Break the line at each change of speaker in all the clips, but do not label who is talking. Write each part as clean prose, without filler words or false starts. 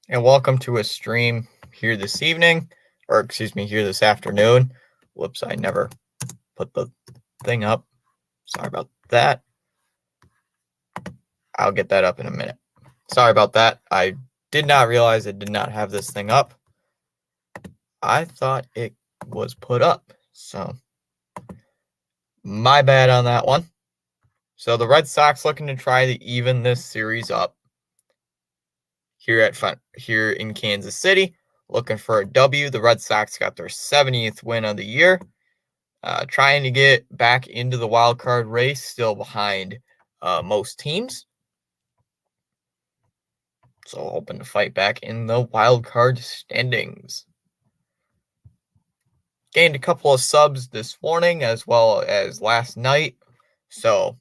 And welcome to a stream here this evening, or excuse me, here this afternoon. Whoops, I never put the thing up. Sorry about that. I'll get that up in a minute. Sorry about that. I did not realize I did not have this thing up. I thought it was put up, so my bad on that one. So the Red Sox looking to try to even this series up here in Kansas City, looking for a W. The Red Sox got their 70th win of the year, trying to get back into the wild card race, still behind most teams. So hoping to fight back in the wild card standings. Gained a couple of subs this morning as well as last night. So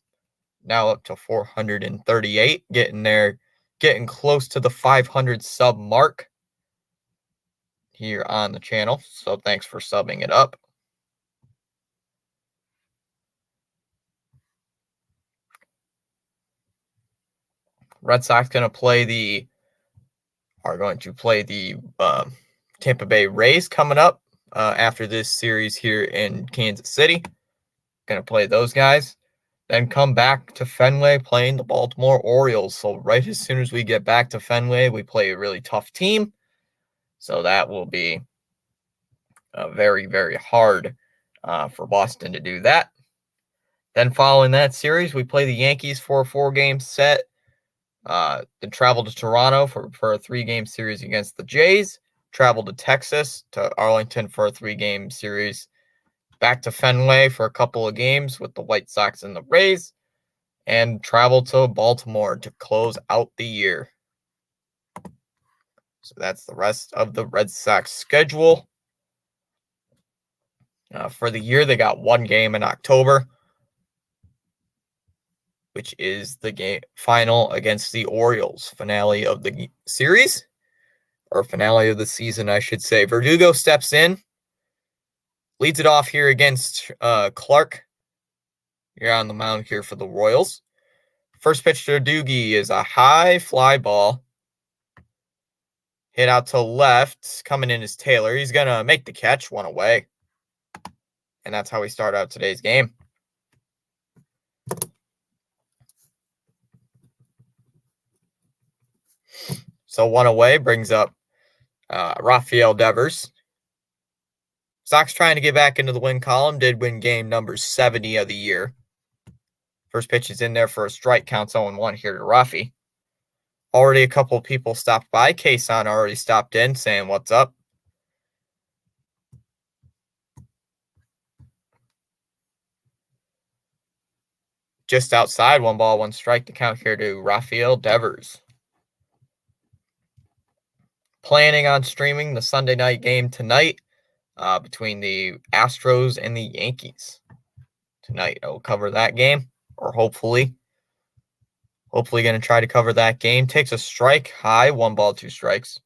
now up to 438, getting there, getting close to the 500 sub mark here on the channel. So thanks for subbing it up. Red Sox are going to play the Tampa Bay Rays coming up after this series here in Kansas City. Going to play those guys. Then come back to Fenway playing the Baltimore Orioles. So right as soon as we get back to Fenway, we play a really tough team. So that will be very, very hard for Boston to do that. Then following that series, we play the Yankees for a 4-game set. Then travel to Toronto for a 3-game series against the Jays. Travel to Texas, to Arlington for a 3-game series. Back to Fenway for a couple of games with the White Sox and the Rays. And travel to Baltimore to close out the year. So that's the rest of the Red Sox schedule. For the year, they got 1 game in October, which is the game final against the Orioles, finale of the series, or finale of the season, I should say. Verdugo steps in, leads it off here against Clark. You're on the mound here for the Royals. First pitch to Doogie is a high fly ball. Hit out to left. Coming in is Taylor. He's going to make the catch, 1 away. And that's how we start out today's game. So 1 away brings up Rafael Devers. Sox trying to get back into the win column. Did win game number 70 of the year. First pitch is in there for a strike. Counts 0-1 here to Rafi. Already a couple of people stopped by. Kason already stopped in saying what's up. Just outside, 1 ball, 1 strike to count here to Rafael Devers. Planning on streaming the Sunday night game tonight between the Astros and the Yankees. Tonight, I'll cover that game, or hopefully going to try to cover that game. Takes a strike high, 1 ball, 2 strikes.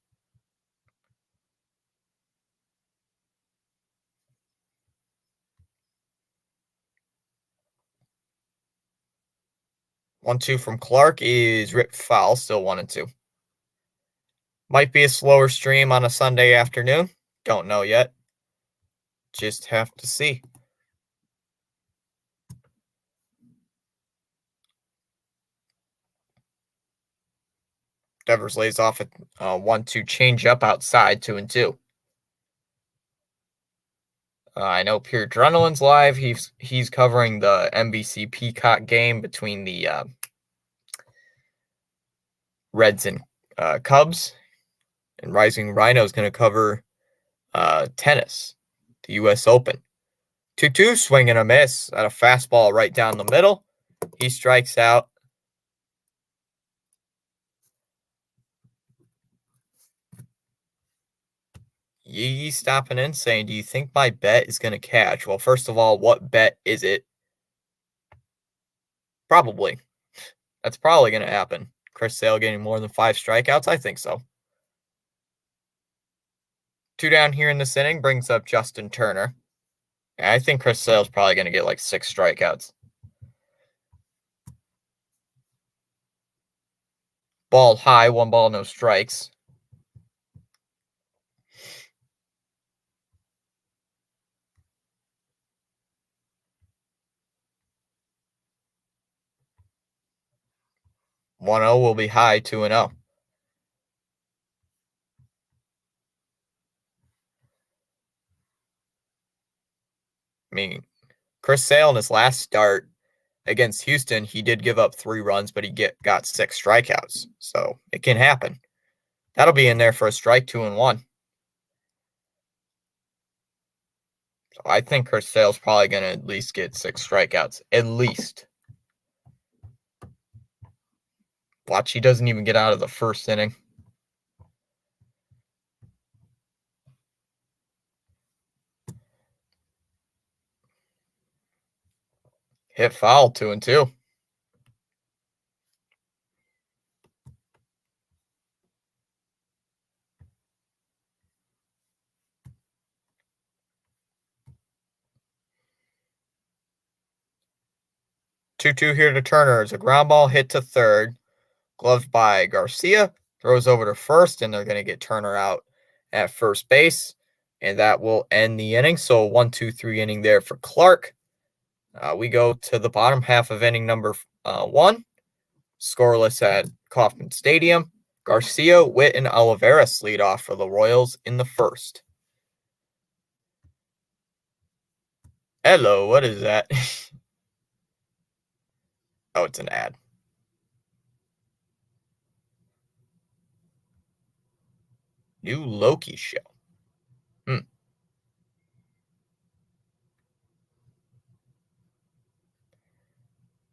One, 2 from Clark is ripped foul, still 1-2. Might be a slower stream on a Sunday afternoon. Don't know yet. Just have to see. Devers lays off a 1-2 change up outside, 2-2. I know Pure Adrenaline's live. He's covering the NBC Peacock game between the Reds and Cubs. And Rising Rhino is going to cover tennis, the U.S. Open. 2-2, swing and a miss at a fastball right down the middle. He strikes out. Yee stopping in saying, do you think my bet is going to catch? Well, first of all, what bet is it? Probably. That's probably going to happen. Chris Sale getting more than 5 strikeouts? I think so. 2 down here in this inning brings up Justin Turner. I think Chris Sale's probably going to get like 6 strikeouts. Ball high, 1 ball, no strikes. One 0 will be high, 2-0. I mean, Chris Sale in his last start against Houston, he did give up 3 runs, but he got 6 strikeouts. So it can happen. That'll be in there for a strike, 2-1. So I think Chris Sale's probably going to at least get 6 strikeouts. At least. Watch, he doesn't even get out of the first inning. Hit foul, 2-2. Two-two here to Turner. It's a ground ball hit to third. Gloved by Garcia. Throws over to first, and they're going to get Turner out at first base. And that will end the inning. So 1-2-3 inning there for Clark. We go to the bottom half of inning number 1. Scoreless at Kauffman Stadium. Garcia, Witt, and Olivares lead off for the Royals in the first. Hello, what is that? Oh, it's an ad. New Loki show.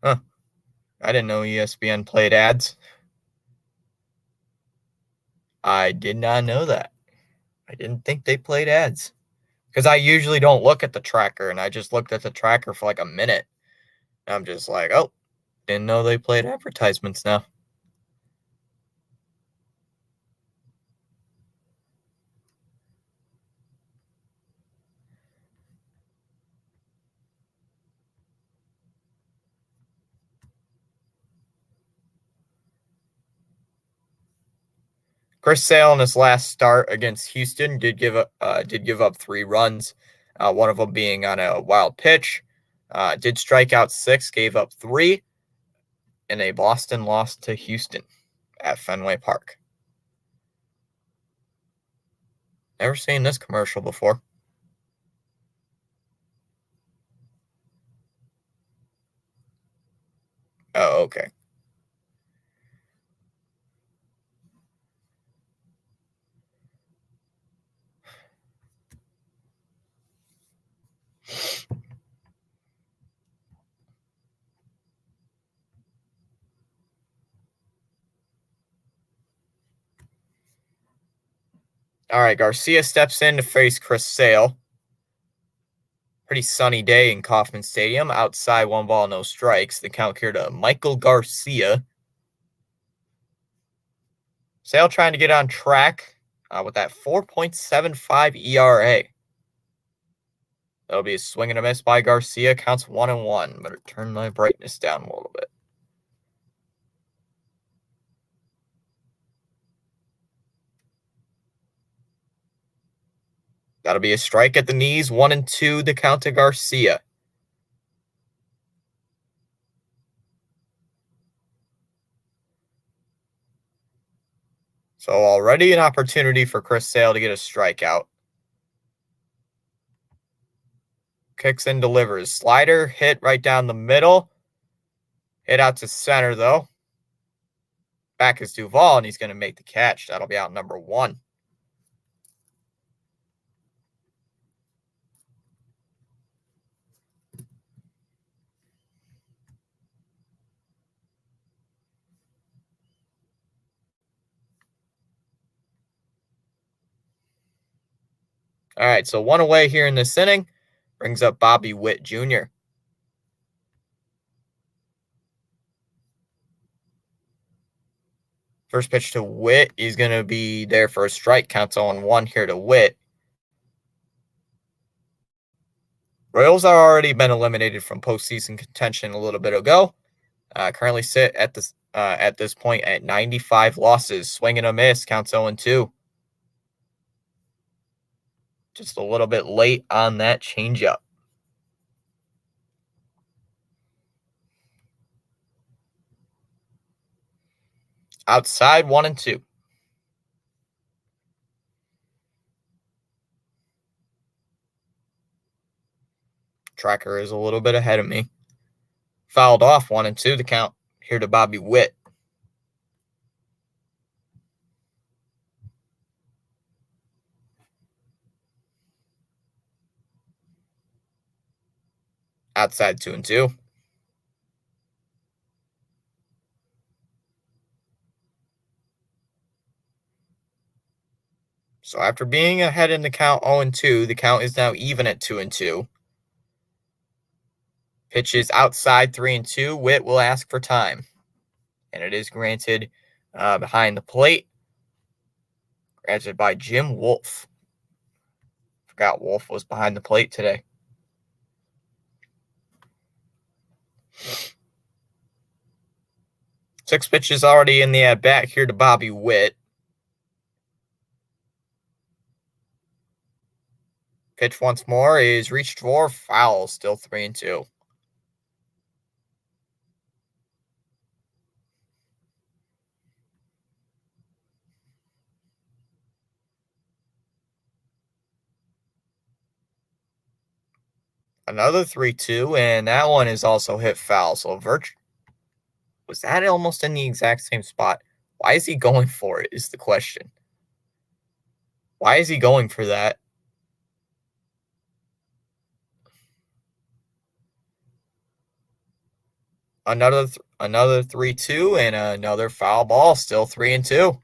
Huh. I didn't know ESPN played ads. I did not know that. I didn't think they played ads. Because I usually don't look at the tracker, and I just looked at the tracker for like a minute. And I'm just like, oh, didn't know they played advertisements now. Chris Sale in his last start against Houston did give up 3 runs, one of them being on a wild pitch. Did strike out 6, gave up 3 in a Boston loss to Houston at Fenway Park. Never seen this commercial before. Oh, okay. All right, Garcia steps in to face Chris Sale. Pretty sunny day in Kauffman Stadium. Outside, 1 ball, no strikes. The count here to Michael Garcia. Sale trying to get on track with that 4.75 ERA. That'll be a swing and a miss by Garcia. Counts 1-1. Better turn my brightness down a little bit. That'll be a strike at the knees. 1-2. The count to Garcia. So already an opportunity for Chris Sale to get a strikeout. Kicks and delivers. Slider hit right down the middle. Hit out to center, though. Back is Duvall, and he's going to make the catch. That'll be out number 1. All right, so 1 away here in this inning. Brings up Bobby Witt Jr. First pitch to Witt. He's going to be there for a strike. Counts 0-1 here to Witt. Royals are already been eliminated from postseason contention a little bit ago. Currently sit at this point at 95 losses. Swing and a miss. Counts 0-2. Just a little bit late on that changeup. Outside, 1-2. Tracker is a little bit ahead of me. Fouled off, 1-2. The count here to Bobby Witt. Outside, 2-2. So after being ahead in the count 0-2, the count is now even at 2-2. Pitches outside 3-2. Witt will ask for time. And it is granted behind the plate. Granted by Jim Wolf. Forgot Wolf was behind the plate today. 6 pitches already in the at-bat here to Bobby Witt. Pitch once more is reached for, foul, still 3-2. Another 3-2, and that one is also hit foul. So was that almost in the exact same spot? Why is he going for it is the question. Why is he going for that? Another 3-2 and another foul ball, still 3-2.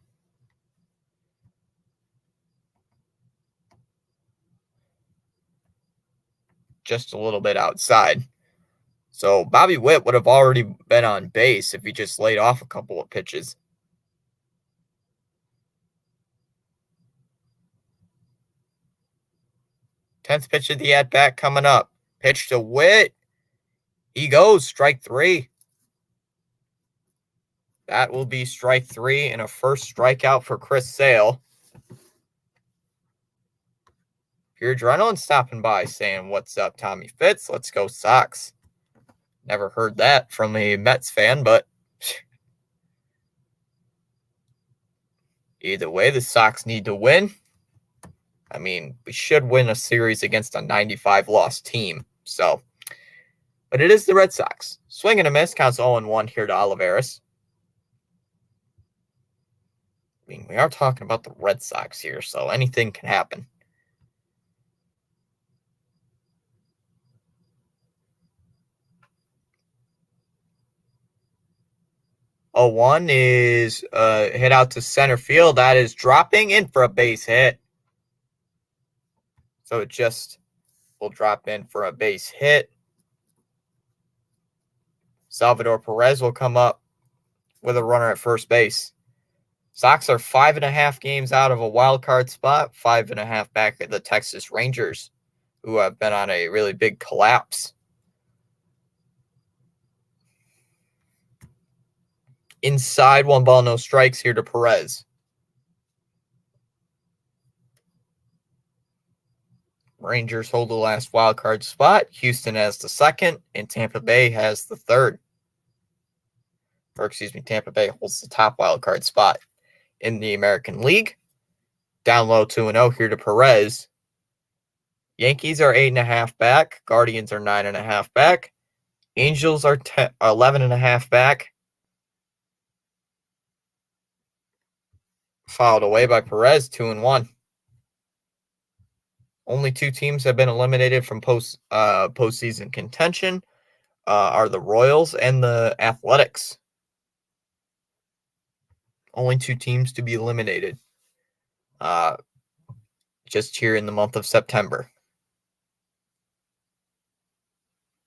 Just a little bit outside. So Bobby Witt would have already been on base if he just laid off a couple of pitches. Tenth pitch of the at-bat coming up. Pitch to Witt. He goes, strike 3. That will be strike 3 and a first strikeout for Chris Sale. Pure Adrenaline stopping by saying, "What's up, Tommy Fitz? Let's go Sox." Never heard that from a Mets fan, but either way, the Sox need to win. I mean, we should win a series against a 95-loss team. So, but it is the Red Sox. Swing and a miss, counts 0-1 here to Olivares. I mean, we are talking about the Red Sox here, so anything can happen. 0-1 is hit out to center field. That is dropping in for a base hit. So it just will drop in for a base hit. Salvador Perez will come up with a runner at first base. Sox are 5.5 games out of a wild card spot, 5.5 back at the Texas Rangers, who have been on a really big collapse. Inside, 1 ball, no strikes here to Perez. Rangers hold the last wild card spot. Houston has the second, and Tampa Bay has the third. Tampa Bay holds the top wild card spot in the American League. Down low 2-0 here to Perez. Yankees are 8.5 back. Guardians are 9.5 back. Angels are 11.5 back. Fouled away by Perez, 2-1. Only 2 teams have been eliminated from postseason contention are the Royals and the Athletics. Only 2 teams to be eliminated just here in the month of September.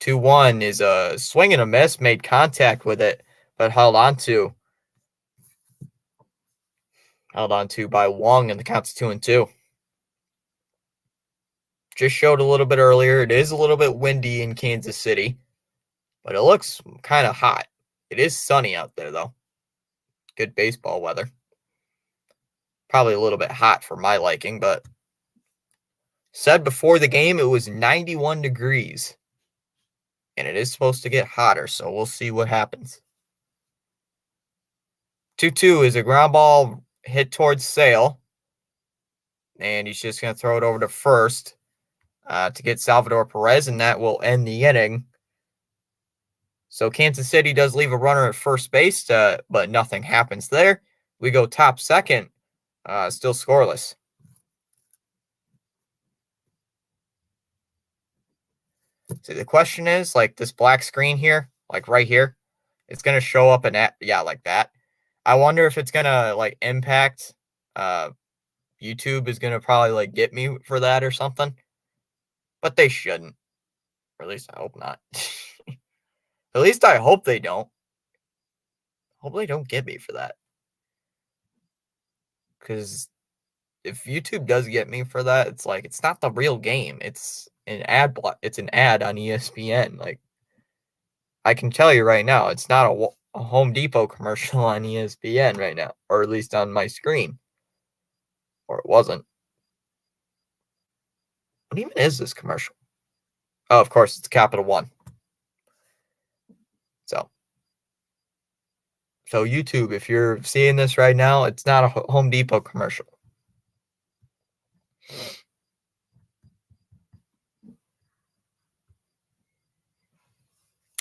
2-1 is a swing and a miss, made contact with it, but held on to by Wong, and the count's 2-2. Just showed a little bit earlier. It is a little bit windy in Kansas City, but it looks kind of hot. It is sunny out there, though. Good baseball weather. Probably a little bit hot for my liking, but said before the game it was 91 degrees. And it is supposed to get hotter, so we'll see what happens. 2-2 is a ground ball hit towards Sale. And he's just going to throw it over to first to get Salvador Perez, and that will end the inning. So Kansas City does leave a runner at first base, but nothing happens there. We go top second, still scoreless. So the question is, like this black screen here, like right here, it's going to show up like that. I wonder if it's going to like impact, YouTube is going to probably like get me for that or something, but they shouldn't, or at least I hope not. At least I hope they don't. Hope they don't get me for that. Because if YouTube does get me for that, it's like, it's not the real game. It's an ad on ESPN. Like, I can tell you right now, it's not a Home Depot commercial on ESPN right now, or at least on my screen. Or it wasn't. What even is this commercial? Oh, of course, it's Capital One. So YouTube, if you're seeing this right now, it's not a Home Depot commercial.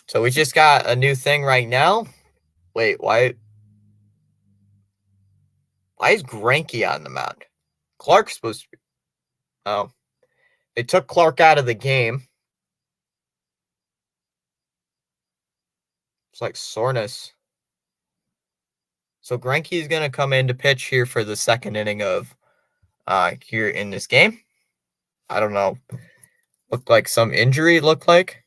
So we just got a new thing right now. Wait, why is Greinke on the mound? Clark's supposed to be. Oh, they took Clark out of the game. It's like soreness. So Greinke is going to come in to pitch here for the second inning of here in this game. I don't know. Looked like some injury, looked like.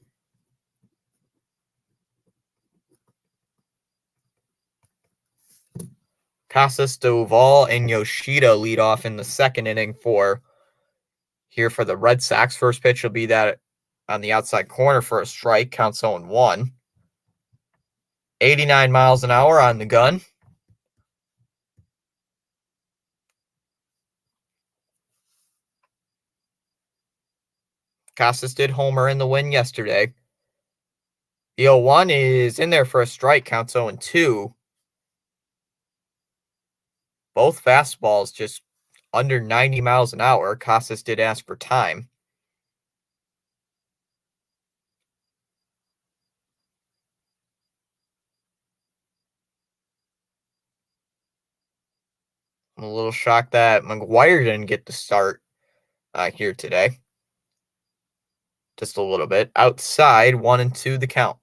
Casas, Duvall, and Yoshida lead off in the second inning for the Red Sox. First pitch will be that on the outside corner for a strike. Counts 0-1. 89 miles an hour on the gun. Casas did homer in the win yesterday. The 0-1 is in there for a strike. Counts 0-2. Both fastballs just under 90 miles an hour. Casas did ask for time. I'm a little shocked that McGuire didn't get the start here today. Just a little bit. Outside, 1-2 the count.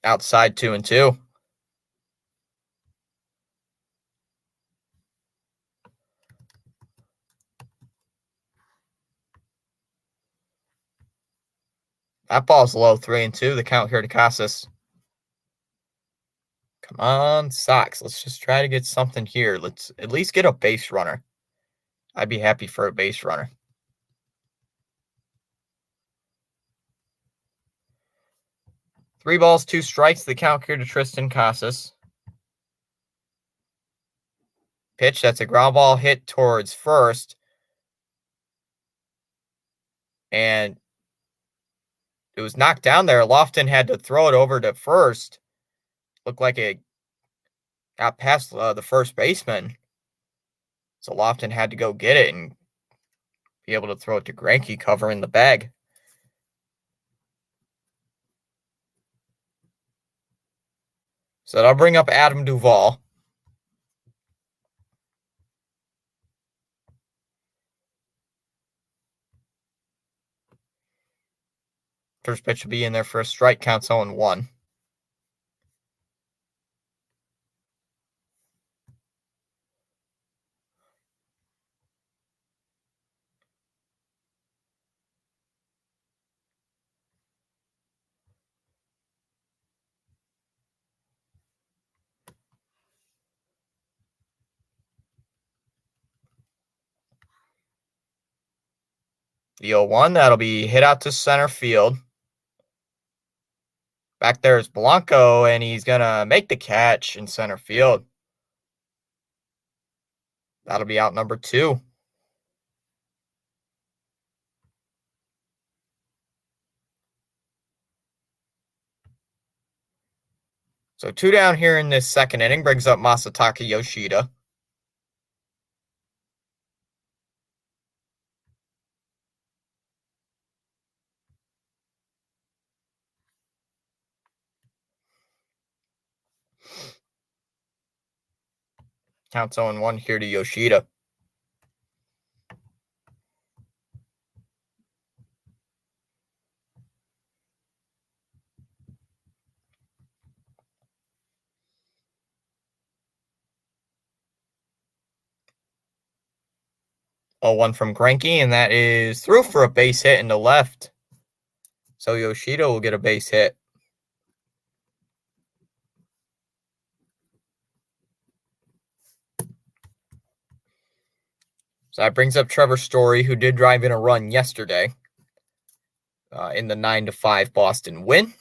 Outside, 2-2. That ball's low, 3-2. The count here to Casas. Come on, Sox. Let's just try to get something here. Let's at least get a base runner. I'd be happy for a base runner. 3 balls, 2 strikes. The count here to Triston Casas. Pitch, that's a ground ball hit towards first. And it was knocked down there. Lofton had to throw it over to first. Looked like it got past the first baseman. So Lofton had to go get it and be able to throw it to Greinke covering the bag. So that'll bring up Adam Duvall. First pitch will be in there for a strike. Counts 0-1. The 0-1, that'll be hit out to center field. Back there is Blanco, and he's going to make the catch in center field. That'll be out number 2. So 2 down here in this second inning brings up Masataka Yoshida. Counts 0-1 here to Yoshida. 0-1 from Greinke, and that is through for a base hit in the left. So Yoshida will get a base hit. So that brings up Trevor Story, who did drive in a run yesterday in the 9-5 Boston win.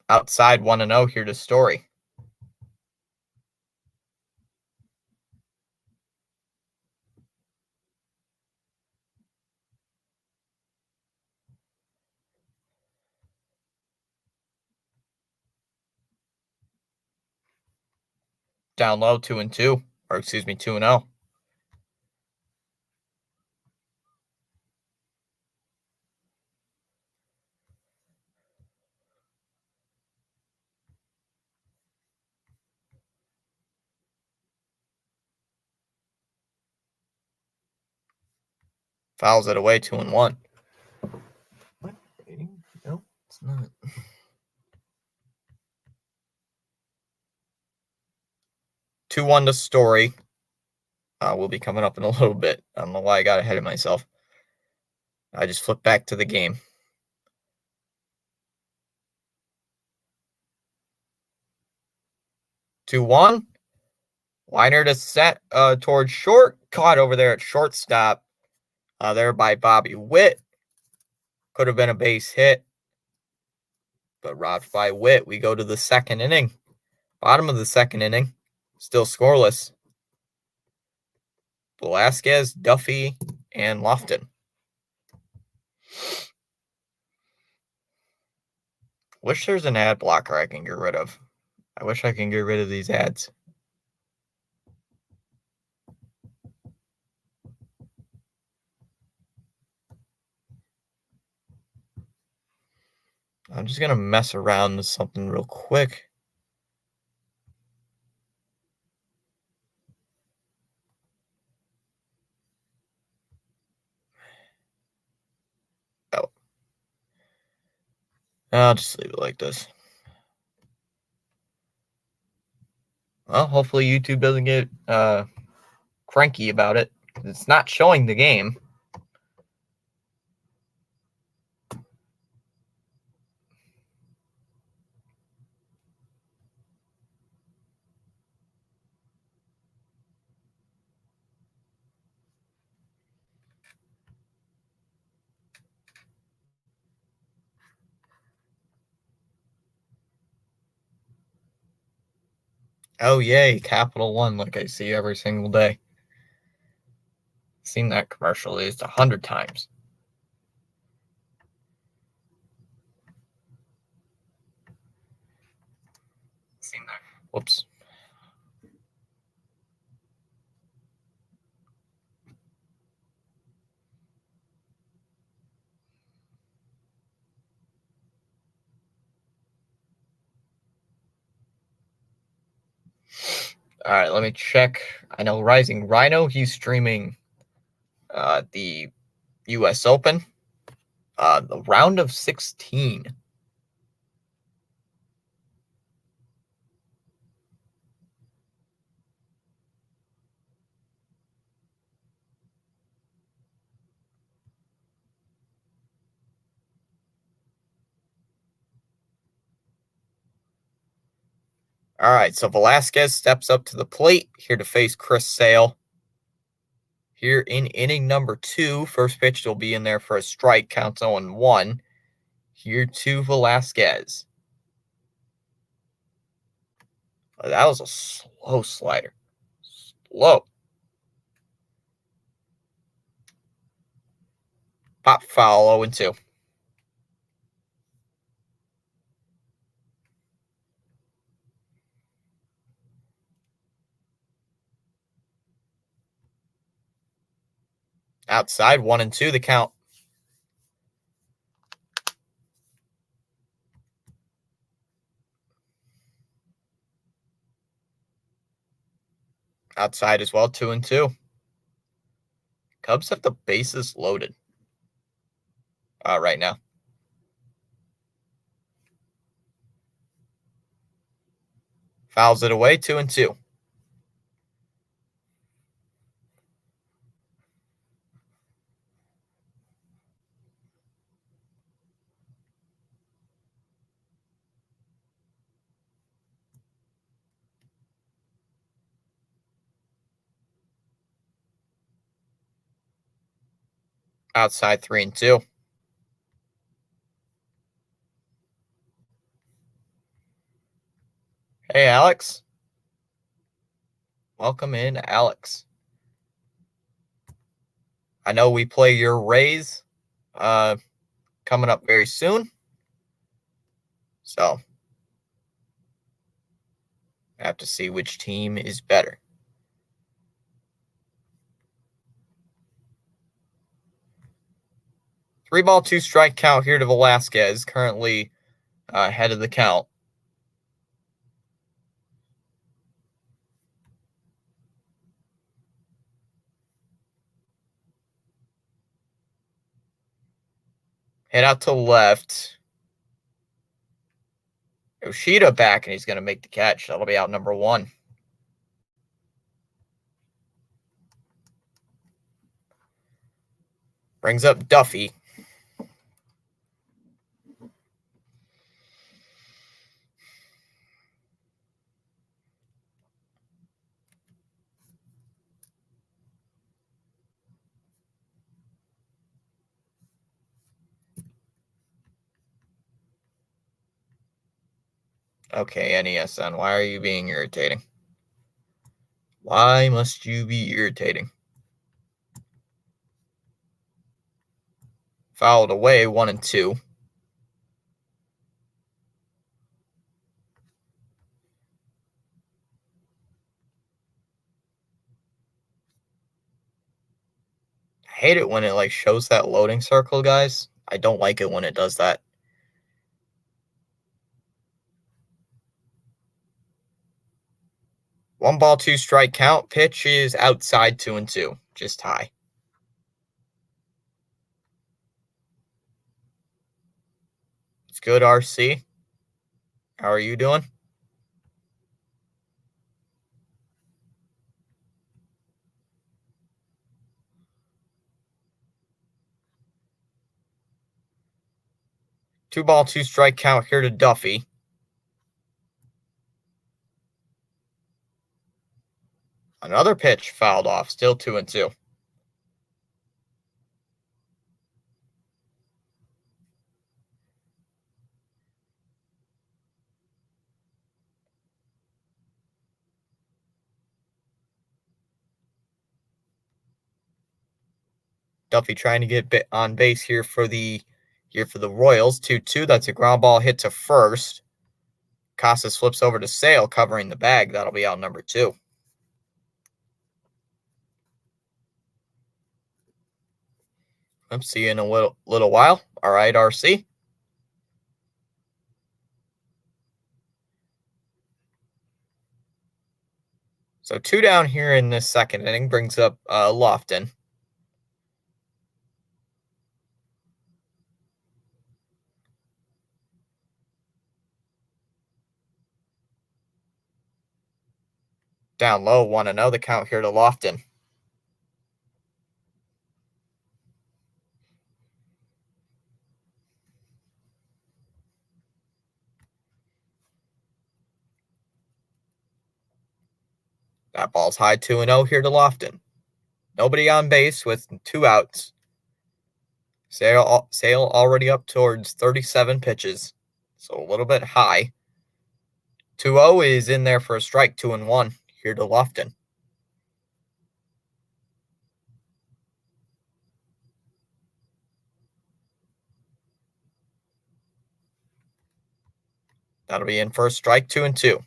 Outside 1-0 here to Story. Down low, 2-2, or excuse me, 2-0. Fouls it away, 2-1. What? No, it's not. 2-1 to Story. Will be coming up in a little bit. I don't know why I got ahead of myself. I just flipped back to the game. 2-1. Liner to set towards short. Caught over there at shortstop. There by Bobby Witt. Could have been a base hit. But robbed by Witt. We go to the second inning. Bottom of the second inning. Still scoreless. Velasquez, Duffy, and Lofton. Wish there's an ad blocker I can get rid of. I wish I can get rid of these ads. I'm just going to mess around with something real quick. Oh. I'll just leave it like this. Well, hopefully YouTube doesn't get cranky about it. It's not showing the game. Oh, yay, Capital One, like I see every single day. Seen that commercial at least 100 times. Seen that. Whoops. All right, let me check. I know Rising Rhino, he's streaming the U.S. Open, the round of 16. All right, so Velasquez steps up to the plate here to face Chris Sale. Here in inning number 2, first pitch will be in there for a strike, counts 0-1. Here to Velasquez. That was a slow slider. Slow. Pop foul, 0-2. Outside, 1-2 the count. Outside as well, 2-2. Cubs have the bases loaded right now. Fouls it away, 2-2. Outside 3-2. Hey, Alex. Welcome in, Alex. I know we play your Rays coming up very soon. So, I have to see which team is better. Three ball, two strike count here to Velasquez, currently ahead of the count. Head out to left. Yoshida back, and he's going to make the catch. That'll be out number 1. Brings up Duffy. Okay, NESN, why are you being irritating? Why must you be irritating? Fouled away, 1-2. I hate it when it shows that loading circle, guys. I don't like it when it does that. One ball, two strike count. Pitch is outside 2-2. Just high. It's good, RC. How are you doing? Two ball, two strike count here to Duffy. Another pitch fouled off. Still 2-2. Duffy trying to get on base here for the Royals. 2-2. That's a ground ball hit to first. Casas flips over to Sale, covering the bag. That'll be out number 2. I'll see you in a little while. All right, RC. So 2 down here in this second inning brings up Lofton. Down low, 1-0. The count here to Lofton. That ball's high, 2-0 here to Lofton. Nobody on base with 2 outs. Sale already up towards 37 pitches, so a little bit high. 2-0 is in there for a strike, 2-1 here to Lofton. That'll be in first strike, 2-2.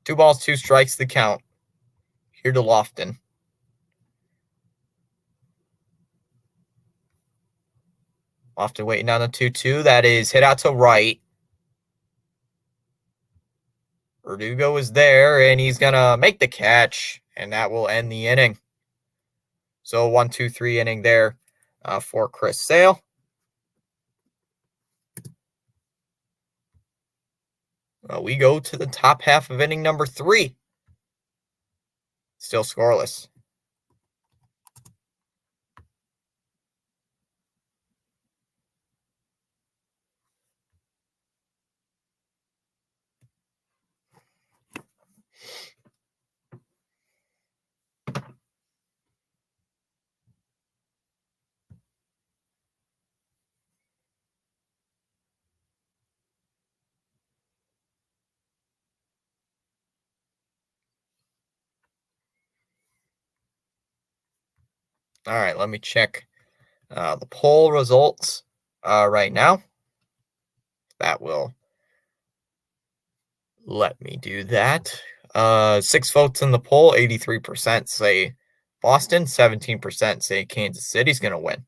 Two balls, two strikes, the count here to Lofton. Lofton waiting on the 2-2. That is hit out to right. Verdugo is there, and he's going to make the catch, and that will end the inning. So 1-2-3 inning there for Chris Sale. We go to the top half of inning number 3. Still scoreless. All right, let me check the poll results right now. That will let me do that. 6 votes in the poll, 83% say Boston, 17% say Kansas City's going to win.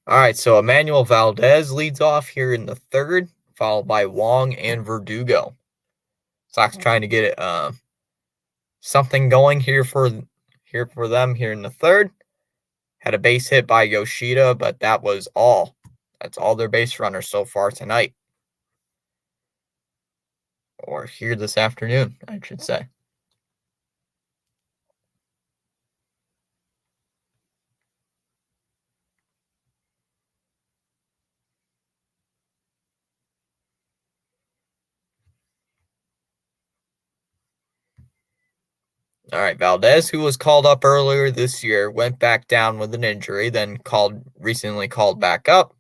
All right, so Emmanuel Valdez leads off here in the 3rd, followed by Wong and Verdugo. Sox trying to get it something going here for them here in the 3rd. Had a base hit by Yoshida, but that was all. That's all their base runners so far tonight. Or here this afternoon, I should say. All right, Valdez, who was called up earlier this year, went back down with an injury, then recently called back up.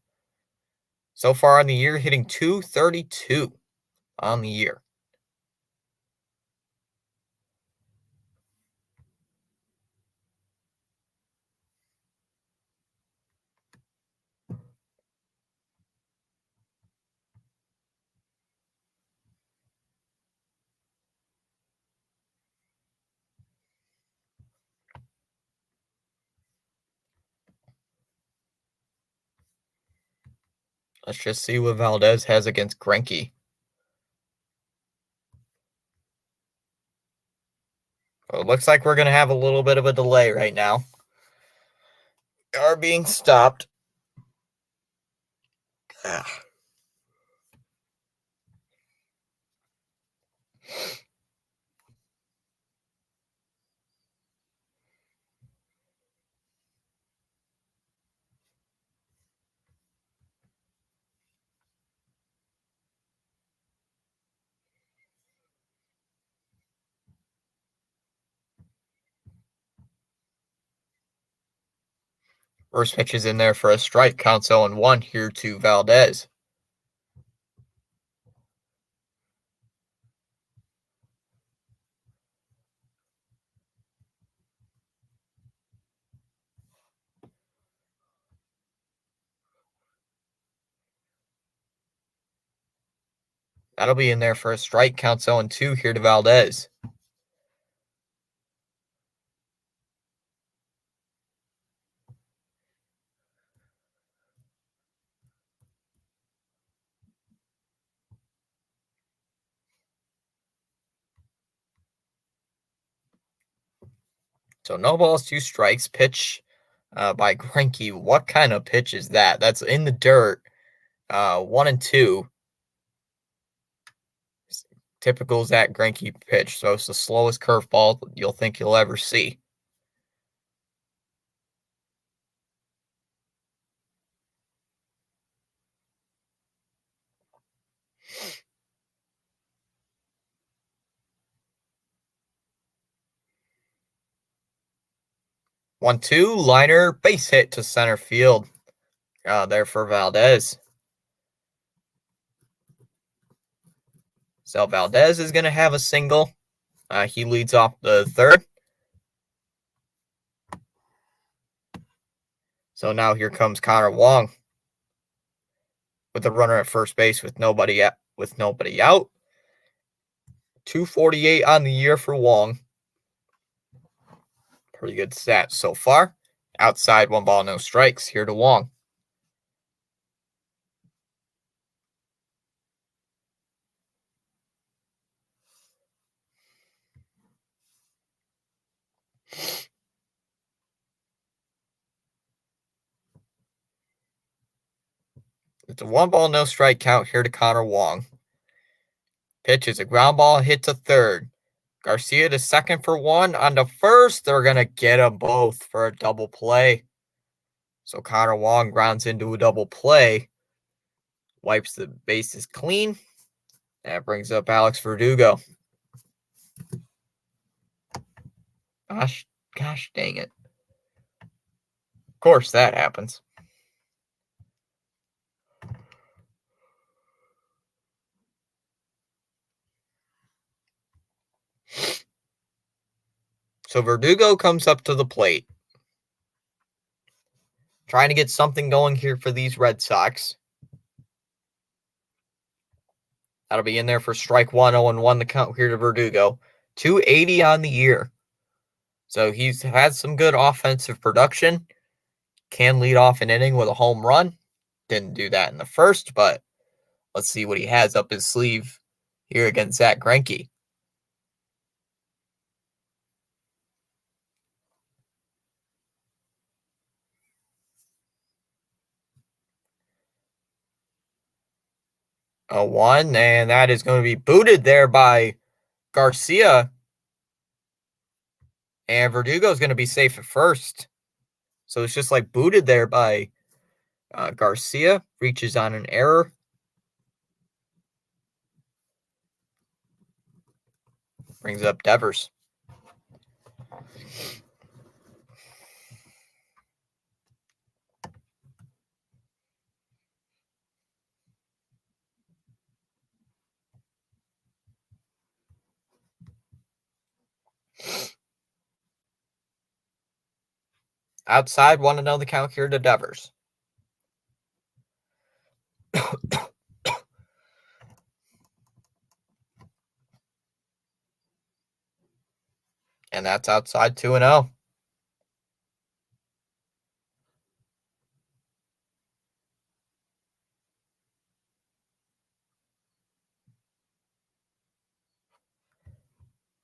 So far on the year, hitting .232 on the year. Let's just see what Valdez has against Greinke. Well, it looks like we're going to have a little bit of a delay right now. We are being stopped. First pitch is in there for a strike. Counts 0-1 here to Valdez. That'll be in there for a strike. Counts 0-2 here to Valdez. So no balls, 2 strikes. Pitch by Greinke. What kind of pitch is that? That's in the dirt. 1-2. Typical Zach Greinke pitch. So it's the slowest curveball you'll think you'll ever see. One-two liner base hit to center field. There for Valdez. So Valdez is going to have a single. He leads off the 3rd. So now here comes Connor Wong with a runner at first base with nobody out. 248 on the year for Wong. Pretty good stats so far. Outside, 1 ball, no strikes. Here to Wong. It's a 1 ball, no strike count here to Connor Wong. Pitch is a ground ball, hit to third. Garcia to second for 1. On to first, they're going to get them both for a double play. So Connor Wong grounds into a double play. Wipes the bases clean. That brings up Alex Verdugo. Gosh dang it. Of course that happens. So Verdugo comes up to the plate. Trying to get something going here for these Red Sox. That'll be in there for strike 1, 0-1 the count here to Verdugo. 280 on the year. So he's had some good offensive production. Can lead off an inning with a home run. Didn't do that in the first, but let's see what he has up his sleeve here against Zach Greinke. A 1, and that is going to be booted there by Garcia. And Verdugo is going to be safe at first. So it's just like booted there by Garcia. Reaches on an error. Brings up Devers. Outside, 1-0 the count here to Devers. And that's outside 2-0.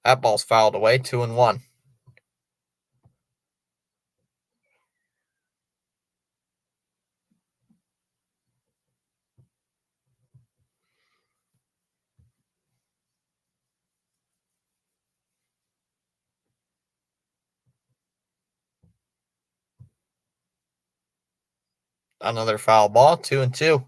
That ball's fouled away, 2-1. Another foul ball, 2-2.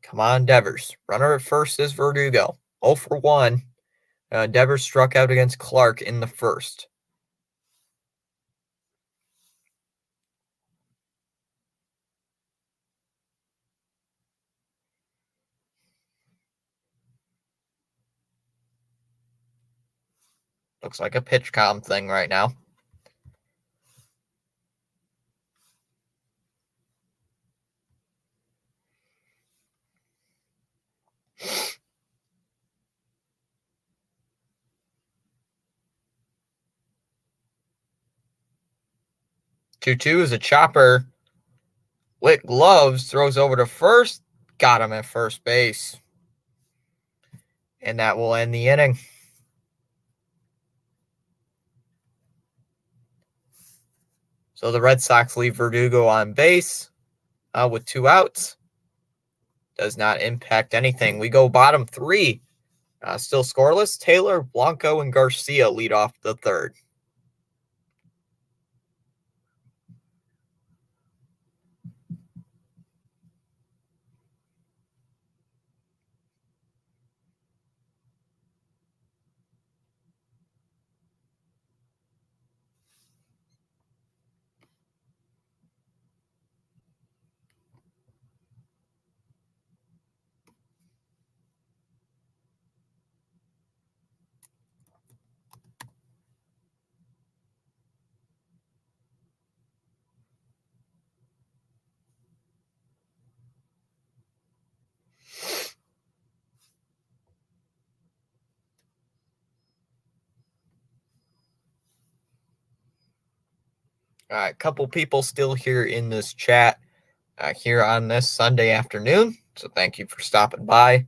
Come on, Devers. Runner at first is Verdugo. 0 for 1. Devers struck out against Clark in the first. Looks like a pitch com thing right now. Two is a chopper. Witt gloves, throws over to first. Got him at first base. And that will end the inning. So the Red Sox leave Verdugo on base with 2 outs. Does not impact anything. We go bottom 3. Still scoreless. Taylor, Blanco, and Garcia lead off the third. All right, couple people still here in this chat here on this Sunday afternoon. So thank you for stopping by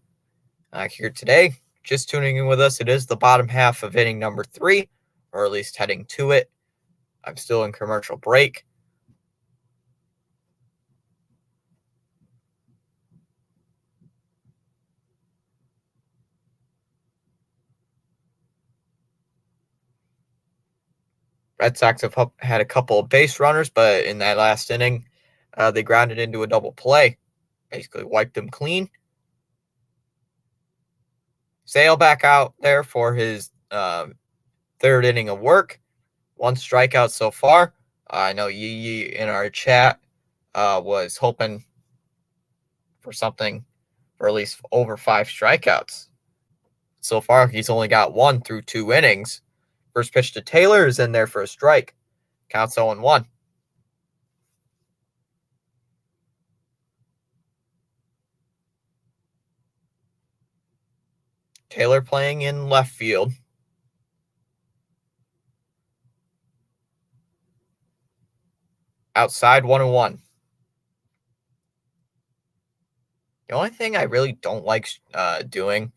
here today. Just tuning in with us. It is the bottom half of inning number 3, or at least heading to it. I'm still in commercial break. Red Sox have had a couple of base runners, but in that last inning, they grounded into a double play. Basically wiped them clean. Sale back out there for his third inning of work. 1 strikeout so far. I know Yee in our chat was hoping for something for at least over 5 strikeouts. So far, he's only got 1 through 2 innings. First pitch to Taylor is in there for a strike. Counts 0-1. Taylor playing in left field. Outside 1-1. The only thing I really don't like doing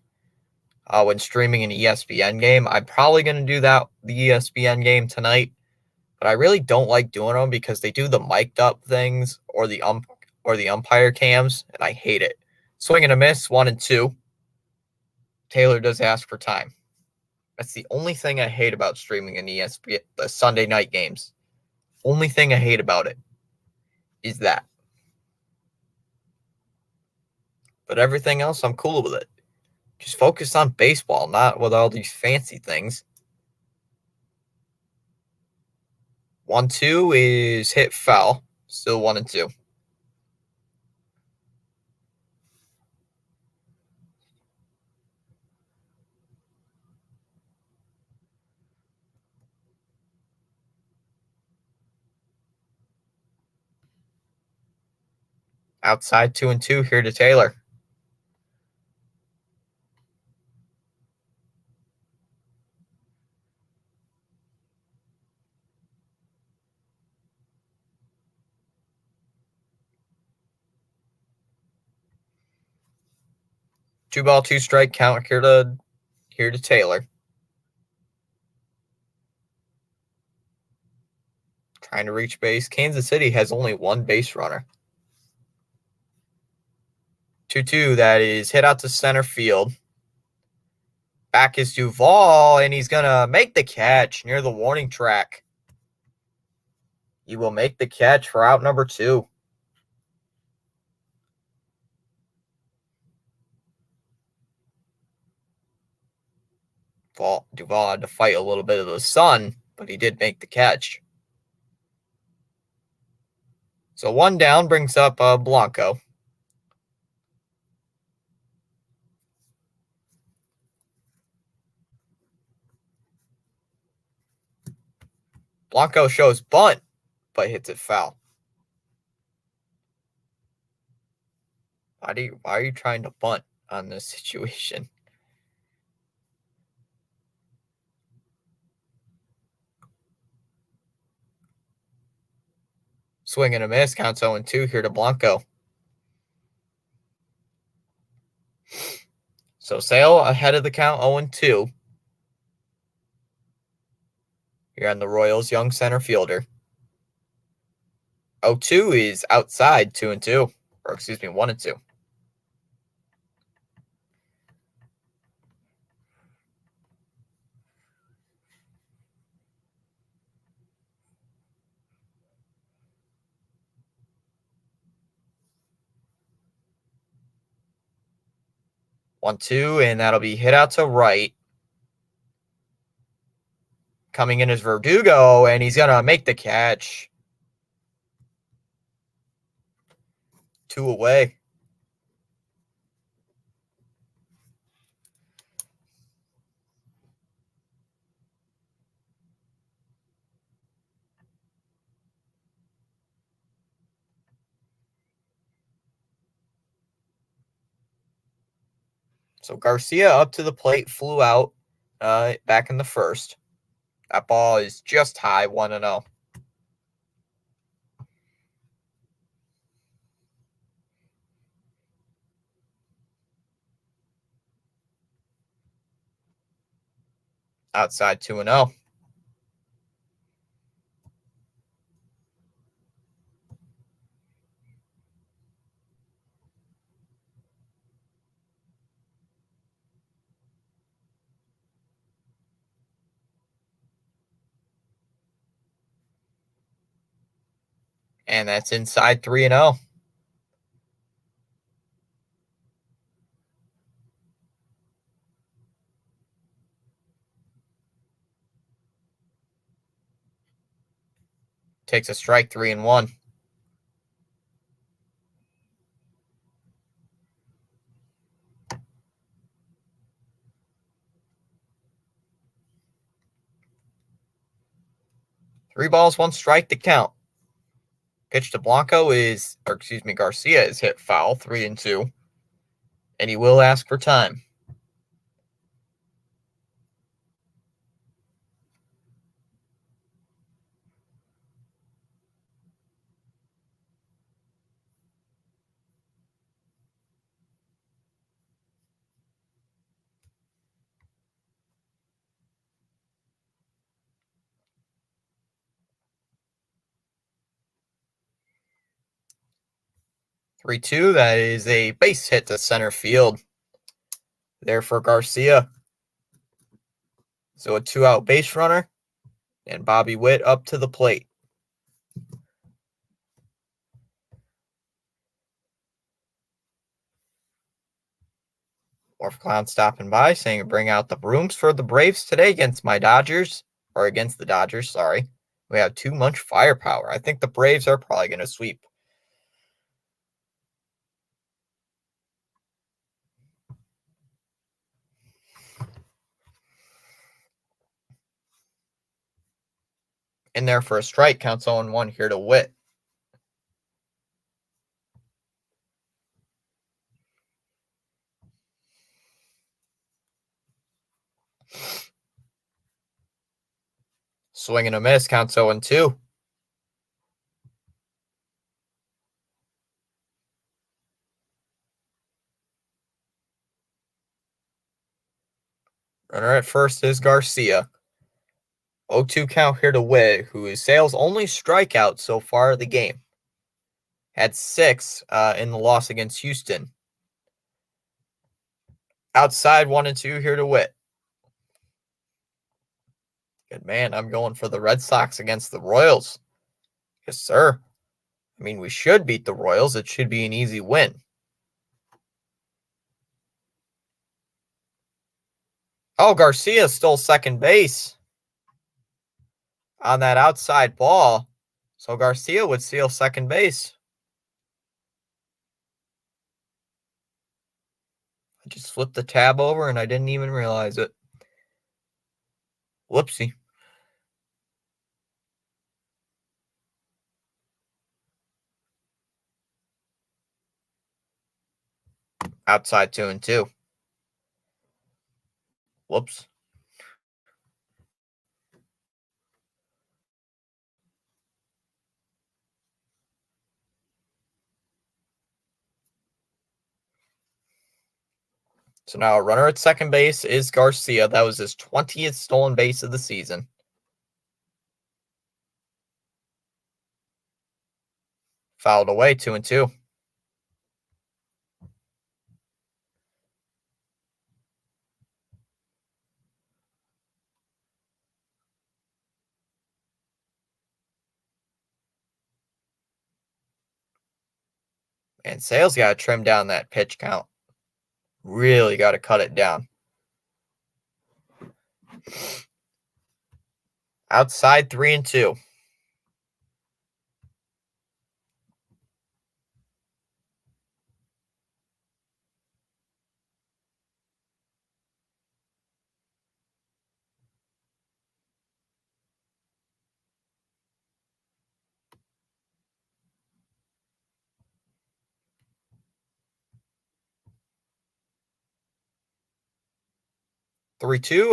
when streaming an ESPN game, I'm probably going to do the ESPN game tonight, but I really don't like doing them because they do the mic'd up things or the umpire cams, and I hate it. Swing and a miss, 1-2. Taylor does ask for time. That's the only thing I hate about streaming an ESPN, the Sunday night games. Only thing I hate about it is that. But everything else, I'm cool with it. Just focus on baseball, not with all these fancy things. 1-2 is hit foul. Still 1-2. Outside 2-2 here to Taylor. Two ball, 2 strike count here to Taylor. Trying to reach base. Kansas City has only 1 base runner. 2-2, that is hit out to center field. Back is Duvall, and he's going to make the catch near the warning track. He will make the catch for out number 2. Duvall had to fight a little bit of the sun, but he did make the catch. So 1 down brings up Blanco. Blanco shows bunt, but hits it foul. Why are you trying to bunt on this situation? Swing and a miss, counts 0-2 here to Blanco. So Sale ahead of the count, 0-2. Here on the Royals' young center fielder. 0-2 is outside 2-2, or excuse me, 1-2. One, two, and that'll be hit out to right. Coming in is Verdugo, and he's going to make the catch. 2 away. So Garcia up to the plate, flew out back in the first. That ball is just high, 1-0. Outside 2-0. And that's inside 3-0. Takes a strike, 3-1. Three balls, one strike to count. Pitch to Blanco Garcia is hit foul, 3-2. And he will ask for time. Three-two. That is a base hit to center field. There for Garcia. So a 2-out base runner. And Bobby Witt up to the plate. Morph Clown stopping by saying bring out the brooms for the Braves today against the Dodgers, sorry. We have too much firepower. I think the Braves are probably going to sweep. In there for a strike, counts 0-1 here to Witt. Swing and a miss, counts 0-2. Runner at first is Garcia. 0-2 count here to Witt, who is Sale's only strikeout so far of the game. Had 6 in the loss against Houston. Outside 1-2 here to Witt. Good man. I'm going for the Red Sox against the Royals. Yes, sir. I mean, we should beat the Royals. It should be an easy win. Oh, Garcia stole second base on that outside ball. So Garcia would steal second base. I just flipped the tab over and I didn't even realize it. Whoopsie. Outside 2-2. Whoops. So now a runner at second base is Garcia. That was his 20th stolen base of the season. Fouled away, 2-2. And Sale's got to trim down that pitch count. Really got to cut it down. Outside 3-2.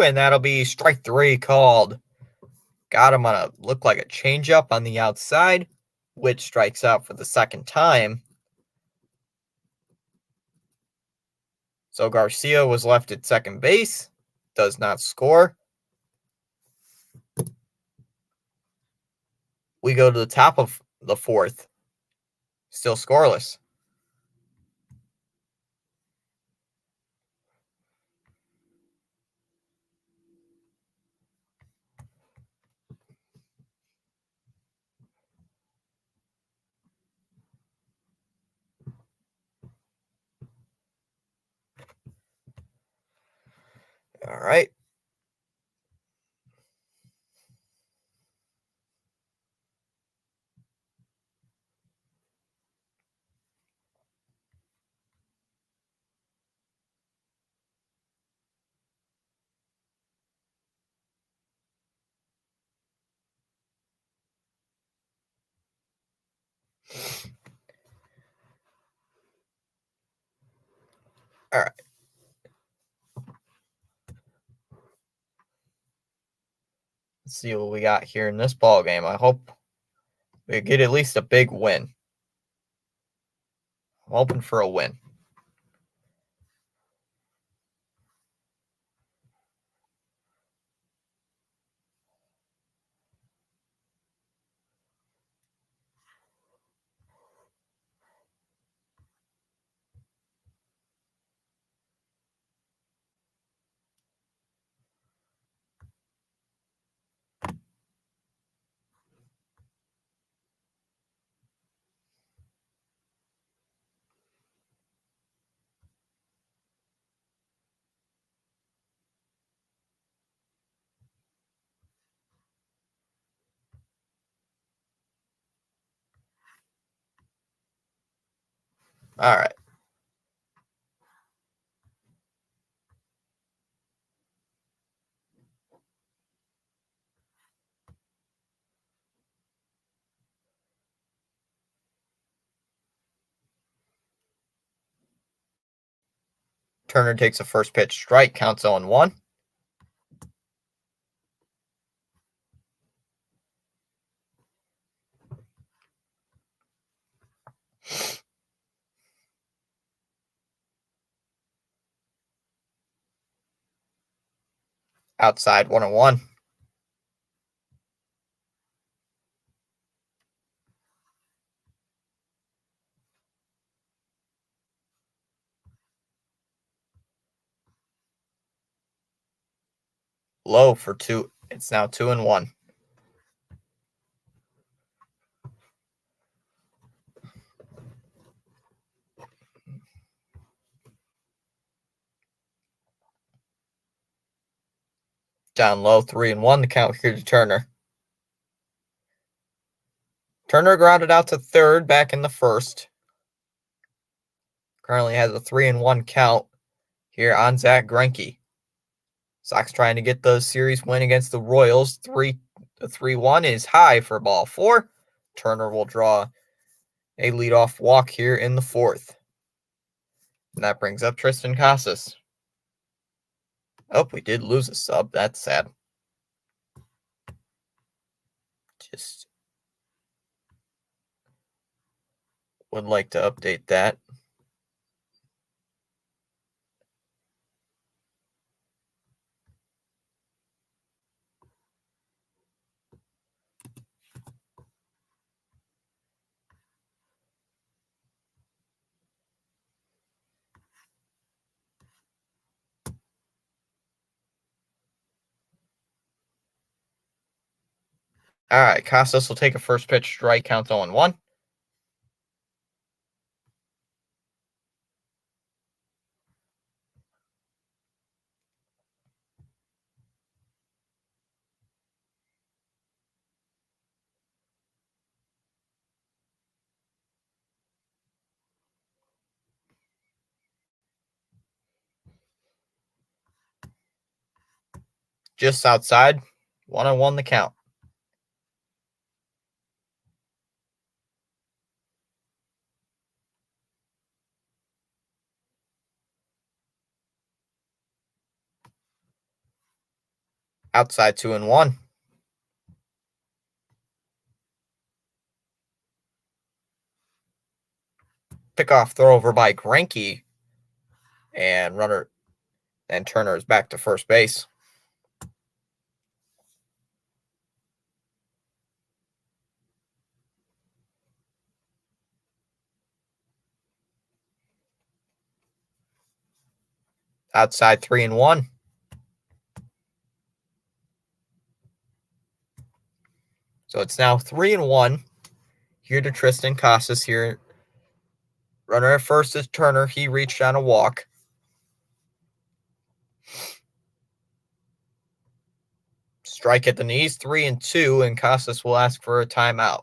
And that'll be strike 3 called. Got him on a look like a changeup on the outside, which strikes out for the second time. So Garcia was left at second base, does not score. We go to the top of the fourth. Still scoreless. All right. All right. Let's see what we got here in this ball game. I hope we get at least a big win. I'm hoping for a win. All right. Turner takes a first pitch strike, counts 0-1. Outside 1-1. Low for 2. It's now 2-1. Down low, 3-1. The count here to Turner. Turner grounded out to third back in the first. Currently has a 3-1 count here on Zach Greinke. Sox trying to get the series win against the Royals. 3-1 is high for ball 4. Turner will draw a leadoff walk here in the fourth. And that brings up Triston Casas. Oh, we did lose a sub. That's sad. Just would like to update that. All right, Casas will take a first pitch strike, count 0-1. Just outside, 1-1 the count. Outside 2-1. Pickoff throw over by Greinke. And Turner is back to first base. outside 3-1. So it's now 3-1. Here to Triston Casas here. Runner at first is Turner. He reached on a walk. Strike at the knees, 3-2, and Casas will ask for a timeout.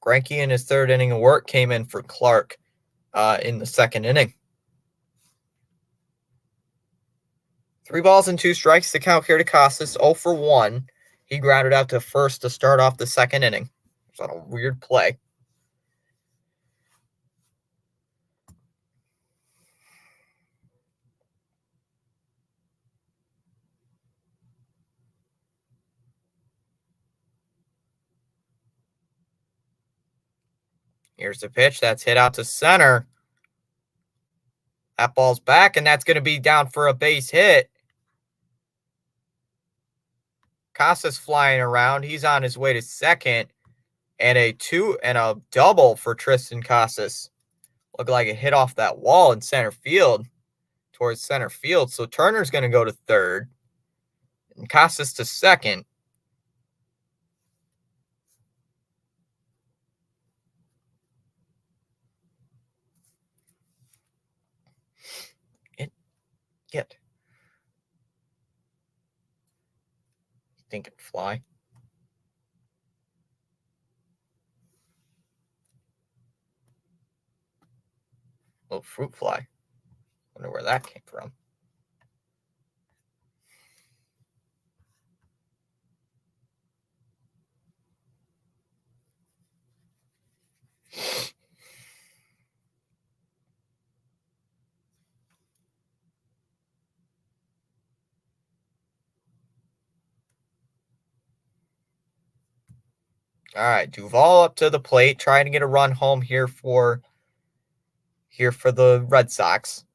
Greinke in his third inning of work came in for Clark in the second inning. 3 balls and 2 strikes to count here to Casas, 0 for 1. He grounded out to first to start off the second inning. It's on a weird play. Here's the pitch. That's hit out to center. That ball's back, and that's going to be down for a base hit. Casas flying around. He's on his way to second. And a double for Triston Casas. Looked like it hit off that wall in center field, towards center field. So Turner's going to go to third. And Casas to second. Get. Think it'd fly. Little fruit fly. Wonder where that came from. All right, Duvall up to the plate, trying to get a run home here for the Red Sox.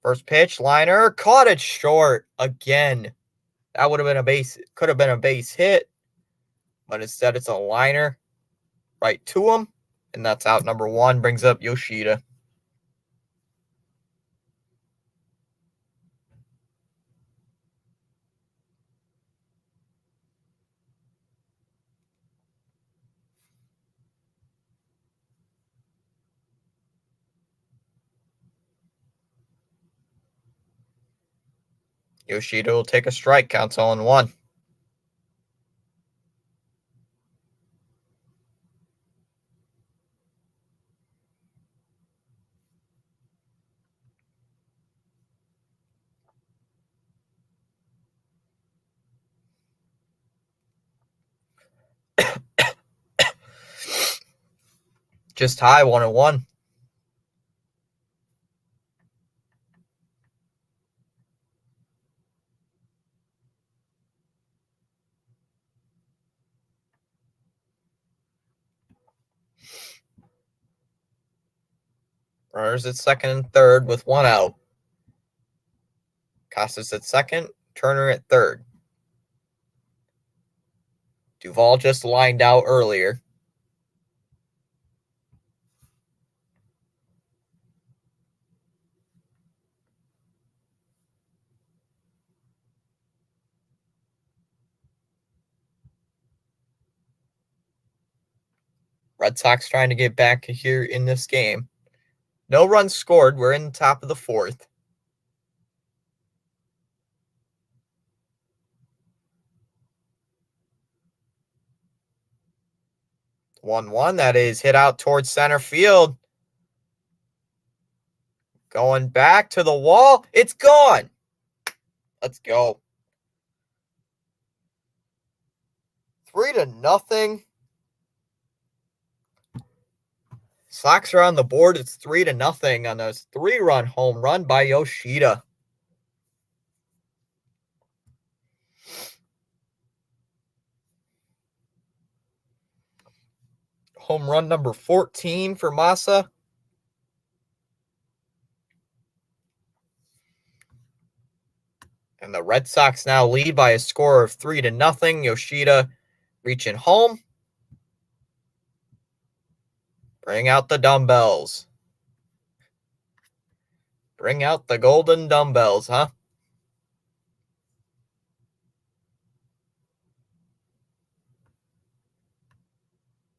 First pitch, liner, caught it short again. That would have been could have been a base hit, but instead it's a liner right to him, and that's out number 1. Brings up Yoshida. Yoshida will take a strike, counts 0-1. Just high, 1-1. Runners at second and third with 1 out. Casas at second, Turner at third. Duvall just lined out earlier. Red Sox trying to get back here in this game. No runs scored. We're in the top of the 4th. One, that is hit out towards center field. Going back to the wall. It's gone. Let's go. 3-0. Sox are on the board. It's 3-0 on a 3-run home run by Yoshida. home run number 14 for Masa. And the Red Sox now lead by a score of 3-0. Yoshida reaching home. Bring out the dumbbells. Bring out the golden dumbbells, huh?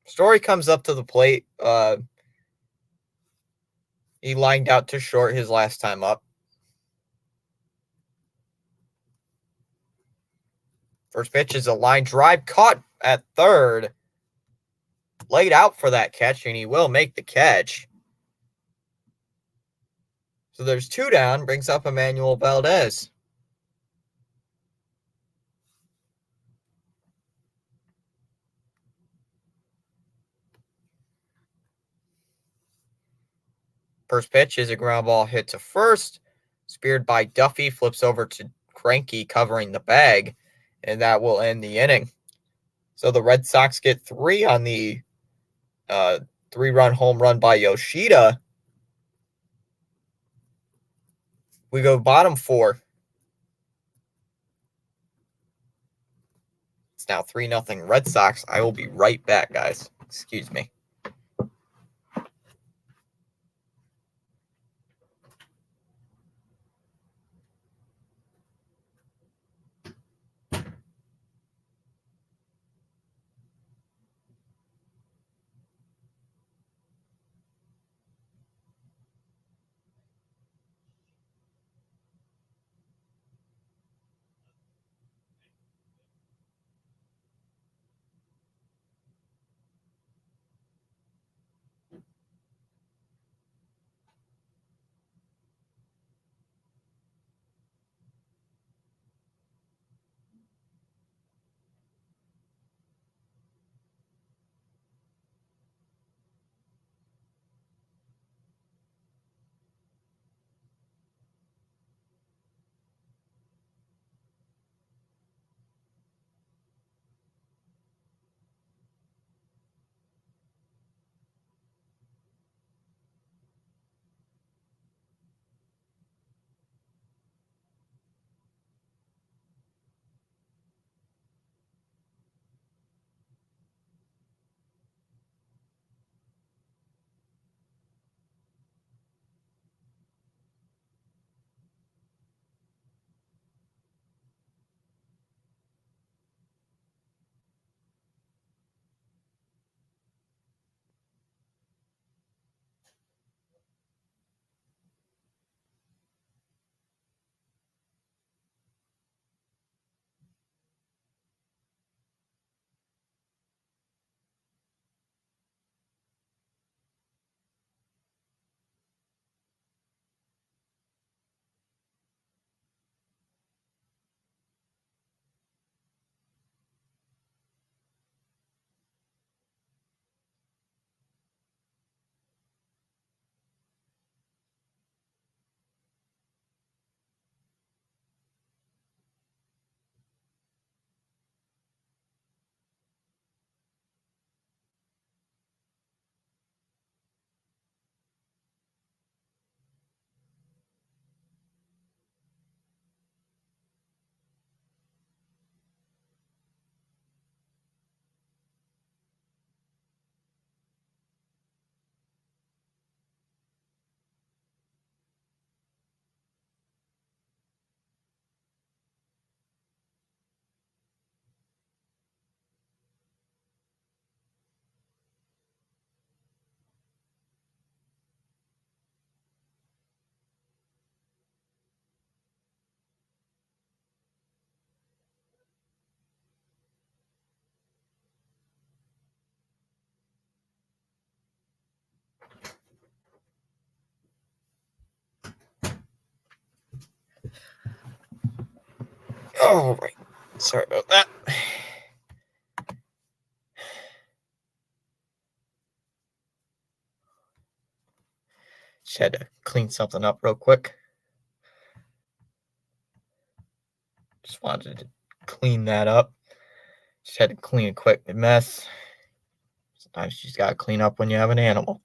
Story comes up to the plate. He lined out to short his last time up. First pitch is a line drive caught at third. Laid out for that catch, and he will make the catch. So there's 2 down, brings up Emmanuel Valdez. First pitch is a ground ball hit to first. Speared by Duffy, flips over to Greinke covering the bag, and that will end the inning. So the Red Sox get 3 on the 3-run home run by Yoshida. We go bottom 4. It's now 3-0 Red Sox. I will be right back, guys. Excuse me. All right. Sorry about that. Just had to clean something up real quick. Just wanted to clean that up. Just had to clean a quick mess. Sometimes you just got to clean up when you have an animal.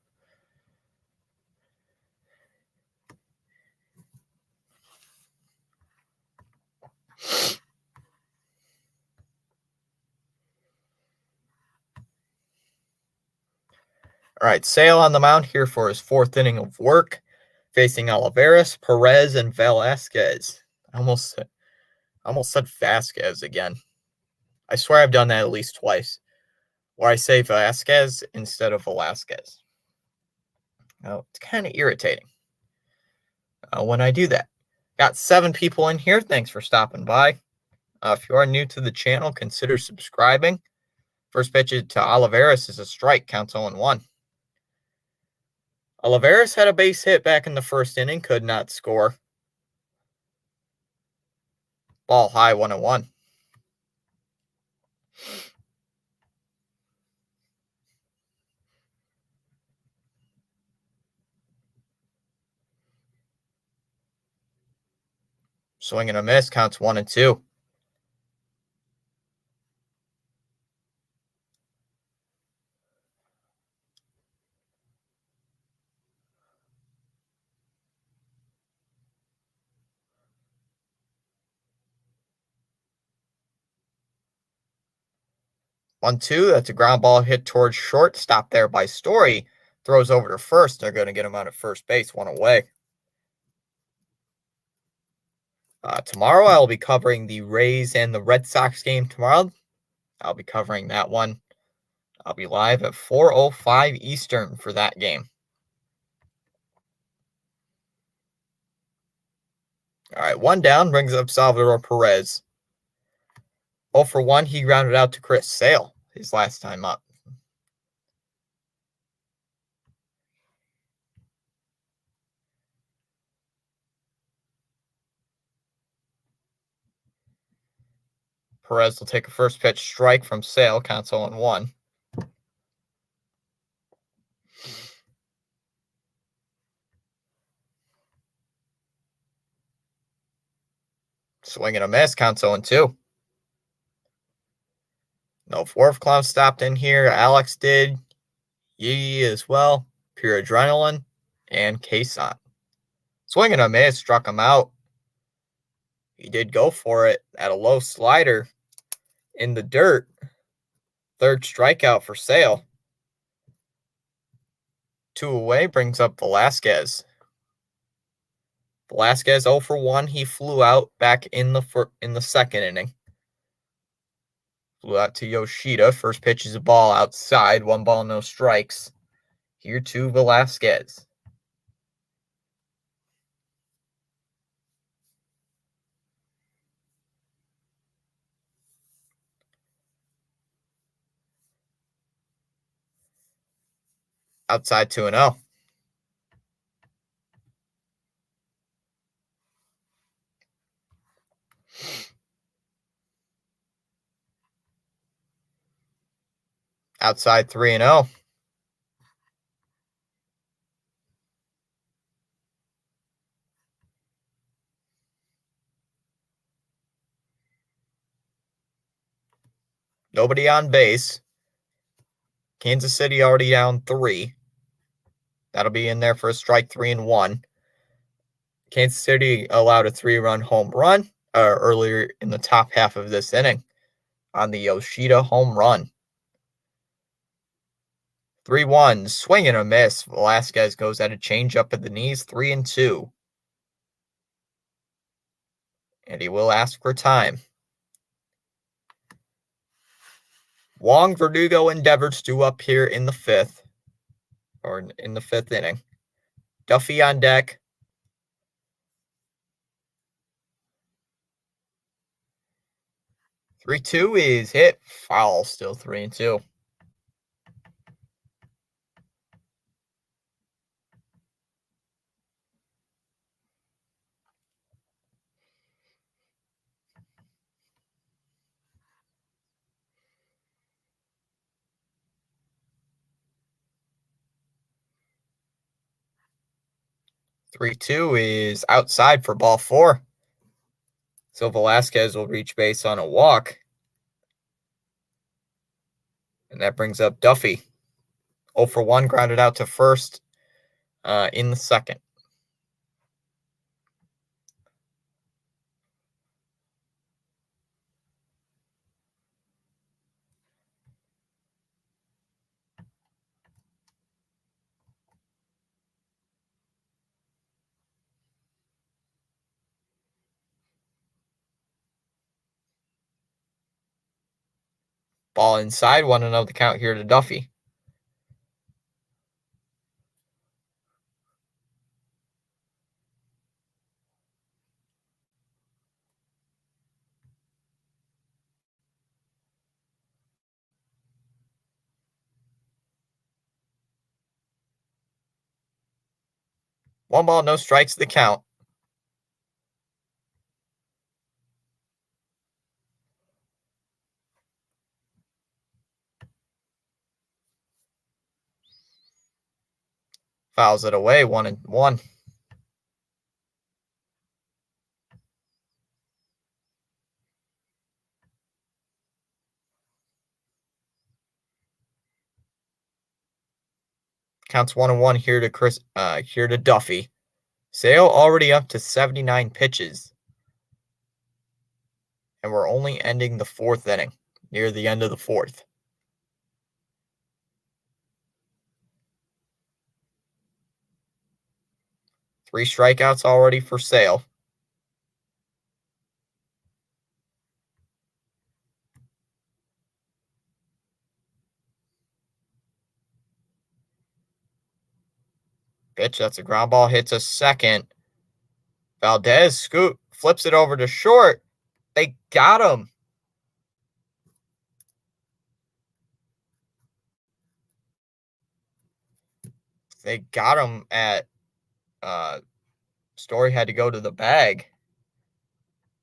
All right, Sale on the mound here for his 4th inning of work, facing Olivares, Perez, and Velasquez. I almost said Vasquez again. I swear I've done that at least twice, where I say Vasquez instead of Velasquez. Oh, it's kind of irritating when I do that. Got 7 people in here. Thanks for stopping by. If you are new to the channel, consider subscribing. First pitch to Olivares is a strike, counts 0-1. Olivares had a base hit back in the 1st inning, could not score. Ball high, 1-1. Swing and a miss, counts 1-2. One, two. That's a ground ball hit towards short. Stopped there by Story. Throws over to first. They're going to get him out at first base. 1 away. Tomorrow I'll be covering the Rays and the Red Sox game tomorrow. I'll be covering that one. I'll be live at 4:05 Eastern for that game. All right, 1 down brings up Salvador Perez. 0 for 1, he grounded out to Chris Sale his last time up. Perez will take a first pitch strike from Sale, counts 0-1. Swing and a miss, counts 0-2. No fourth clown stopped in here. Alex did. Yee as well. Pure Adrenaline. And Kason. Swing and a miss, struck him out. He did go for it at a low slider in the dirt. 3rd strikeout for Sale. 2 away brings up Velasquez. Velasquez 0 for 1. He flew out back in the 2nd inning. Flew out to Yoshida. First pitch is a ball outside. 1 ball, no strikes. Here to Velasquez. Outside 2-0. Outside 3-0. Nobody on base. Kansas City already down 3. That'll be in there for a strike, 3-1. Kansas City allowed a 3-run home run earlier in the top half of this inning on the Yoshida home run. 3-1, swing and a miss. Velasquez goes at a changeup at the knees, 3-2. And he will ask for time. Wong, Verdugo, and Devers due up here in the 5th, or in the 5th inning. Duffy on deck. Three-two is hit. Foul, still 3-2. Three-two is outside for ball 4. So Velasquez will reach base on a walk. And that brings up Duffy. 0 for 1, grounded out to first in the second. Ball inside, 1-0 the count here to Duffy. One ball, no strikes, the count. Fouls it away, 1-1. Counts 1-1 here to Duffy. Sale already up to 79 pitches. And we're only ending the fourth inning, near the end of the fourth. Three strikeouts already for Sale. Pitch, that's a ground ball, hits a second. Valdez flips it over to short. They got him. They got him at Story had to go to the bag.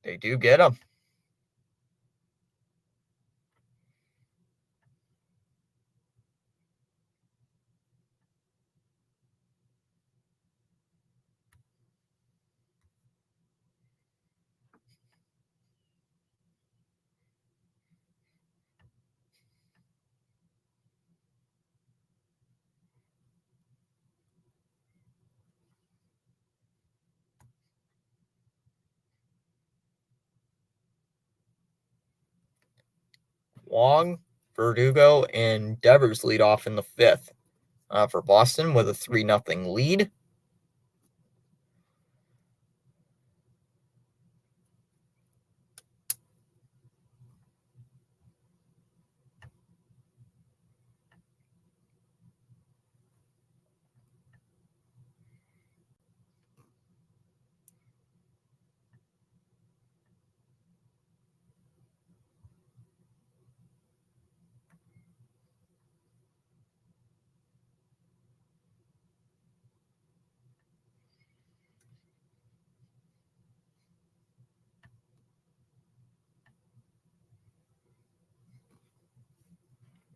They do get him. Wong, Verdugo, and Devers lead off in the fifth for Boston with a 3-0 lead.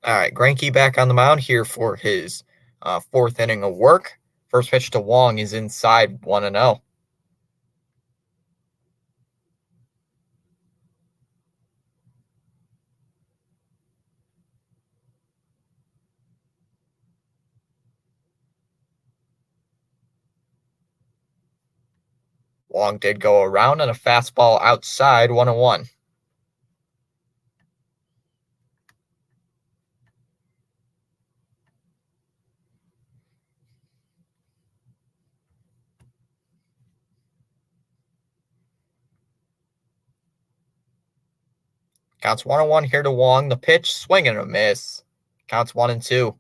All right, Greinke back on the mound here for his fourth inning of work. First pitch to Wong is inside, 1-0. Wong did go around and a fastball outside, 1-1. Counts 1-1 here to Wong. The pitch, swing and a miss. Counts 1-2.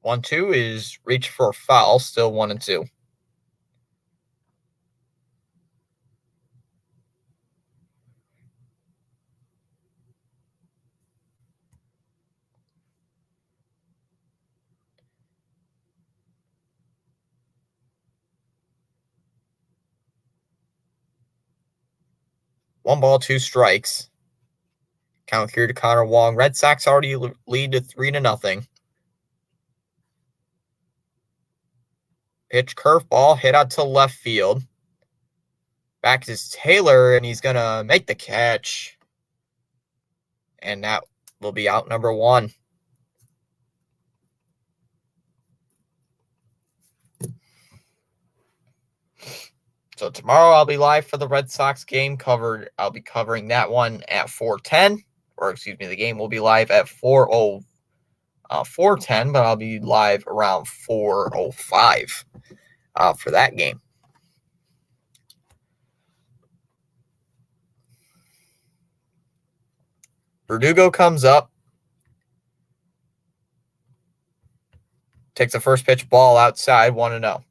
1-2 is reach for a foul, still 1-2. 1 ball, 2 strikes. Count here to Connor Wong. Red Sox already lead to 3-0. Pitch curveball, hit out to left field. Back is Taylor, and he's going to make the catch. And that will be out number 1. So tomorrow I'll be live for the Red Sox game covered. I'll be covering that one at 4:10, or excuse me, the game will be live at 4:10, but I'll be live around 4:05 for that game. Verdugo comes up, takes the first pitch, ball outside, 1-0.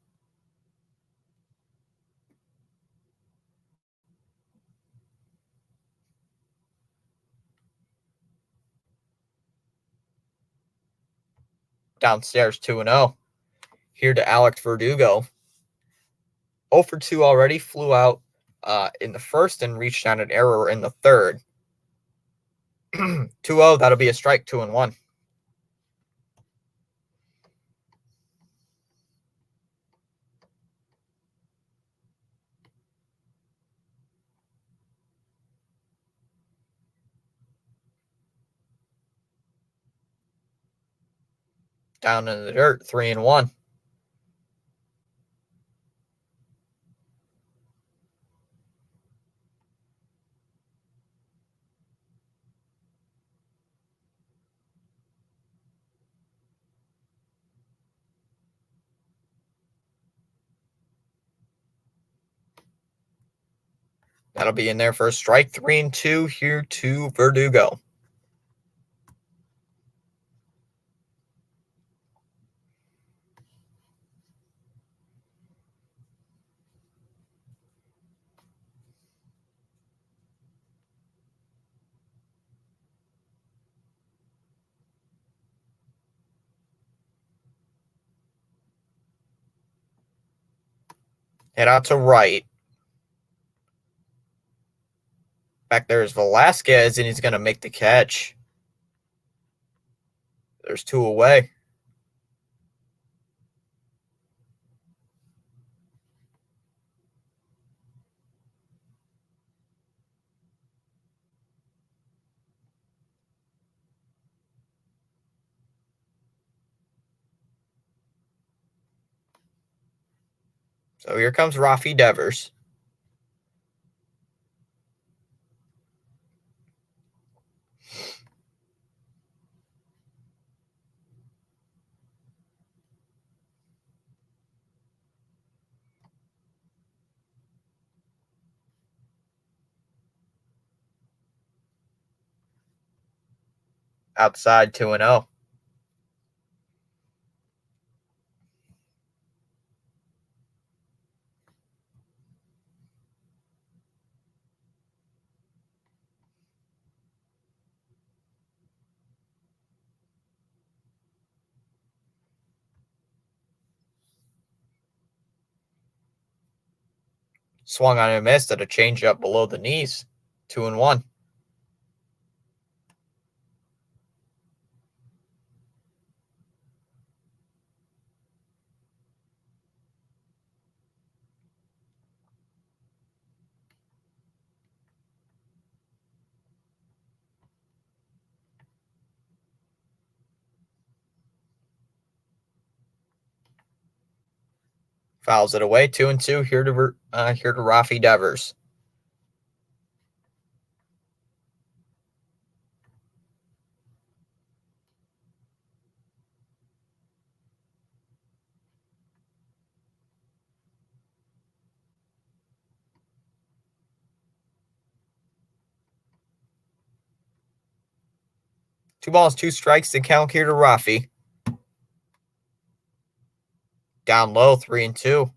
Downstairs, 2-0. Here to Alex Verdugo. 0 for 2 already, flew out in the first and reached on an error in the third. 2-0, that'll be a strike, 2-1. Down in the dirt, 3-1. That'll be in there for a strike, 3-2 here to Verdugo. Head out to right. Back there is Velasquez, and he's going to make the catch. There's 2 away. So here comes Rafi Devers. Outside, 2-0. Swung on and missed at a changeup below the knees. 2-1. Fouls it away, 2-2 here to Rafi Devers. Two balls, 2 strikes to count here to Rafi. Down low, 3-2.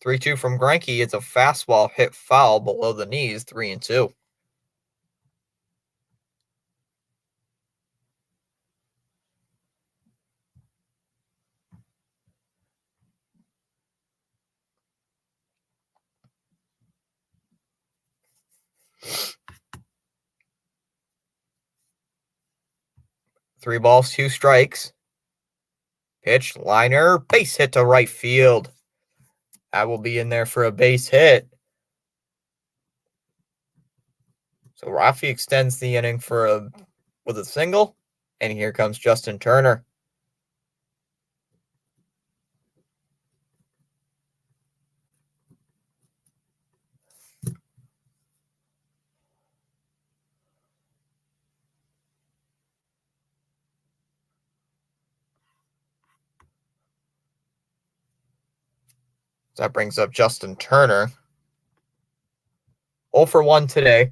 3-2 from Greinke. It's a fastball hit foul below the knees, 3-2. Three balls, two strikes. Pitch, liner, base hit to right field. That will be in there for a base hit. So Rafi extends the inning with a single, and here comes Justin Turner. So that brings up Justin Turner. 0 for 1 today.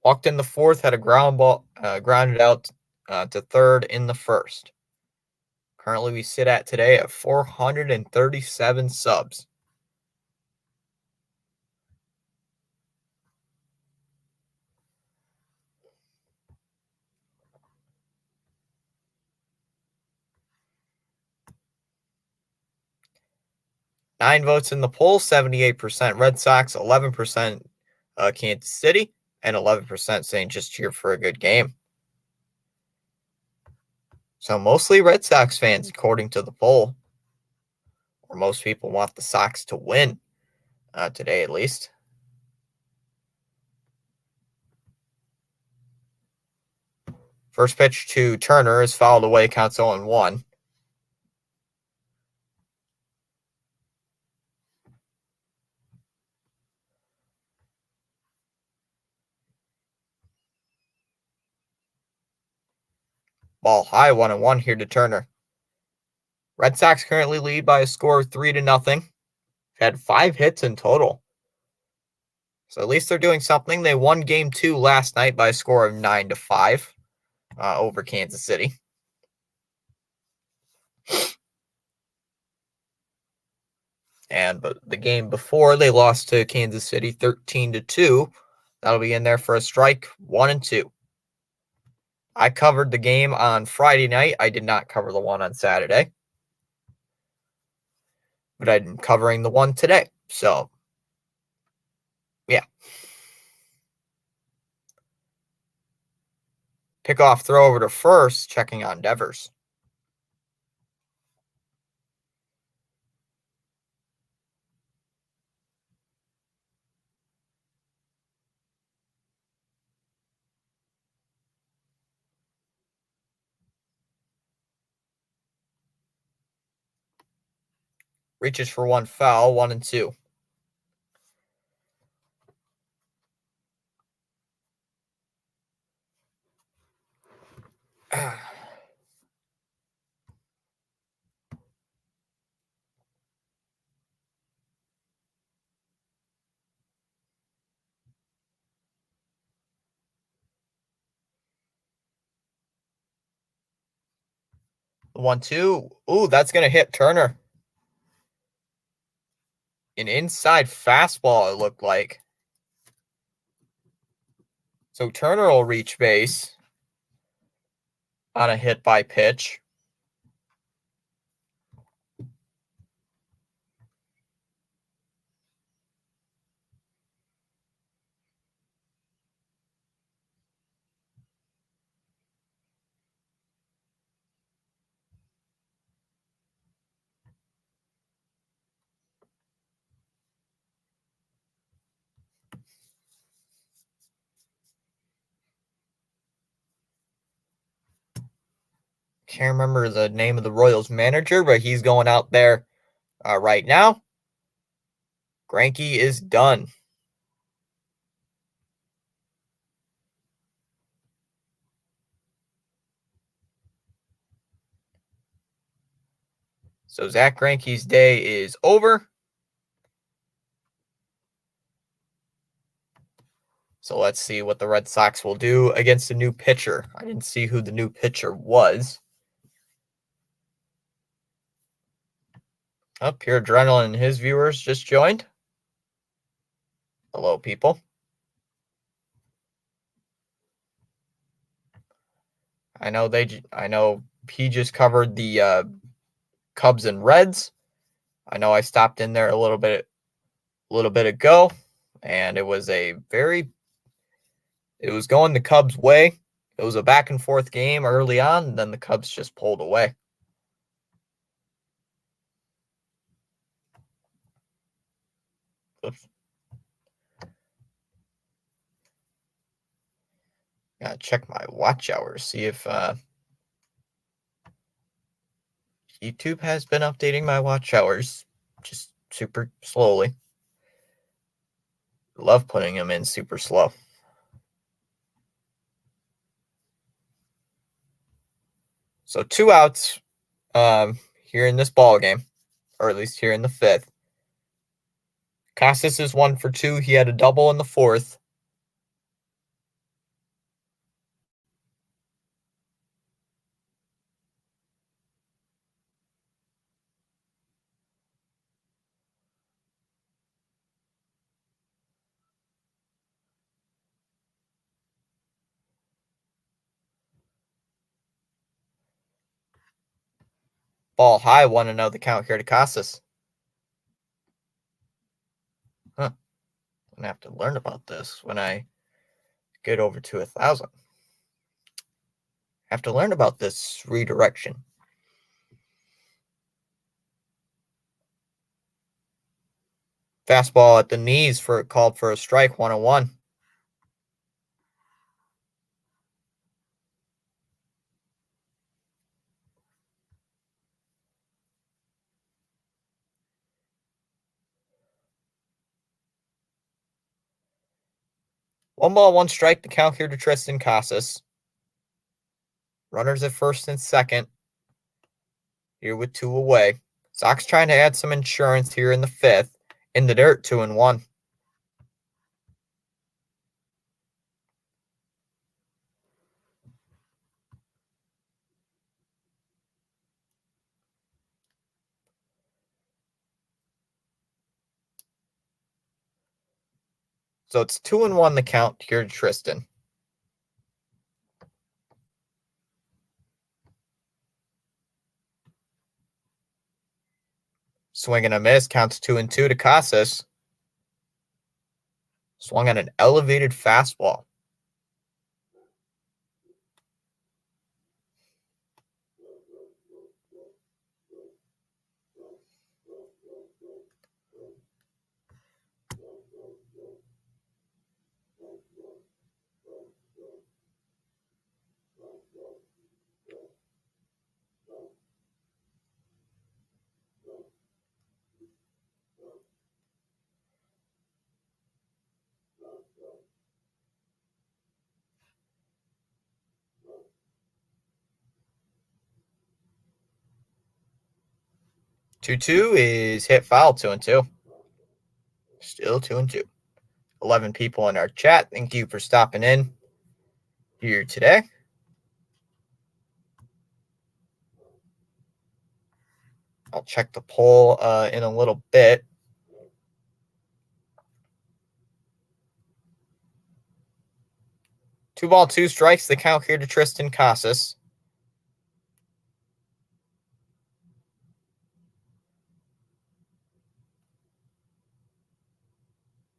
Walked in the fourth, had a grounded out to third in the first. Currently, we sit at today at 437 subs. Nine votes in the poll, 78% Red Sox, 11% Kansas City, and 11% saying just cheer for a good game. So mostly Red Sox fans, according to the poll. Or most people want the Sox to win today, at least. First pitch to Turner is fouled away, counts 0-1. Ball high, 1-1 here to Turner. Red Sox currently lead by a score of 3-0. Had 5 hits in total. So at least they're doing something. They won game 2 last night by a score of 9-5 over Kansas City. But the game before, they lost to Kansas City 13-2. That'll be in there for a strike, 1-2. I covered the game on Friday night. I did not cover the one on Saturday. But I'm covering the one today. So, yeah. Pickoff throw over to first, checking on Devers. Reaches for one foul, 1-2. The 1-2. Ooh, that's going to hit Turner. An inside fastball, it looked like. So Turner will reach base on a hit by pitch. Can't remember the name of the Royals manager, but he's going out there right now. Greinke is done. So Zach Greinke's day is over. So let's see what the Red Sox will do against a new pitcher. I didn't see who the new pitcher was. Oh, Pure Adrenaline and his viewers just joined. Hello, people. I know he just covered the Cubs and Reds. I know I stopped in there a little bit ago, and it was going the Cubs' way. It was a back and forth game early on, and then the Cubs just pulled away. Oops. Gotta check my watch hours, see if YouTube has been updating my watch hours just super slowly. Love putting them in super slow. So 2 outs here in this ball game, or at least here in the 5th. Casas is 1 for 2. He had a double in the 4th. Ball high, 1-0 the count here to Casas. Huh. I'm gonna have to learn about this when I get over to 1,000. Have to learn about this redirection. Fastball at the knees called for a strike, 1-1. One ball, one strike, the count here to Triston Casas. Runners at first and second. Here with 2 away. Sox trying to add some insurance here in the 5th. In the dirt, 2-1. So it's 2-1 the count here to Triston. Swing and a miss, counts 2-2 to Casas. Swung on an elevated fastball. Two is hit foul, 2-2. Still 2-2. 11 people in our chat. Thank you for stopping in here today. I'll check the poll in a little bit. Two ball, 2 strikes. The count here to Triston Casas.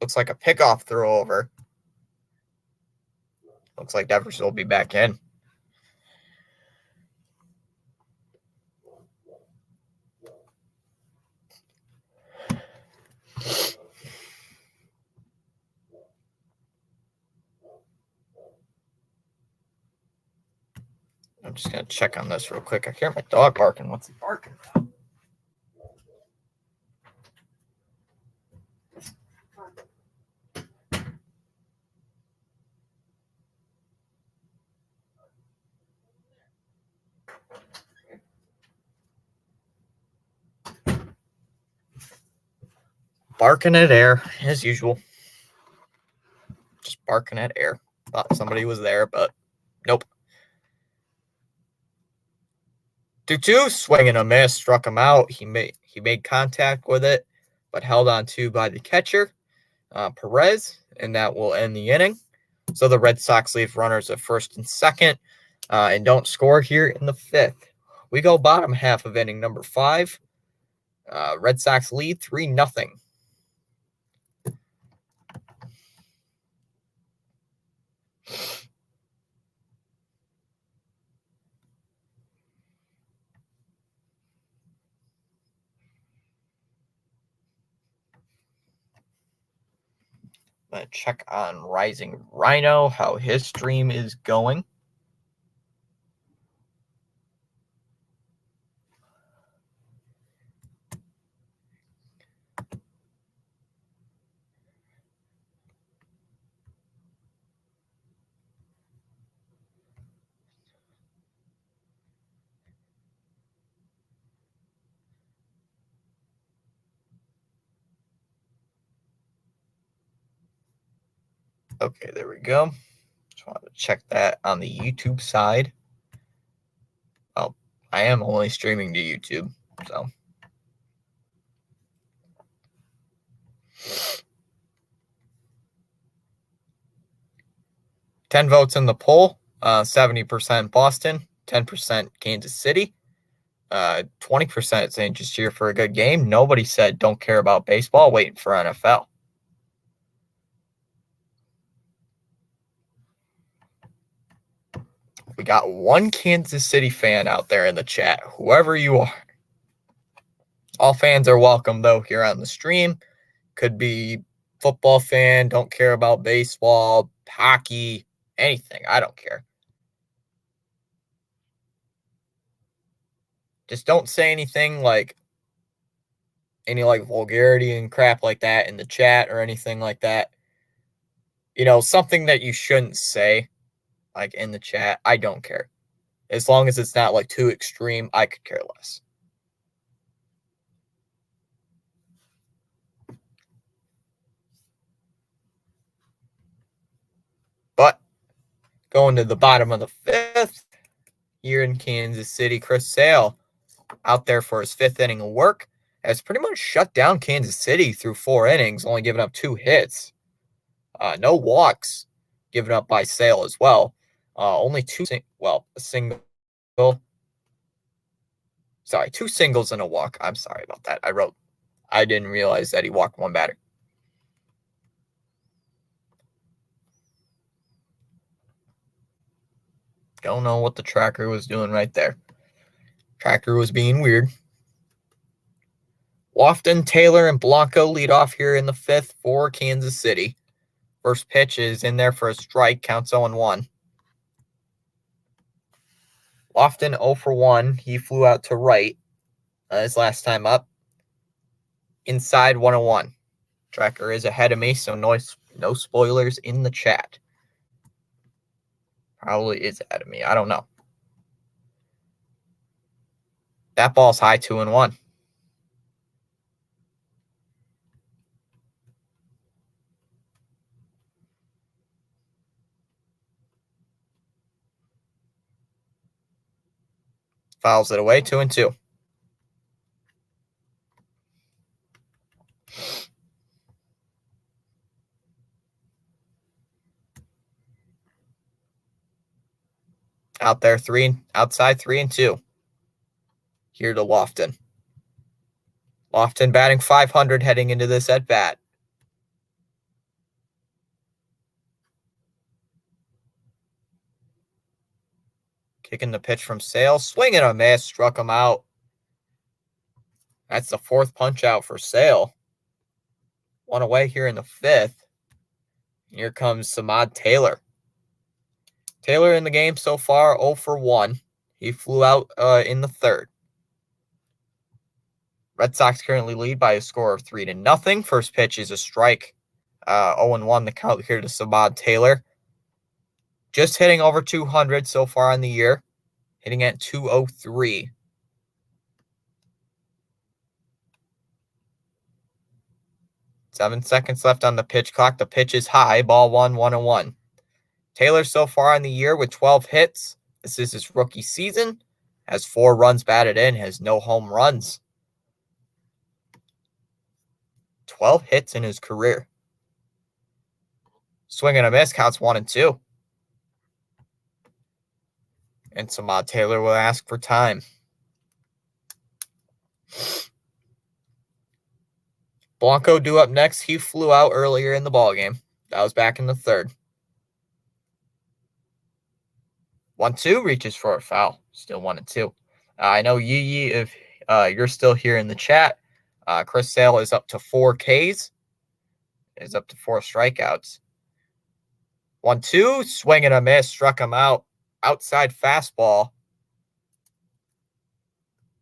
Looks like a pickoff throw over. Looks like Devers will be back in. I'm just going to check on this real quick. I hear my dog barking. What's he barking about? Barking at air, as usual. Just barking at air. Thought somebody was there, but nope. 2-2, swing and a miss, struck him out. He He made contact with it, but held on to by the catcher, Perez, and that will end the inning. So the Red Sox leave runners at first and second and don't score here in the fifth. We go bottom half of inning number 5. Red Sox lead 3-0. I'm going to check on Rising Rhino, how his stream is going. Okay, there we go. Just wanted to check that on the YouTube side. Well, I am only streaming to YouTube, so. Ten votes in the poll, 70% Boston, 10% Kansas City, 20% saying just here for a good game. Nobody said don't care about baseball, waiting for NFL. We got one Kansas City fan out there in the chat, whoever you are. All fans are welcome, though, here on the stream. Could be football fan, don't care about baseball, hockey, anything. I don't care. Just don't say anything like any like vulgarity and crap like that in the chat or anything like that. You know, something that you shouldn't say like in the chat. I don't care. As long as it's not like too extreme, I could care less. But going to the bottom of the fifth here in Kansas City, Chris Sale out there for his fifth inning of work has pretty much shut down Kansas City through 4 innings, only giving up 2 hits. No walks given up by Sale as well. Only 2 singles and a walk. I'm sorry about that. I didn't realize that he walked 1 batter. Don't know what the tracker was doing right there. Tracker was being weird. Lofton, Taylor, and Blanco lead off here in the 5th for Kansas City. First pitch is in there for a strike, counts 0-1. Lofton 0 for 1. He flew out to right his last time up. Inside 101. Tracker is ahead of me, so no spoilers in the chat. Probably is ahead of me. I don't know. That ball's high, 2-1. Fouls it away, 2-2. Outside 3-2. Here to Lofton. Lofton batting .500 heading into this at bat. Kicking the pitch from Sale, swinging a miss, struck him out. That's the 4th punch out for Sale. 1 away here in the 5th. Here comes Samad Taylor. Taylor in the game so far 0 for 1. He flew out in the 3rd. Red Sox currently lead by a score of 3-0. First pitch is a strike. 0-1 the count here to Samad Taylor. Just hitting over 200 so far in the year. Hitting at 203. Seven seconds left on the pitch clock. The pitch is high. Ball 1-1. Taylor so far in the year with 12 hits. This is his rookie season. Has 4 runs batted in. Has no home runs. 12 hits in his career. Swing and a miss, counts 1-2. And Samad Taylor will ask for time. Blanco due up next. He flew out earlier in the ballgame. That was back in the third. 1-2 reaches for a foul. Still 1-2. I know Yee, if you're still here in the chat, Chris Sale is up to 4 Ks. Is up to 4 strikeouts. 1-2, swing and a miss, struck him out. Outside fastball.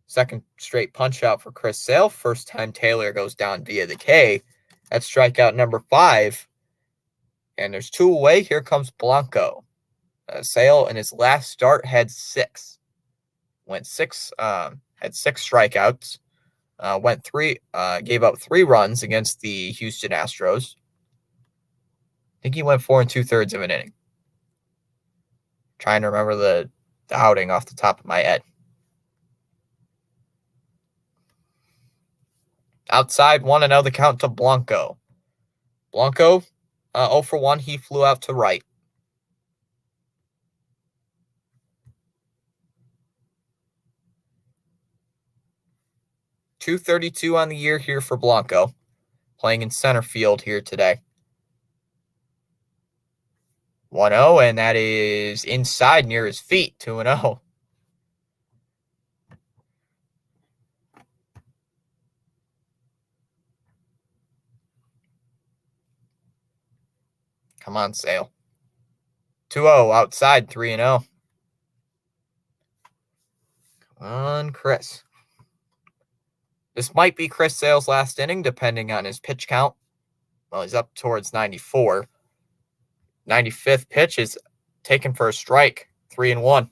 Second straight punch out for Chris Sale. First time Taylor goes down via the K. That's strikeout number 5. And there's 2 away. Here comes Blanco. Sale in his last start had 6. Had 6 strikeouts. Gave up 3 runs against the Houston Astros. I think he went 4 2/3 of an inning. Trying to remember the outing off the top of my head. Outside, 1-0 the count to Blanco. Blanco, 0 for 1. He flew out to right. .232 on the year here for Blanco. Playing in center field here today. 1-0, and that is inside near his feet. 2-0. Come on, Sale. 2-0 outside, 3-0. Come on, Chris. This might be Chris Sale's last inning, depending on his pitch count. Well, he's up towards 94. 95th pitch is taken for a strike. 3-1.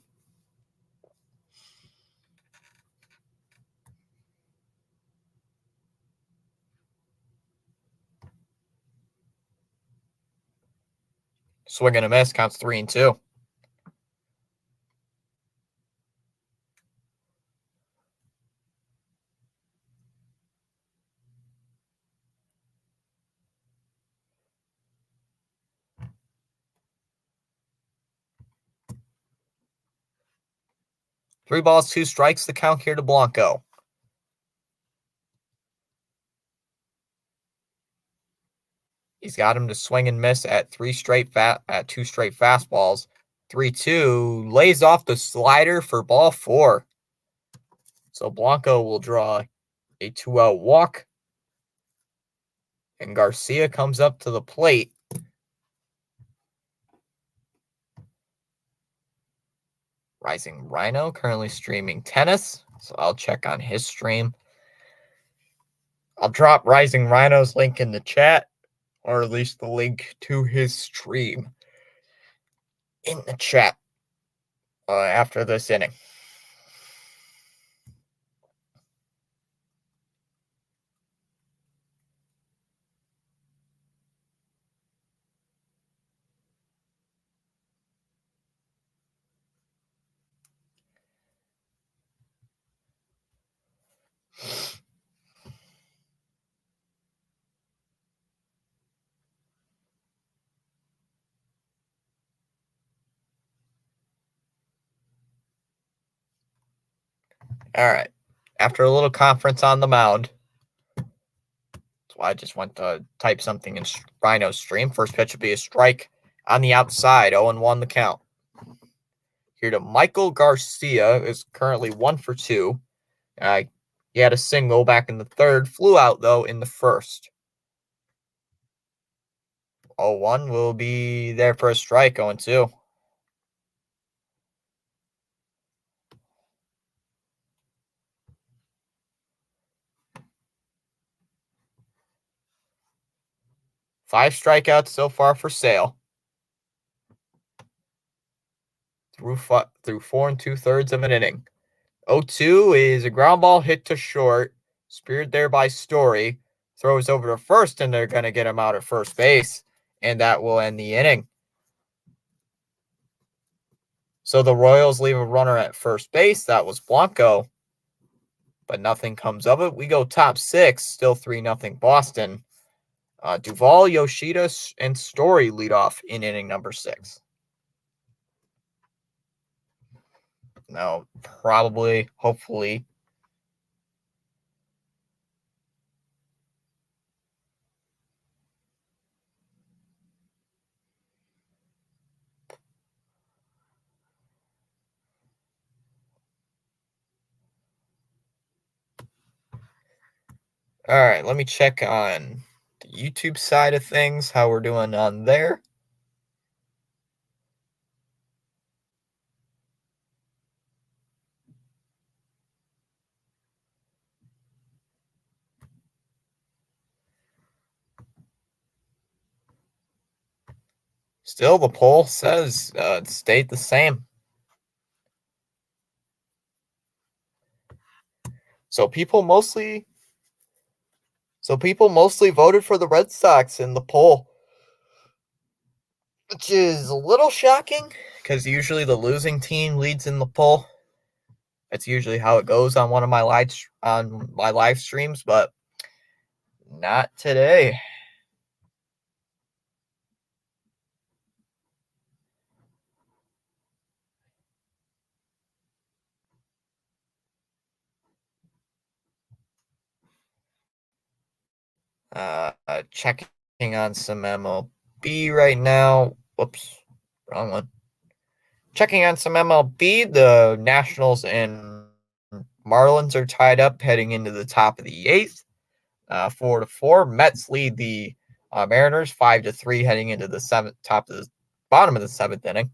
Swing and a miss, counts 3-2. Three balls, 2 strikes, the count here to Blanco. He's got him to swing and miss at 2 straight fastballs. 3-2, lays off the slider for ball 4. So Blanco will draw a 2-out walk. And Garcia comes up to the plate. Rising Rhino currently streaming tennis, so I'll check on his stream. I'll drop Rising Rhino's link in the chat, or at least the link to his stream in the chat after this inning. All right. After a little conference on the mound, that's why I just went to type something in Rhino's stream. First pitch would be a strike on the outside. 0-1 the count. Here to Michael Garcia, is currently 1 for 2. He had a single back in the third. Flew out, though, in the first. 0-1 will be there for a strike. 0-2. Five strikeouts so far for Sale. Through 4 2/3 of an inning. 0-2 is a ground ball hit to short. Speared there by Story. Throws over to first, and they're going to get him out at first base. And that will end the inning. So the Royals leave a runner at first base. That was Blanco. But nothing comes of it. We go top 6. Still 3-0 Boston. Duvall, Yoshida, and Story lead off in inning number 6. Now, probably, hopefully, all right, let me check on the YouTube side of things, how we're doing on there. Still, the poll says it stayed the same. So people mostly voted for the Red Sox in the poll, which is a little shocking because usually the losing team leads in the poll. That's usually how it goes on one of my live streams, but not today. Checking on some MLB right now. Whoops, wrong one. Checking on some MLB. The Nationals and Marlins are tied up heading into the top of the 8th. 4-4. Mets lead the Mariners 5-3 heading into the bottom of the 7th inning.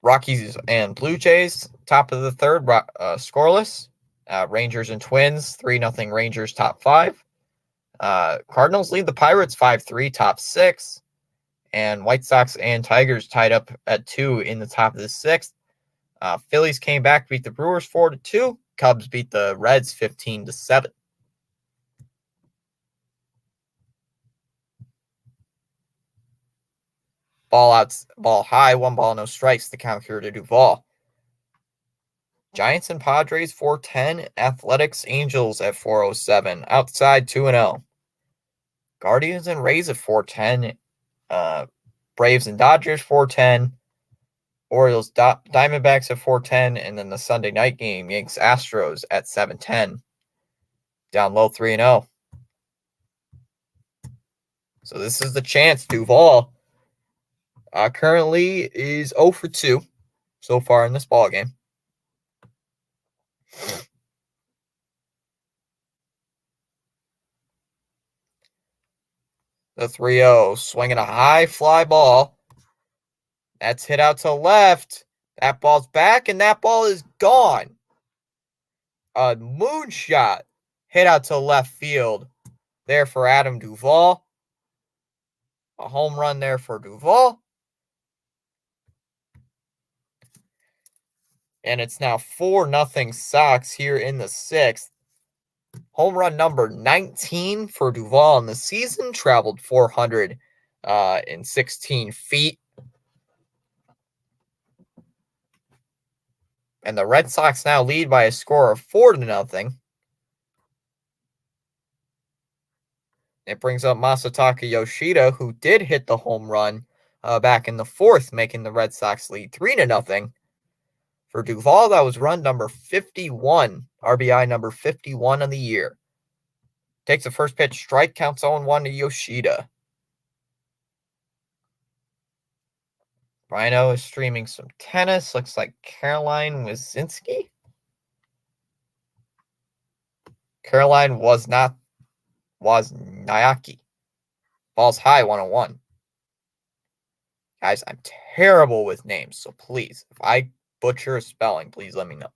Rockies and Blue Jays top of the 3rd, scoreless. Rangers and Twins 3-0 Rangers top 5. Cardinals lead the Pirates 5-3 top 6. And White Sox and Tigers tied up at 2 in the top of the 6th. Phillies came back, beat the Brewers 4-2. Cubs beat the Reds 15-7. Ball high, 1 ball, no strikes. The count here to Duvall. Giants and Padres 4-10. Athletics Angels at 4-07. Outside 2-0. Guardians and Rays at 4-10. Braves and Dodgers 4-10. Orioles Diamondbacks at 4-10. And then the Sunday night game, Yanks Astros at 7-10. Down low 3-0. So this is the chance. Duvall currently is 0-2 so far in this ball game. The 3-0 swinging a high fly ball. That's hit out to left. That ball's back, and that ball is gone. A moonshot hit out to left field there for Adam Duvall. A home run there for Duvall. And it's now 4-0 Sox here in the 6th. Home run number 19 for Duvall in the season. Traveled 416 feet. And the Red Sox now lead by a score of 4-0. It brings up Masataka Yoshida, who did hit the home run back in the 4th, making the Red Sox lead 3-0. For Duvall, that was run number 51, RBI number 51 of the year. Takes the first pitch, strike, counts 0-1 to Yoshida. Rhino is streaming some tennis. Looks like Caroline Wozniacki. Caroline Wozniacki. Ball's high, 101. Guys, I'm terrible with names, so please, if I butcher a spelling, please let me know.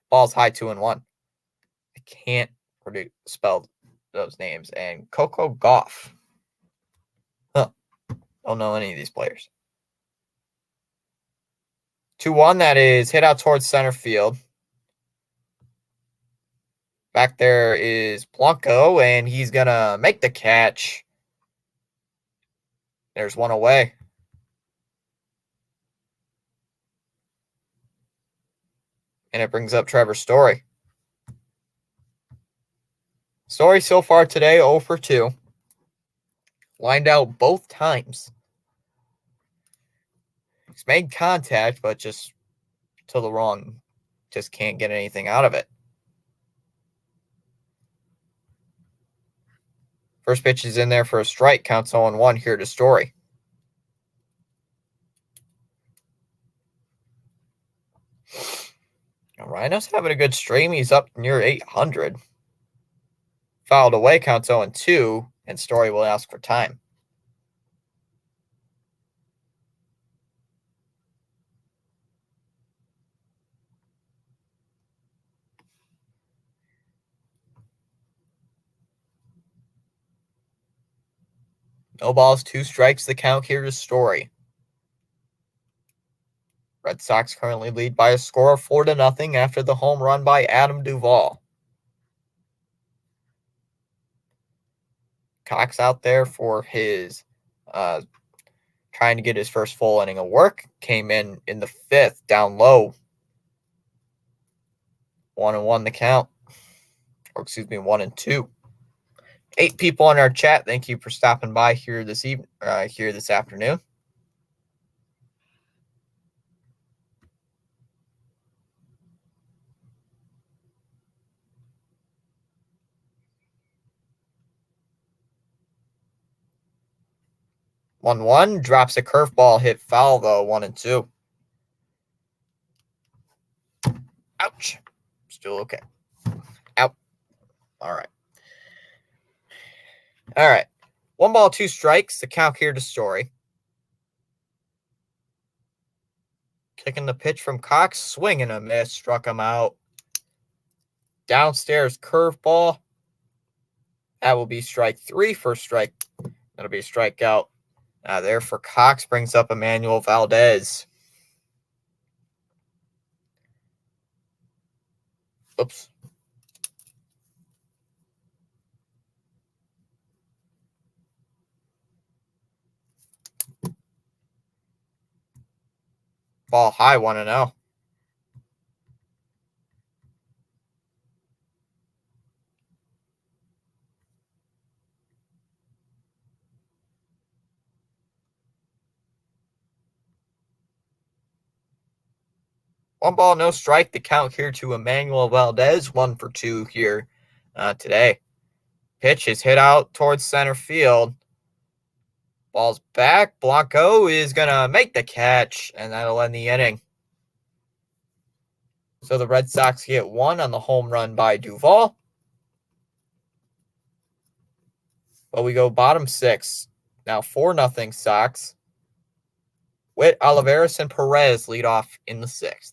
Ball's high, 2-1. I can't spell those names. And Coco Gauff. Huh. Don't know any of these players. 2-1, that is hit out towards center field. Back there is Blanco, and he's going to make the catch. There's one away. And it brings up Trevor Story. Story so far today, 0 for 2. Lined out both times. He's made contact, but just to the wrong. Just can't get anything out of it. First pitch is in there for a strike. Counts 0-1 here to Story. Now, Rhino's having a good stream. He's up near 800. Fouled away, counts 0-2, and Story will ask for time. No balls, 2 strikes. The count here to Story. Red Sox currently lead by a score of 4-0 after the home run by Adam Duvall. Cox out there for his trying to get his first full inning of work. Came in the 5th, down low. 1-1 the count. Or excuse me, 1-2. 8 people on our chat. Thank you for stopping by here this afternoon. One drops a curveball, hit foul though. 1-2. Ouch. Still okay. Out. All right. 1 ball, 2 strikes. The count here to Story. Kicking the pitch from Cox. Swing and a miss. Struck him out. Downstairs curveball. That will be strike 3. First strike. That'll be a strikeout. There for Cox. Brings up Emmanuel Valdez. Oops. Ball high, 1-0. One ball, no strike. The count here to Emmanuel Valdez. 1 for 2 here today. Pitch is hit out towards center field. Ball's back. Blanco is going to make the catch, and that'll end the inning. So the Red Sox get 1 on the home run by Duvall. But we go bottom 6. Now 4-0 Sox. Witt, Olivares, and Perez lead off in the 6th.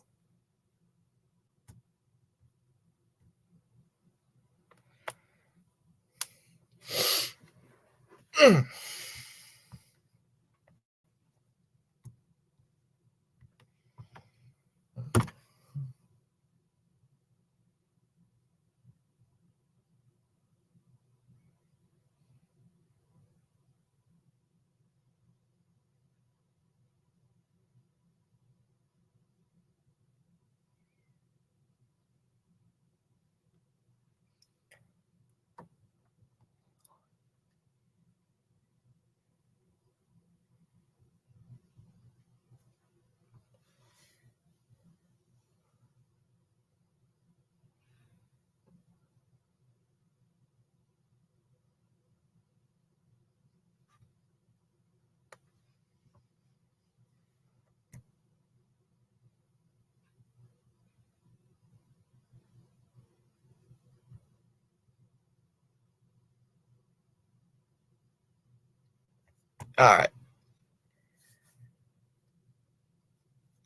All right.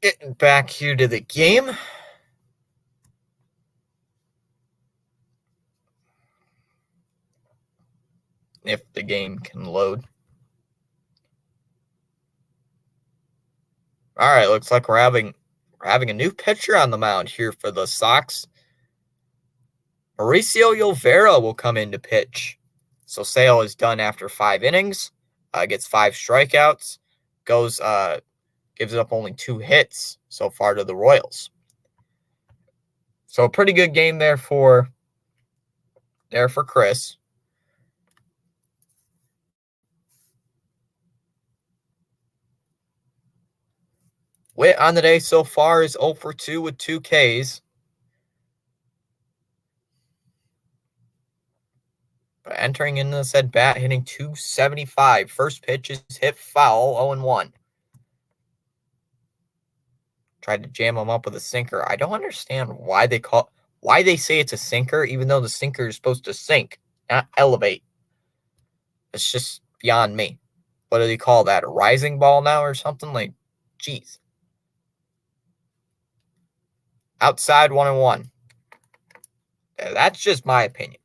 Getting back here to the game. If the game can load. All right, looks like we're having a new pitcher on the mound here for the Sox. Mauricio Llovera will come in to pitch. So Sale is done after 5 innings. Gets 5 strikeouts. Gives up only 2 hits so far to the Royals. So a pretty good game there for there for Chris. Witt on the day so far is 0 for 2 with 2 Ks. But entering into this at bat, hitting 275. First pitch is hit foul, 0-1. Tried to jam him up with a sinker. I don't understand why they say it's a sinker, even though the sinker is supposed to sink, not elevate. It's just beyond me. What do they call that? A rising ball now or something? Like, geez. Outside 1-1. That's just my opinion.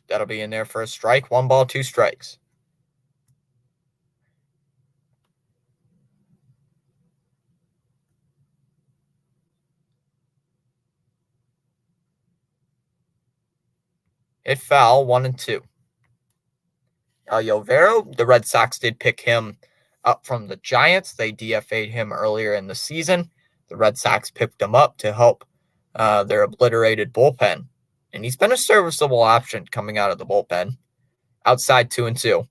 That'll be in there for a strike. 1 ball, 2 strikes. Hit foul, 1-2. Llovero, the Red Sox did pick him up from the Giants. They DFA'd him earlier in the season. The Red Sox picked him up to help their obliterated bullpen. And he's been a serviceable option coming out of the bullpen. Outside 2-2. I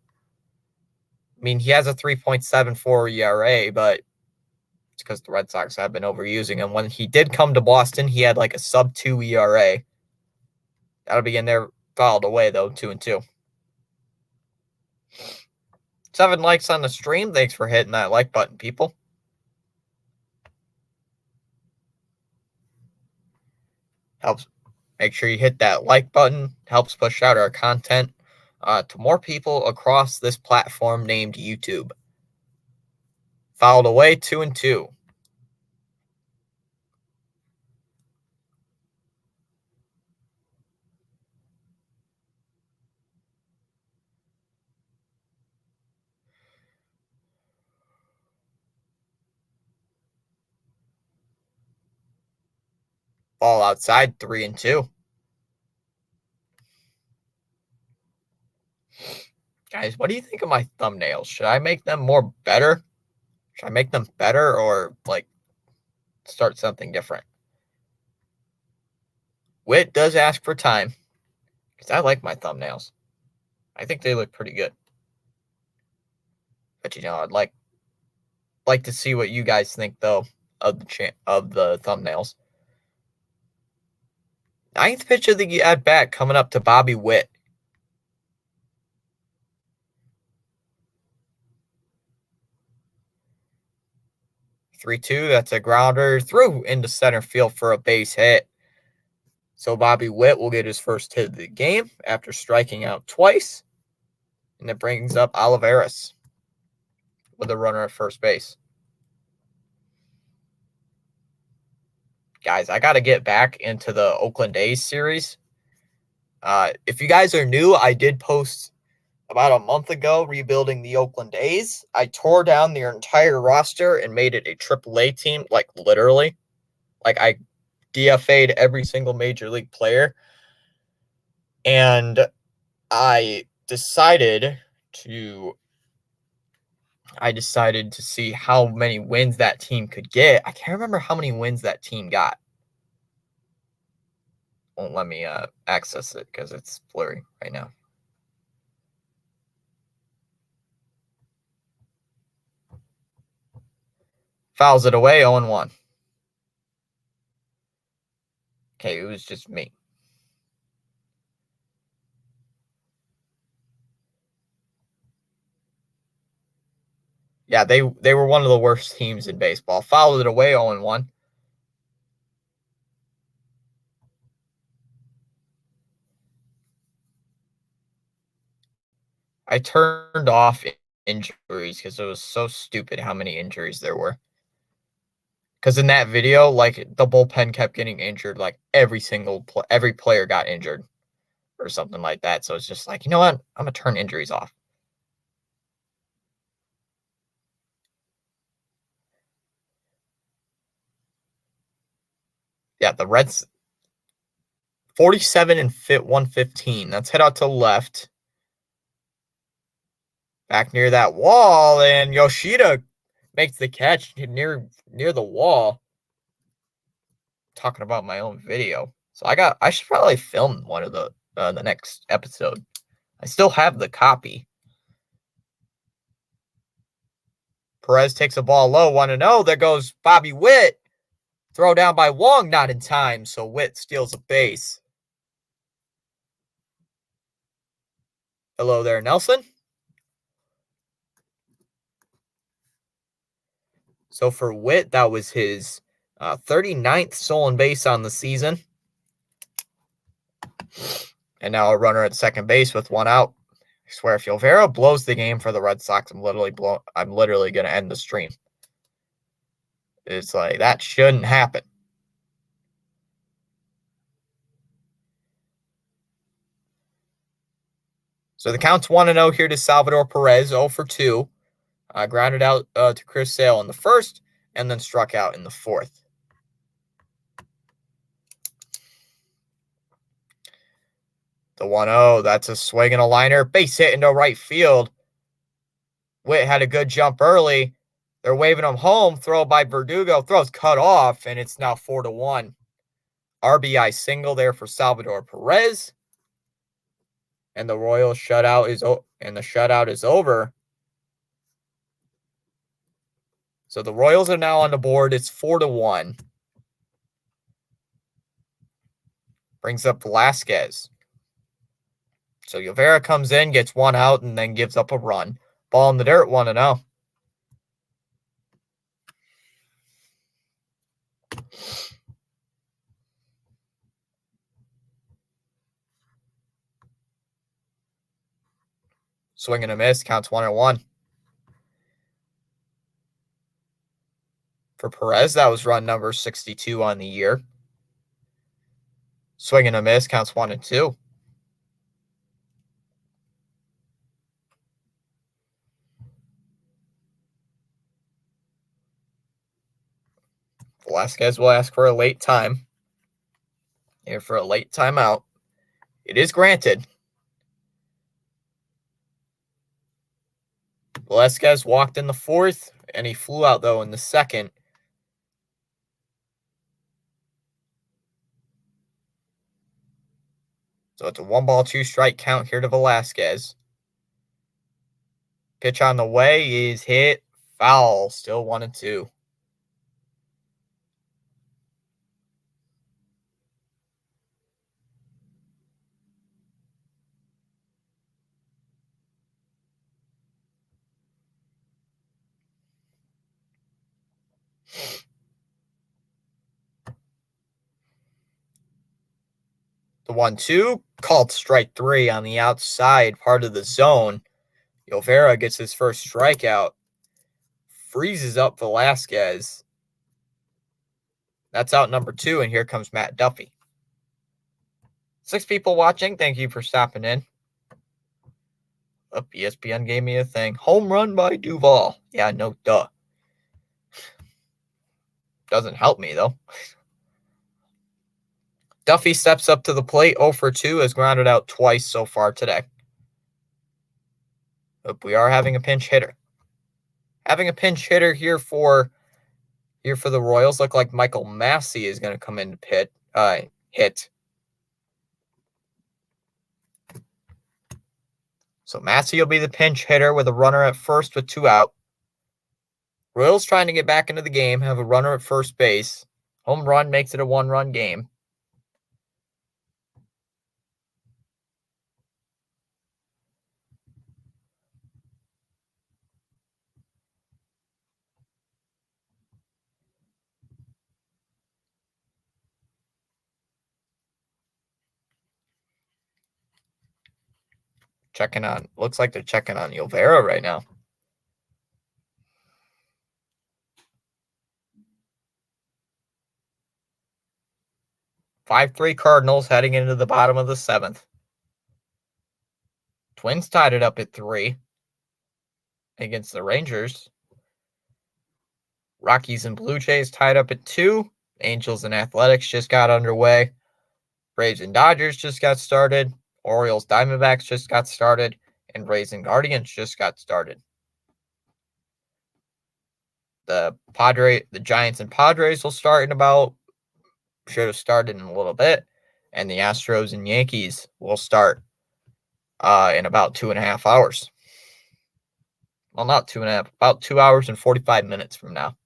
mean, he has a 3.74 ERA, but it's because the Red Sox have been overusing him. When he did come to Boston, he had like a sub-2 ERA. That'll be in there, fouled away, though, 2-2. 7 likes on the stream. Thanks for hitting that like button, people. Helps. Make sure you hit that like button. Helps push out our content to more people across this platform named YouTube. Fouled away, 2-2. Ball outside, 3-2. Guys, what do you think of my thumbnails? Should I make them more better? Should I make them better or like start something different? Witt does ask for time because I like my thumbnails. I think they look pretty good. But I'd like to see what you guys think though of the thumbnails. 9th pitch of the at bat coming up to Bobby Witt. 3-2. That's a grounder through into center field for a base hit. So Bobby Witt will get his first hit of the game after striking out twice. And it brings up Olivares with a runner at first base. Guys, I got to get back into the Oakland A's series. If you guys are new, I did post about a month ago rebuilding the Oakland A's. I tore down their entire roster and made it a AAA team, like literally. Like I DFA'd every single major league player. And I decided to see how many wins that team could get. I can't remember how many wins that team got. Won't let me access it because it's blurry right now. Fouls it away, 0-1. Okay, it was just me. Yeah, they were one of the worst teams in baseball. Fouled it away, 0-1. I turned off injuries because it was so stupid how many injuries there were. Because in that video, like the bullpen kept getting injured, like every player got injured or something like that. So it's just like, you know what? I'm gonna turn injuries off. Yeah, the Reds 47 and 115. That's hit out to left. Back near that wall, and Yoshida makes the catch near the wall. Talking about my own video. So I should probably film one of the next episode. I still have the copy. Perez takes a ball low, 1-0. There goes Bobby Witt. Throw down by Wong, not in time, so Witt steals a base. Hello there, Nelson. So for Witt, that was his 39th stolen base on the season. And now a runner at second base with one out. I swear, if Olvera blows the game for the Red Sox, I'm literally going to end the stream. It's like, that shouldn't happen. So the count's 1-0 here to Salvador Perez, 0 for 2. Grounded out to Chris Sale in the first, and then struck out in the fourth. The 1-0, that's a swing and a liner. Base hit into right field. Witt had a good jump early. They're waving him home. Throw by Verdugo. Throw's cut off, and it's now 4-1. RBI single there for Salvador Perez. And the Royals shutout is over. So the Royals are now on the board. It's 4-1. Brings up Velasquez. So Olvera comes in, gets one out, and then gives up a run. Ball in the dirt, 1-0. Swing and a miss, counts 1-1. For Perez, that was run number 62 on the year. Swing and a miss, counts 1-2. Velasquez will ask for a late time. Here for a late timeout. It is granted. Velasquez walked in the fourth, and he flew out, though, in the second. So it's a 1-ball, 2-strike count here to Velasquez. Pitch on the way is hit. Foul. Still 1-2. The 1-2 called strike 3 on the outside part of the zone. Olvera gets his first strikeout. Freezes up Velasquez. That's out number 2, and here comes Matt Duffy. 6 people watching. Thank you for stopping in. ESPN gave me a thing. Home run by Duvall. Yeah, no duh. Doesn't help me, though. Duffy steps up to the plate. 0 for 2, has grounded out twice so far today. But we are having a pinch hitter. Having a pinch hitter here for the Royals. Look like Michael Massey is going to come in to hit. So Massey will be the pinch hitter with a runner at first with 2 out. Royals trying to get back into the game, have a runner at first base. Home run makes it a 1-run game. Looks like they're checking on Olvera right now. 5-3 Cardinals heading into the bottom of the 7th. Twins tied it up at 3 against the Rangers. Rockies and Blue Jays tied up at 2. Angels and Athletics just got underway. Braves and Dodgers just got started. Orioles Diamondbacks just got started. And Rays and Guardians just got started. The Giants and Padres will start in about, should have started in a little bit. And the Astros and Yankees will start in about 2.5 hours. Well, not 2.5, about 2 hours and 45 minutes from now.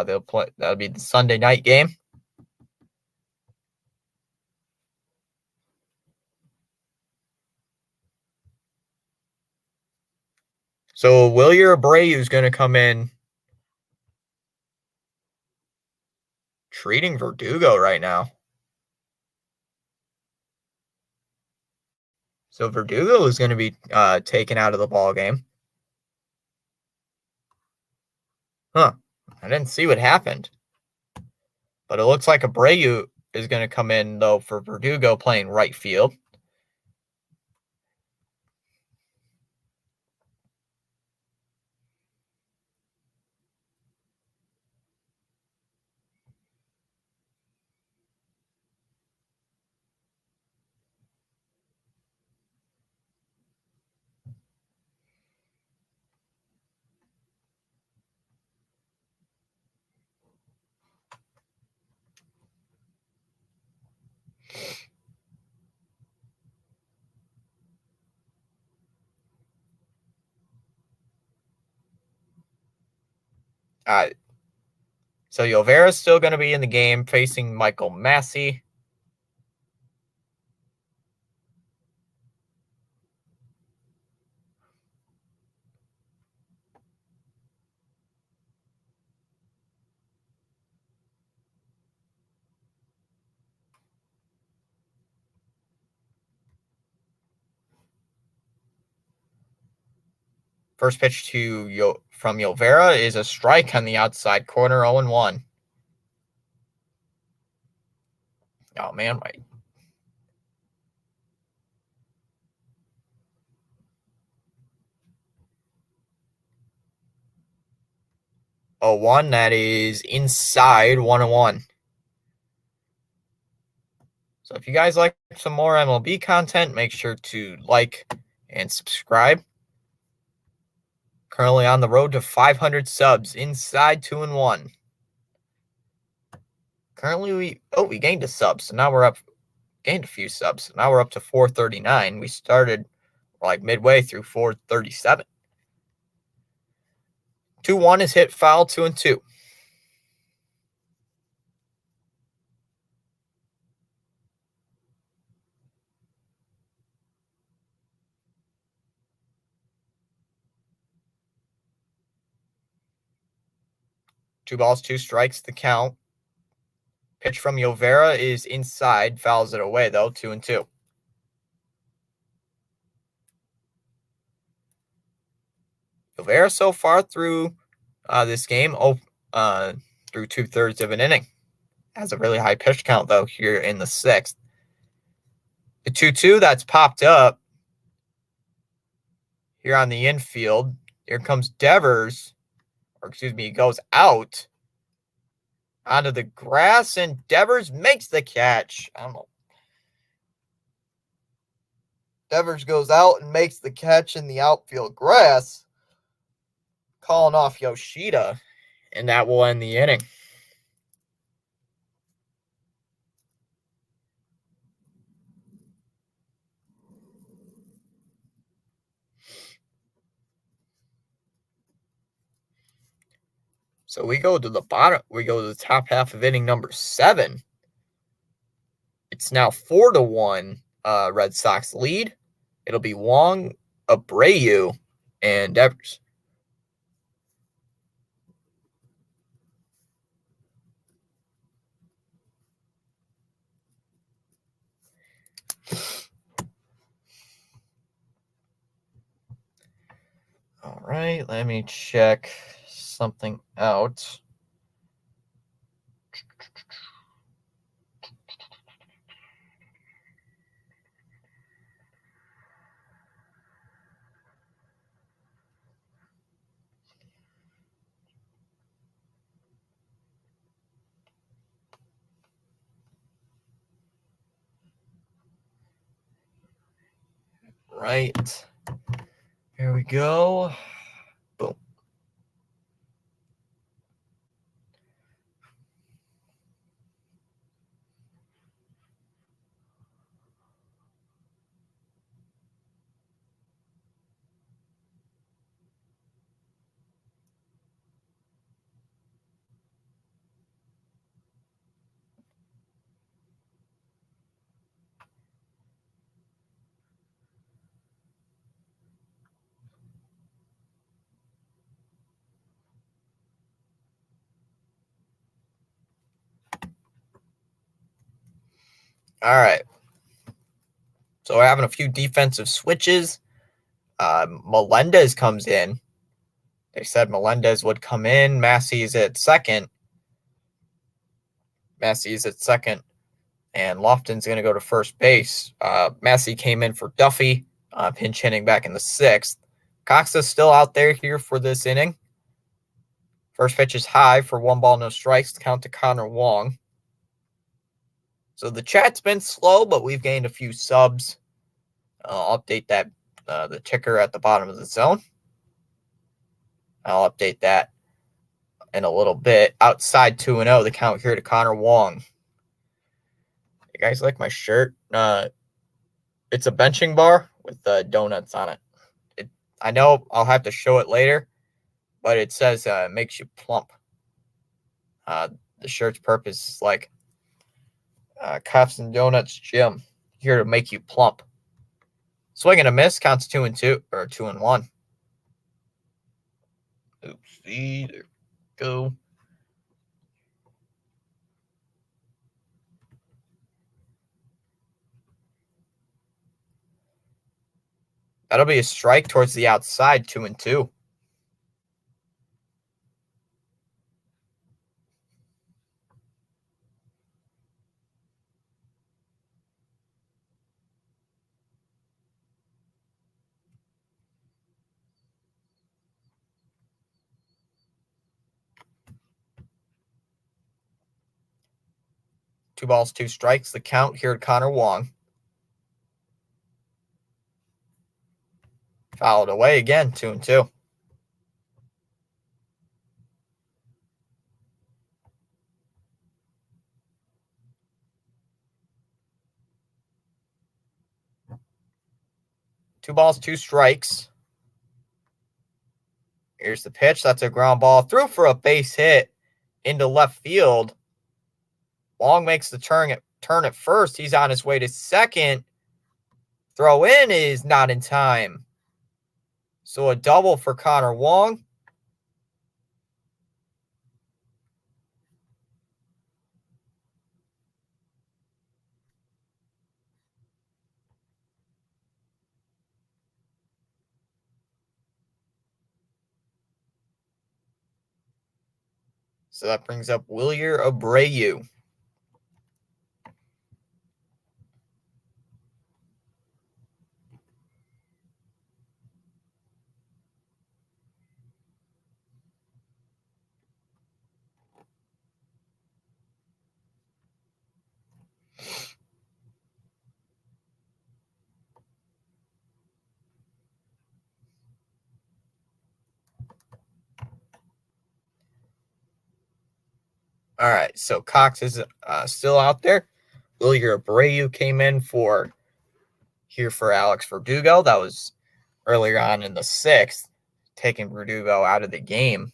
They'll play. That'll be the Sunday night game. So Wilyer Abreu is going to come in treating Verdugo right now. So Verdugo is going to be taken out of the ball game. Huh. I didn't see what happened. But it looks like Abreu is going to come in, though, for Verdugo playing right field. So Llovera's still going to be in the game facing Michael Massey. First pitch from Llovera is a strike on the outside corner, 0-1. Oh, man, right. 0-1, that is inside 1-1. So if you guys like some more MLB content, make sure to like and subscribe. Currently on the road to 500 subs, inside 2-1. Currently, we gained a sub, so now gained a few subs. So now we're up to 439. We started like midway through 437. 2-1 is hit foul, 2-2. Two balls, two strikes, the count. Pitch from Llovera is inside, fouls it away though, 2-2. Llovera so far through this game, through 2/3 of an inning. Has a really high pitch count though here in the sixth. The 2-2 that's popped up here on the infield. Here comes Devers, he goes out onto the grass, and Devers makes the catch. I don't know. Devers goes out and makes the catch in the outfield grass, calling off Yoshida, and that will end the inning. So we go to the bottom. We go to the top half of inning number 7. It's now 4-1 Red Sox lead. It'll be Wong, Abreu, and Devers. All right, let me check something out. Right. Here we go. Boom. All right. So we're having a few defensive switches. Melendez comes in. They said Melendez would come in. Massey's at second. And Lofton's going to go to first base. Massey came in for Duffy, pinch hitting back in the sixth. Cox is still out there here for this inning. First pitch is high for 1 ball, no strikes. Count to Connor Wong. So the chat's been slow, but we've gained a few subs. I'll update that, the ticker at the bottom of the zone. I'll update that in a little bit. Outside 2-0, the count here to Connor Wong. You guys like my shirt? It's a benching bar with donuts on it. I know I'll have to show it later, but it says it makes you plump. The shirt's purpose is like Cuffs and Donuts Gym, here to make you plump. Swing and a miss, counts 2-2 or 2-1. Oopsie, there we go. That'll be a strike towards the outside, 2-2. Two balls, two strikes. The count here at Connor Wong. Fouled away again, 2-2. Two balls, two strikes. Here's the pitch. That's a ground ball. Through for a base hit into left field. Wong makes the turn at first. He's on his way to second. Throw in is not in time. So a double for Connor Wong. So that brings up Wilyer Abreu. All right, so Cox is still out there. Wilyer Abreu came in for Alex Verdugo. That was earlier on in the sixth, taking Verdugo out of the game.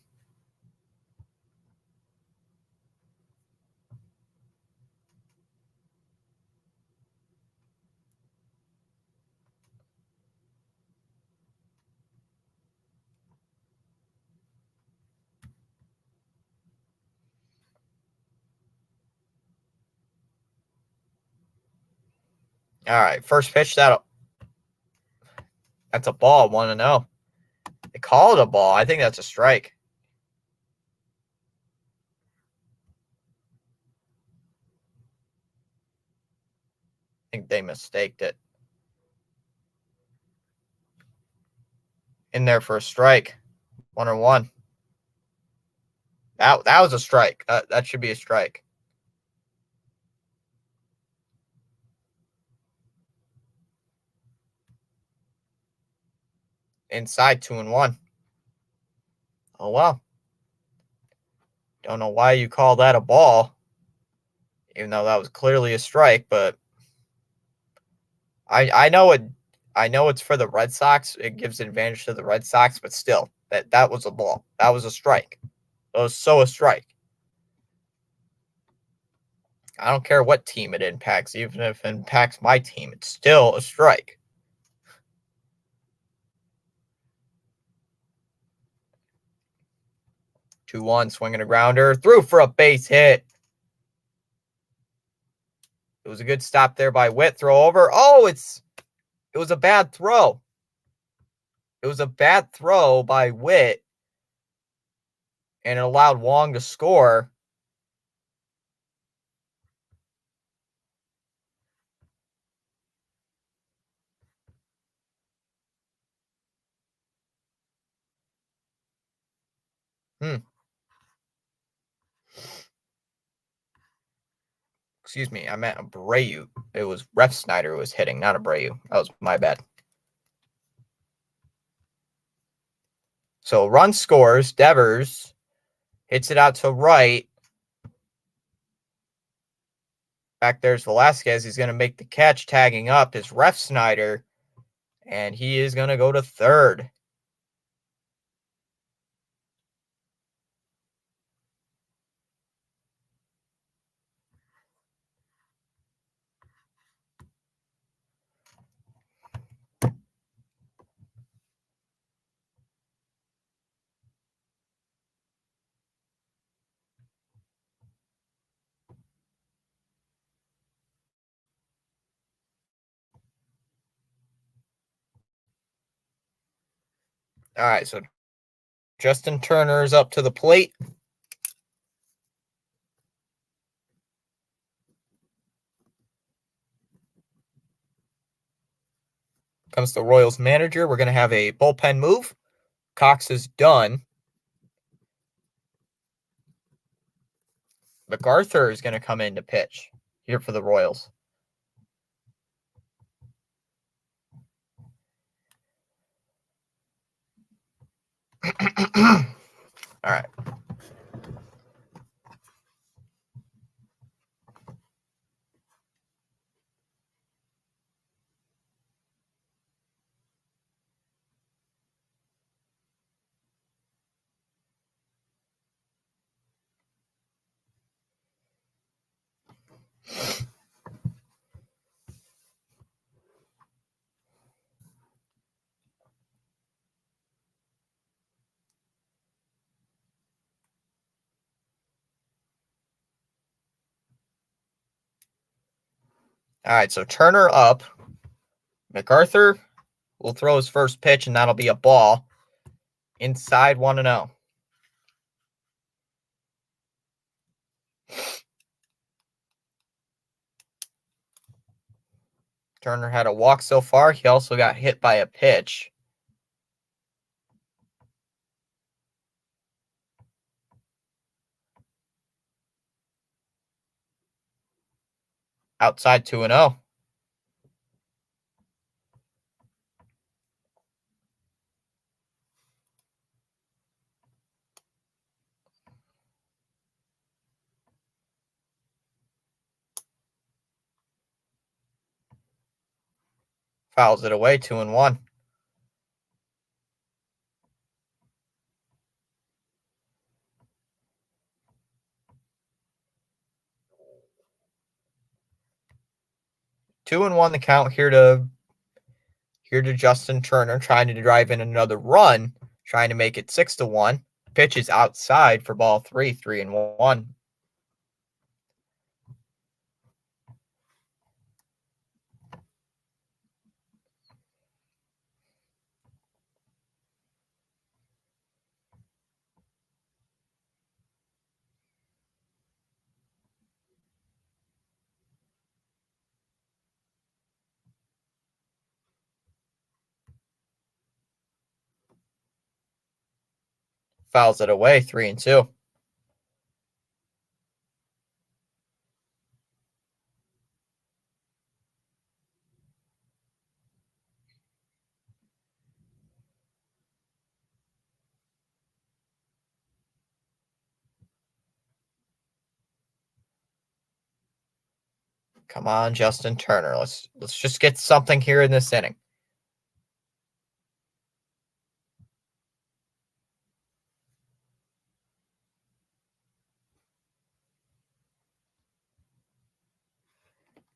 All right, first pitch, that's a ball, 1-0. They call it a ball. I think that's a strike. I think they mistaked it. In there for a strike. 1-1. That was a strike. That should be a strike. Inside 2-1. Oh, well. Don't know why you call that a ball, even though that was clearly a strike, but I know it. I know it's for the Red Sox. It gives advantage to the Red Sox, but still, that was a ball. That was a strike. It was so a strike. I don't care what team it impacts, even if it impacts my team, it's still a strike. Two one, swinging a grounder, threw for a base hit. It was a good stop there by Witt. Throw over. Oh, it was a bad throw. It was a bad throw by Witt, and it allowed Wong to score. Excuse me, I meant Abreu. It was Refsnyder who was hitting, not Abreu. That was my bad. So run scores. Devers hits it out to right. Back there's Velasquez. He's going to make the catch. Tagging up is Refsnyder, and he is going to go to third. All right, so Justin Turner is up to the plate. Comes the Royals manager. We're going to have a bullpen move. Cox is done. MacArthur is going to come in to pitch here for the Royals. All right. All right, so Turner up. MacArthur will throw his first pitch, and that'll be a ball. Inside 1-0. Turner had a walk so far. He also got hit by a pitch. Outside 2-0. Fouls it away, 2-1. Two and one the count here to Justin Turner, trying to drive in another run, trying to make it 6-1. Pitch is outside for ball 3, 3-1. Fouls it away, 3-2. Come on, Justin Turner. Let's just get something here in this inning.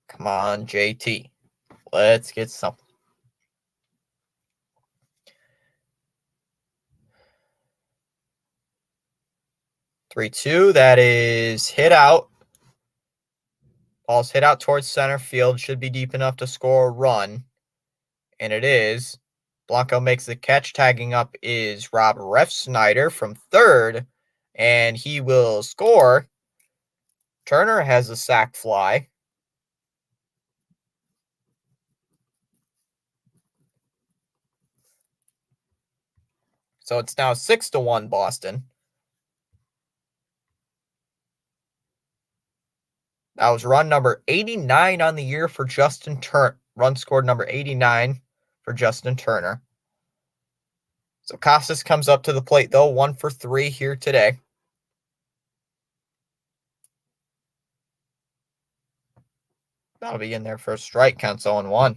Come on, JT. Let's get something. 3-2. That is hit out. Ball's hit out towards center field. Should be deep enough to score a run. And it is. Blanco makes the catch. Tagging up is Rob Refsnyder from third. And he will score. Turner has a sac fly. So it's now 6-1 Boston. That was run number 89 on the year for Justin Turner. Run scored number 89 for Justin Turner. So Casas comes up to the plate, though, 1 for 3 here today. That'll be in there for a strike. Counts 0-1.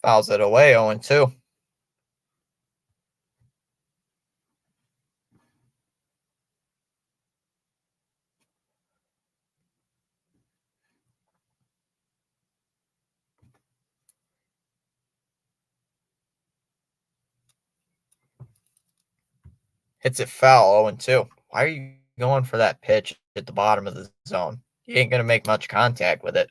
Fouls it away, 0-2. Hits it foul, 0-2. Why are you going for that pitch at the bottom of the zone? You ain't going to make much contact with it.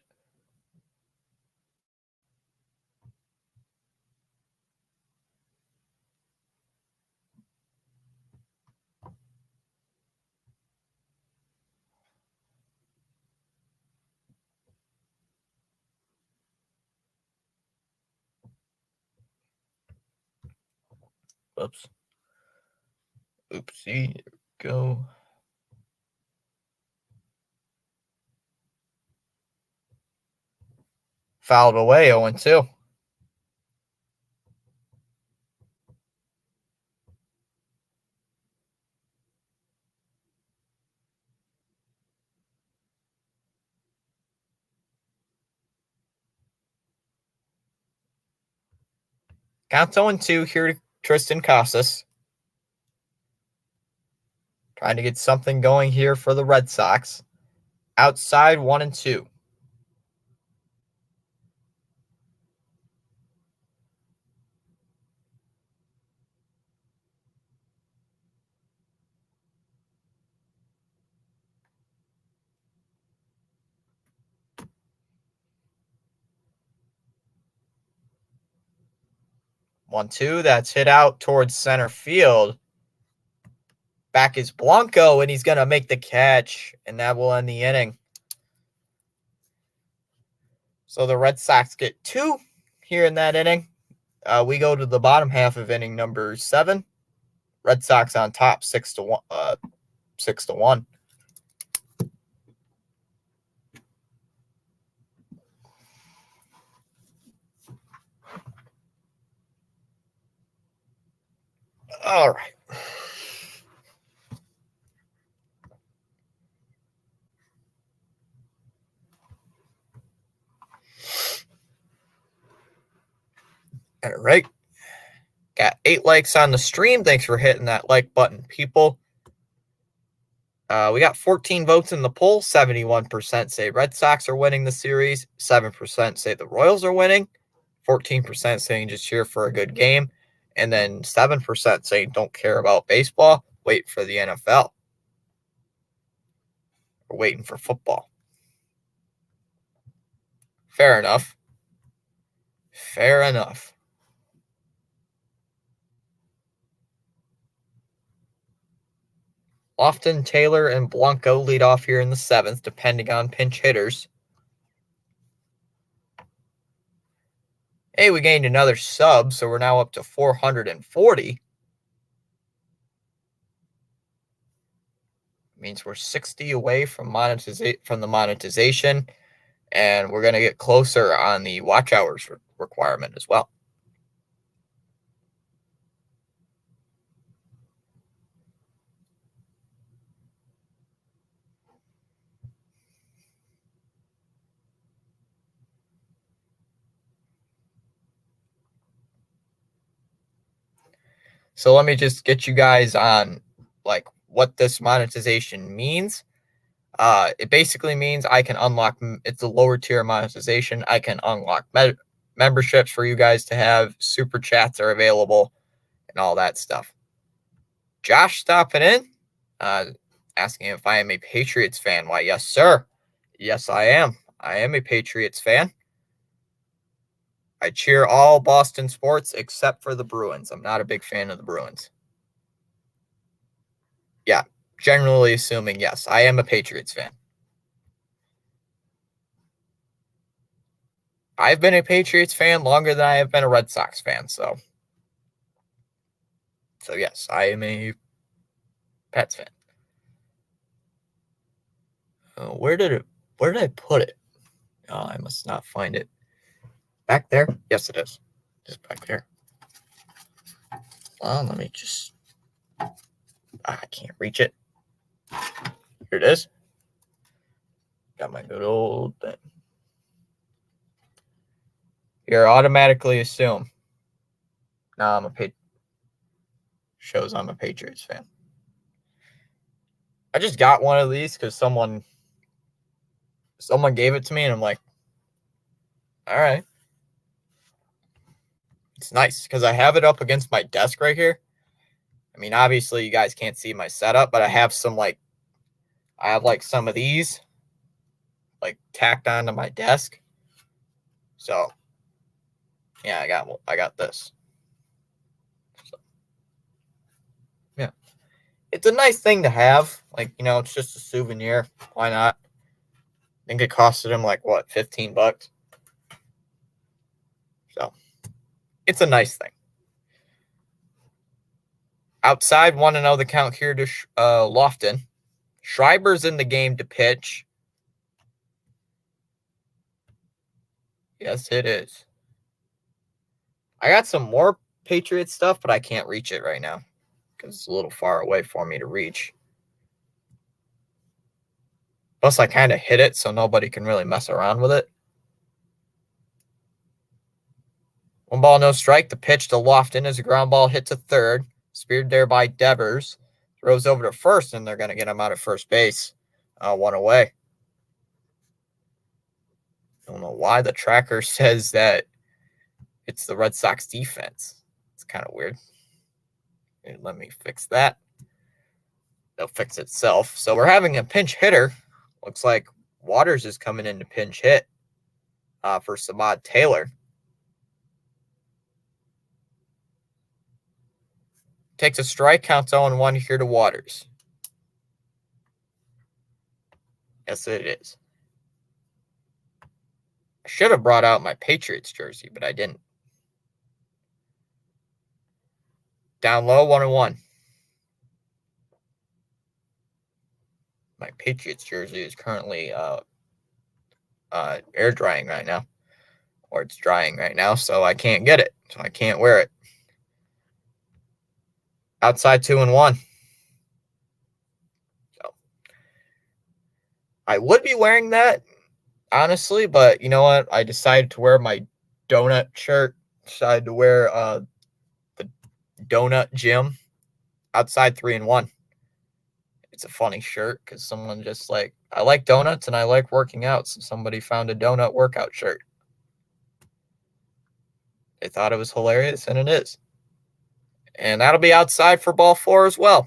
Oops. Oopsie. There we go. Fouled away, 0-2. Counts 0-2 here to Triston Casas. Trying to get something going here for the Red Sox. Outside 1-2. One, two. That's hit out towards center field. Back is Blanco, and he's going to make the catch, and that will end the inning. So the Red Sox get 2 here in that inning. We go to the bottom half of inning number 7. Red Sox on top, 6-1. 6-1. All right. All right. Got 8 likes on the stream. Thanks for hitting that like button, people. We got 14 votes in the poll. 71% say Red Sox are winning the series. 7% say the Royals are winning. 14% saying just cheer for a good game. And then 7% saying don't care about baseball. Wait for the NFL. We're waiting for football. Fair enough. Fair enough. Often Taylor and Blanco lead off here in the 7th, depending on pinch hitters. Hey, we gained another sub, so we're now up to 440. Means we're 60 away from the monetization. And we're going to get closer on the watch hours requirement as well. So let me just get you guys on like what this monetization means. It basically means I can unlock, it's a lower tier monetization. I can unlock memberships for you guys to have. Super chats are available and all that stuff. Josh stopping in, asking if I am a Patriots fan. Why, yes, sir. Yes, I am. I am a Patriots fan. I cheer all Boston sports except for the Bruins. I'm not a big fan of the Bruins. Yeah, generally assuming, yes, I am a Patriots fan. I've been a Patriots fan longer than I have been a Red Sox fan, so yes, I am a Pats fan. Where did I put it? Oh, I must not find it. Back there? Yes, it is. Just back there. Well, let me just. I can't reach it. Here it is. Got my good old thing. Here, automatically assume. Now I'm a shows I'm a Patriots fan. I just got one of these because someone gave it to me, and I'm like, all right. It's nice because I have it up against my desk right here. I mean, obviously you guys can't see my setup, but I have some I have some of these tacked onto my desk. So yeah, I got this. So, yeah. It's a nice thing to have. It's just a souvenir. Why not? I think it costed him what, $15? So it's a nice thing. Outside, want to know the count here to Lofton. Schreiber's in the game to pitch. Yes, it is. I got some more Patriots stuff, but I can't reach it right now because it's a little far away for me to reach. Plus, I kind of hit it, so nobody can really mess around with it. 1 ball, no strike. The pitch to Lofton is a ground ball hit to third. Speared there by Devers. Throws over to first, and they're going to get him out of first base. 1 away. I don't know why the tracker says that it's the Red Sox defense. It's kind of weird. Here, let me fix that. It'll fix itself. So we're having a pinch hitter. Looks like Waters is coming in to pinch hit for Samad Taylor. Takes a strike, counts 0-1 here to Waters. Yes, it is. I should have brought out my Patriots jersey, but I didn't. Down low, 1-1. My Patriots jersey is currently air drying right now. Or it's drying right now, so I can't get it. So I can't wear it. Outside, 2-1. So I would be wearing that, honestly, but you know what? I decided to wear my donut shirt. Decided to wear the donut gym. Outside, 3-1. It's a funny shirt because someone just I like donuts and I like working out, so somebody found a donut workout shirt. They thought it was hilarious, and it is. And that'll be outside for ball 4 as well.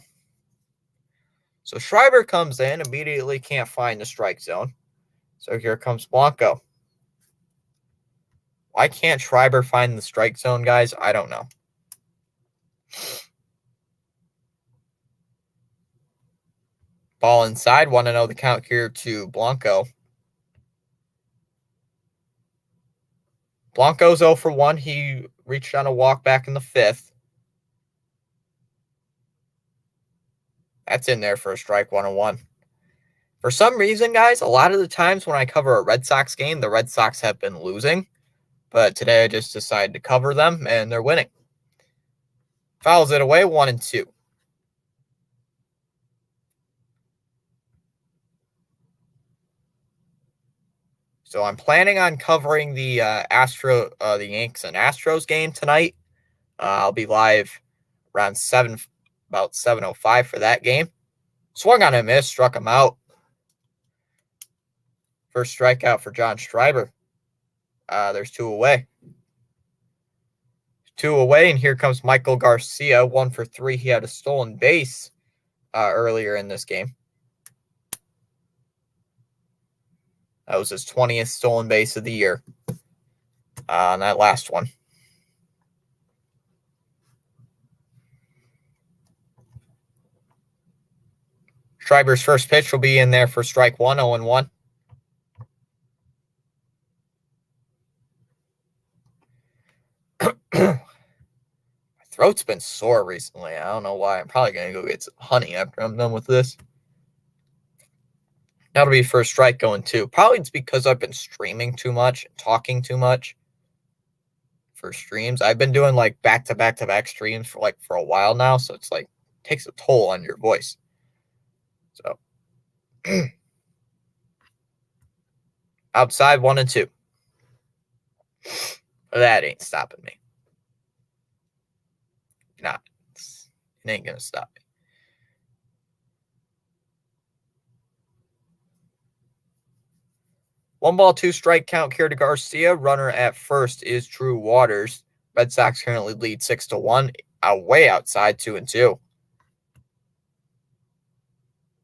So Schreiber comes in, immediately can't find the strike zone. So here comes Blanco. Why can't Schreiber find the strike zone, guys? I don't know. Ball inside. Want to know the count here to Blanco. Blanco's 0-1. He reached on a walk back in the 5th. That's in there for a strike, 1-1. For some reason, guys, a lot of the times when I cover a Red Sox game, the Red Sox have been losing. But today I just decided to cover them, and they're winning. Fouls it away, 1-2. So I'm planning on covering the the Yanks and Astros game tonight. I'll be live around about 7:05 for that game. Swung on a miss, struck him out. First strikeout for John Schreiber. There's 2 away. 2 away, and here comes Michael Garcia, 1 for 3. He had a stolen base earlier in this game. That was his 20th stolen base of the year on that last one. Schreiber's first pitch will be in there for strike 1, 0-1. My throat's been sore recently. I don't know why. I'm probably going to go get some honey after I'm done with this. That'll be first strike going 2. Probably it's because I've been streaming too much, talking too much for streams. I've been doing like back-to-back-to-back streams for a while now, so it's like takes a toll on your voice. So outside 1-2. That ain't stopping me. Nah, it ain't gonna stop me. One ball, 2 strike count here to Garcia. Runner at first is Drew Waters. Red Sox currently lead 6-1. Way outside 2-2.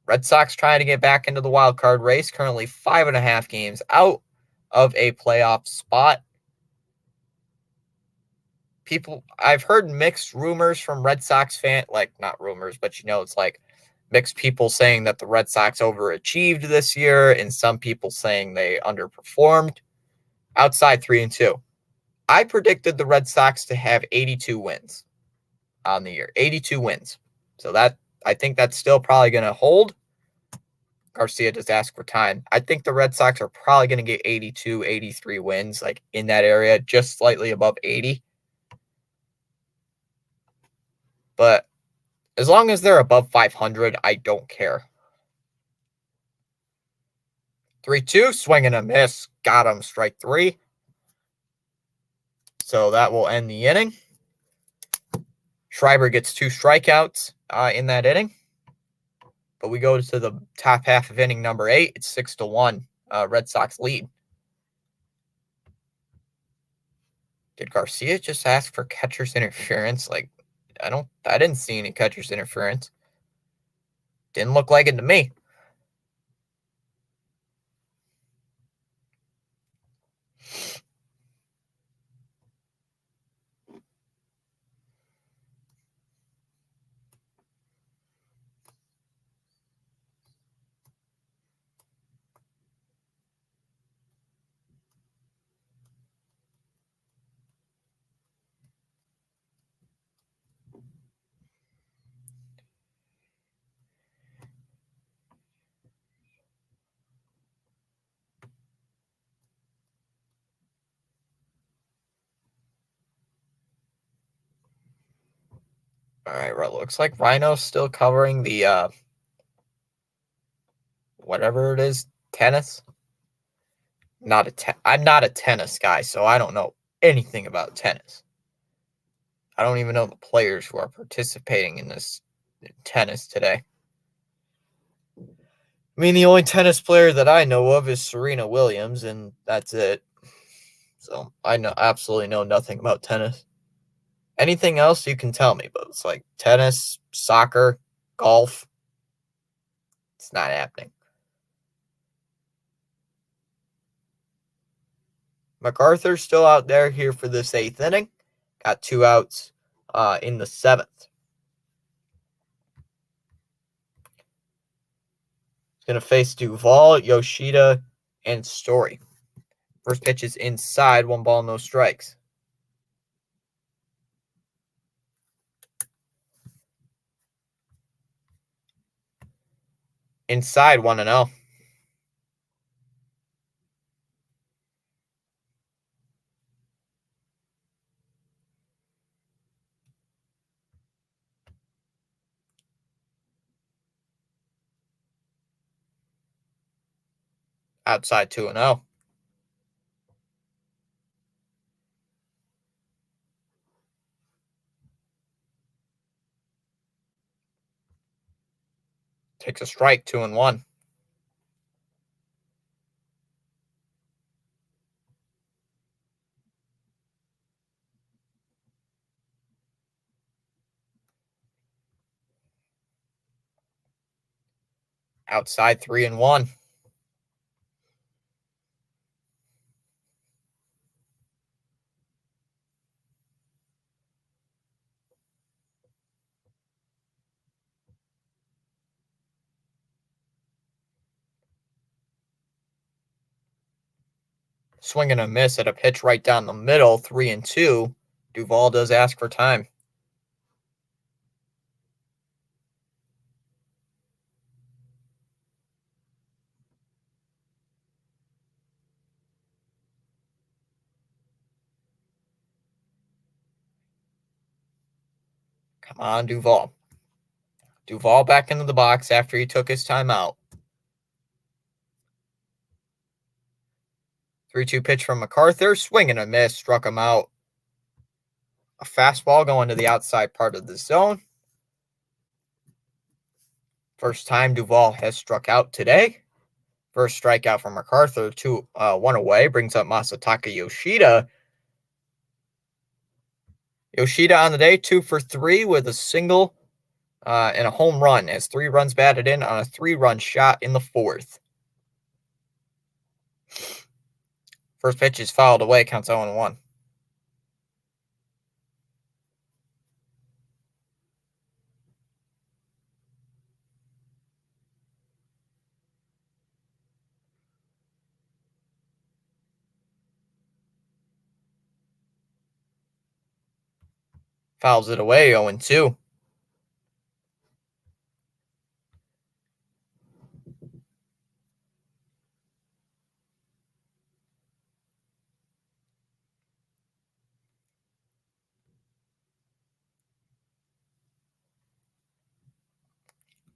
Red Sox trying to get back into the wild card race. Currently 5.5 games out of a playoff spot. I've heard mixed rumors from Red Sox fans, like not rumors, but it's like mixed people saying that the Red Sox overachieved this year and some people saying they underperformed. Outside 3-2. I predicted the Red Sox to have 82 wins on the year. 82 wins. So I think that's still probably going to hold. Garcia just asked for time. I think the Red Sox are probably going to get 82, 83 wins, like in that area, just slightly above 80. But as long as they're above 500, I don't care. 3-2, swing and a miss. Got him, strike 3. So that will end the inning. Schreiber gets 2 strikeouts in that inning. But we go to the top half of inning number 8. It's 6-1. Red Sox lead. Did Garcia just ask for catcher's interference? Like, I didn't see any catcher's interference. Didn't look like it to me. All right, well, looks like Rhino's still covering the whatever it is, tennis. I'm not a tennis guy, so I don't know anything about tennis. I don't even know the players who are participating in this tennis today. I mean, the only tennis player that I know of is Serena Williams, and that's it. So I absolutely know nothing about tennis. Anything else you can tell me, but it's like tennis, soccer, golf. It's not happening. MacArthur's still out there here for this 8th inning. Got 2 outs in the 7th. He's going to face Duvall, Yoshida, and Story. First pitch is inside, 1 ball, no strikes. Inside, 1-0. Outside 2-0. Takes a strike, 2-1. Outside 3-1. Swing and a miss at a pitch right down the middle, 3-2. Duvall does ask for time. Come on, Duvall. Duvall back into the box after he took his timeout. 3-2 pitch from MacArthur. Swing and a miss. Struck him out. A fastball going to the outside part of the zone. First time Duvall has struck out today. First strikeout from MacArthur. 1 away. Brings up Masataka Yoshida. Yoshida on the day, 2 for 3 with a single and a home run. Has 3 runs batted in on a 3-run shot in the 4th. First pitch is fouled away, counts 0-1. Fouls it away, 0-2.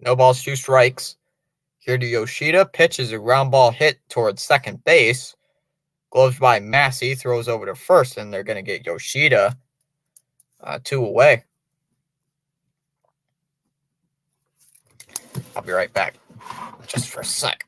No balls, 2 strikes. Here to Yoshida. Pitch is a ground ball hit towards second base. Gloves by Massey. Throws over to first, and they're going to get Yoshida 2 away. I'll be right back just for a sec.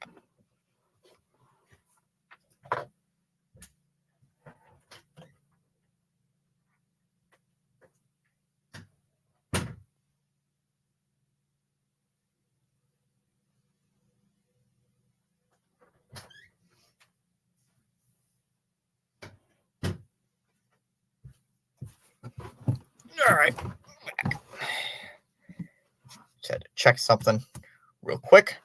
All right. Just had to check something real quick.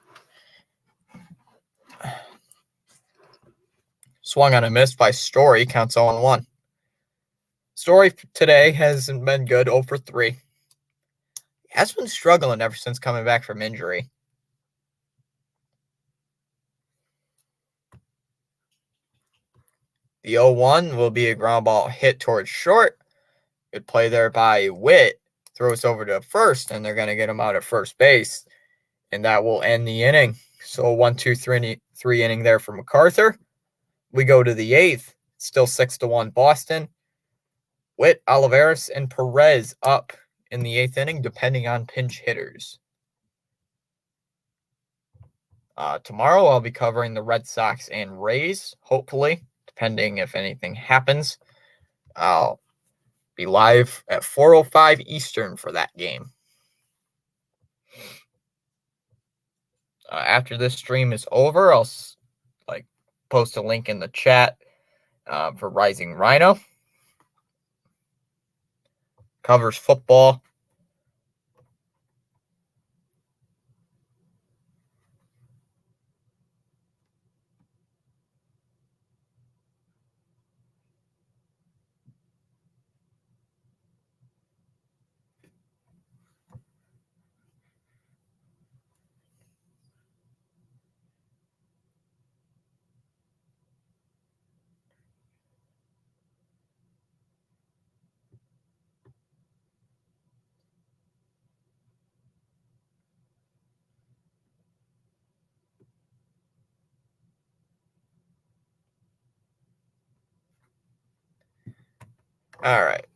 Swung on a miss by Story, counts 0-1. Story today hasn't been good, 0 for 3. He has been struggling ever since coming back from injury. The 0-1 will be a ground ball hit towards short. Good play there by Witt. Throws over to first, and they're going to get him out at first base. And that will end the inning. So 1-2-3 inning there for MacArthur. We go to the 8th. Still 6-1 Boston. Witt, Olivares, and Perez up in the 8th inning, depending on pinch hitters. Tomorrow I'll be covering the Red Sox and Rays, hopefully, depending if anything happens. I'll be live at 4:05 Eastern for that game. After this stream is over, I'll post a link in the chat for Rising Rhino. Covers football. All right.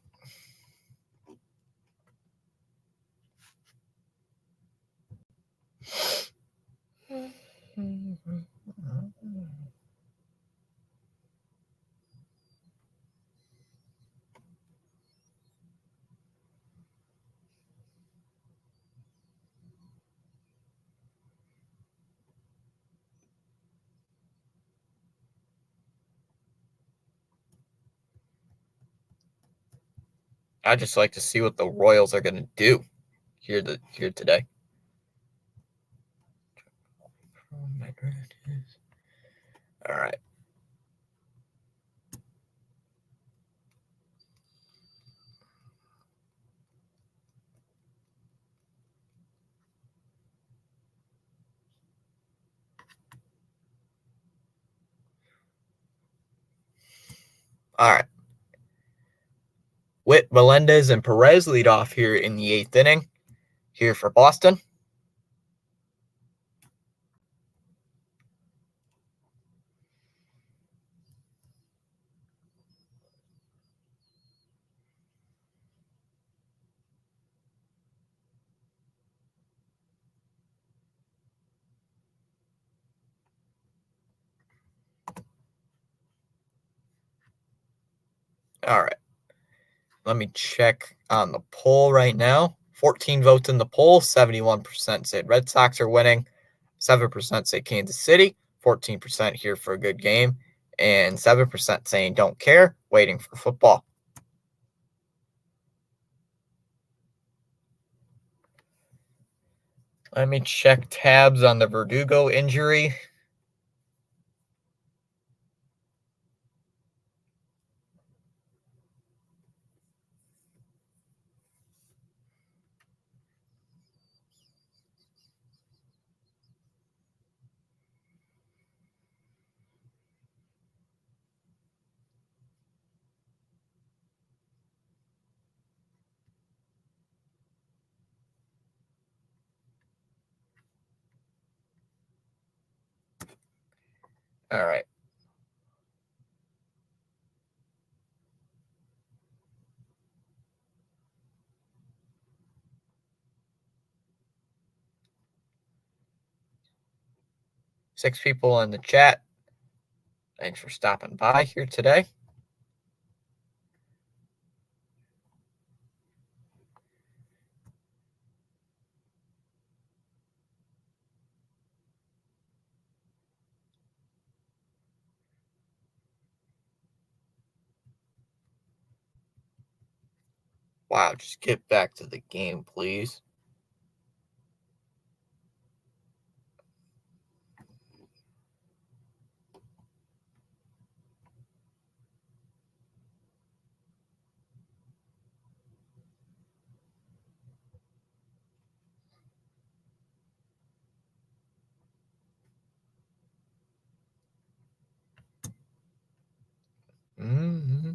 I just like to see what the Royals are going to do here today. All right. All right. Witt, Melendez, and Perez lead off here in the 8th inning here for Boston. All right. Let me check on the poll right now. 14 votes in the poll. 71% said Red Sox are winning. 7% say Kansas City. 14% here for a good game. And 7% saying don't care, waiting for football. Let me check tabs on the Verdugo injury. All right. Six people in the chat. Thanks for stopping by here today. Wow, just get back to the game, please. Mm-hmm.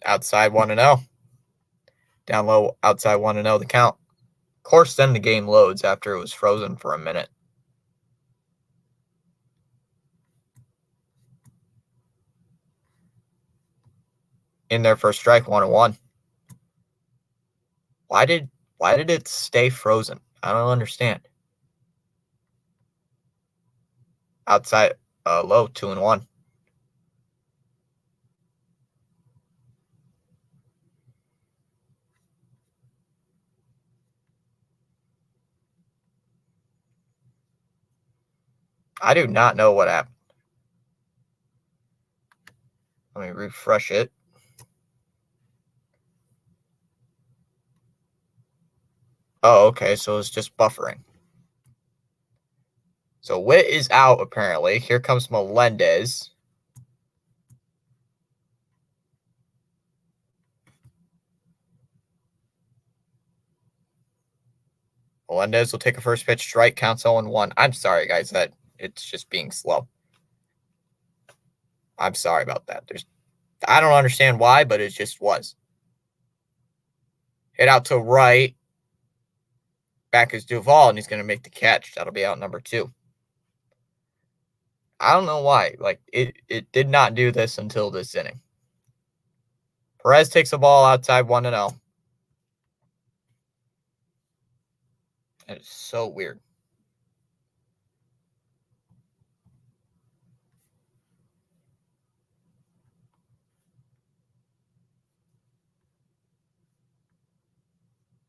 Outside 1-0. Down low, outside 1-0 the count. Of course, then the game loads after it was frozen for a minute. In there for a strike, 1-1. Why did it stay frozen? I don't understand. Outside low, 2-1. I do not know what happened. Let me refresh it. Oh, okay, so it's just buffering. So Witt is out, apparently. Here comes Melendez. Melendez will take a first pitch strike, counts 0-1. I'm sorry, guys, that it's just being slow. I'm sorry about that. I don't understand why, but it just was. Hit out to right. Back is Duvall, and he's going to make the catch. That'll be out number 2. I don't know why. Like, it did not do this until this inning. Perez takes the ball outside 1-0. That is so weird.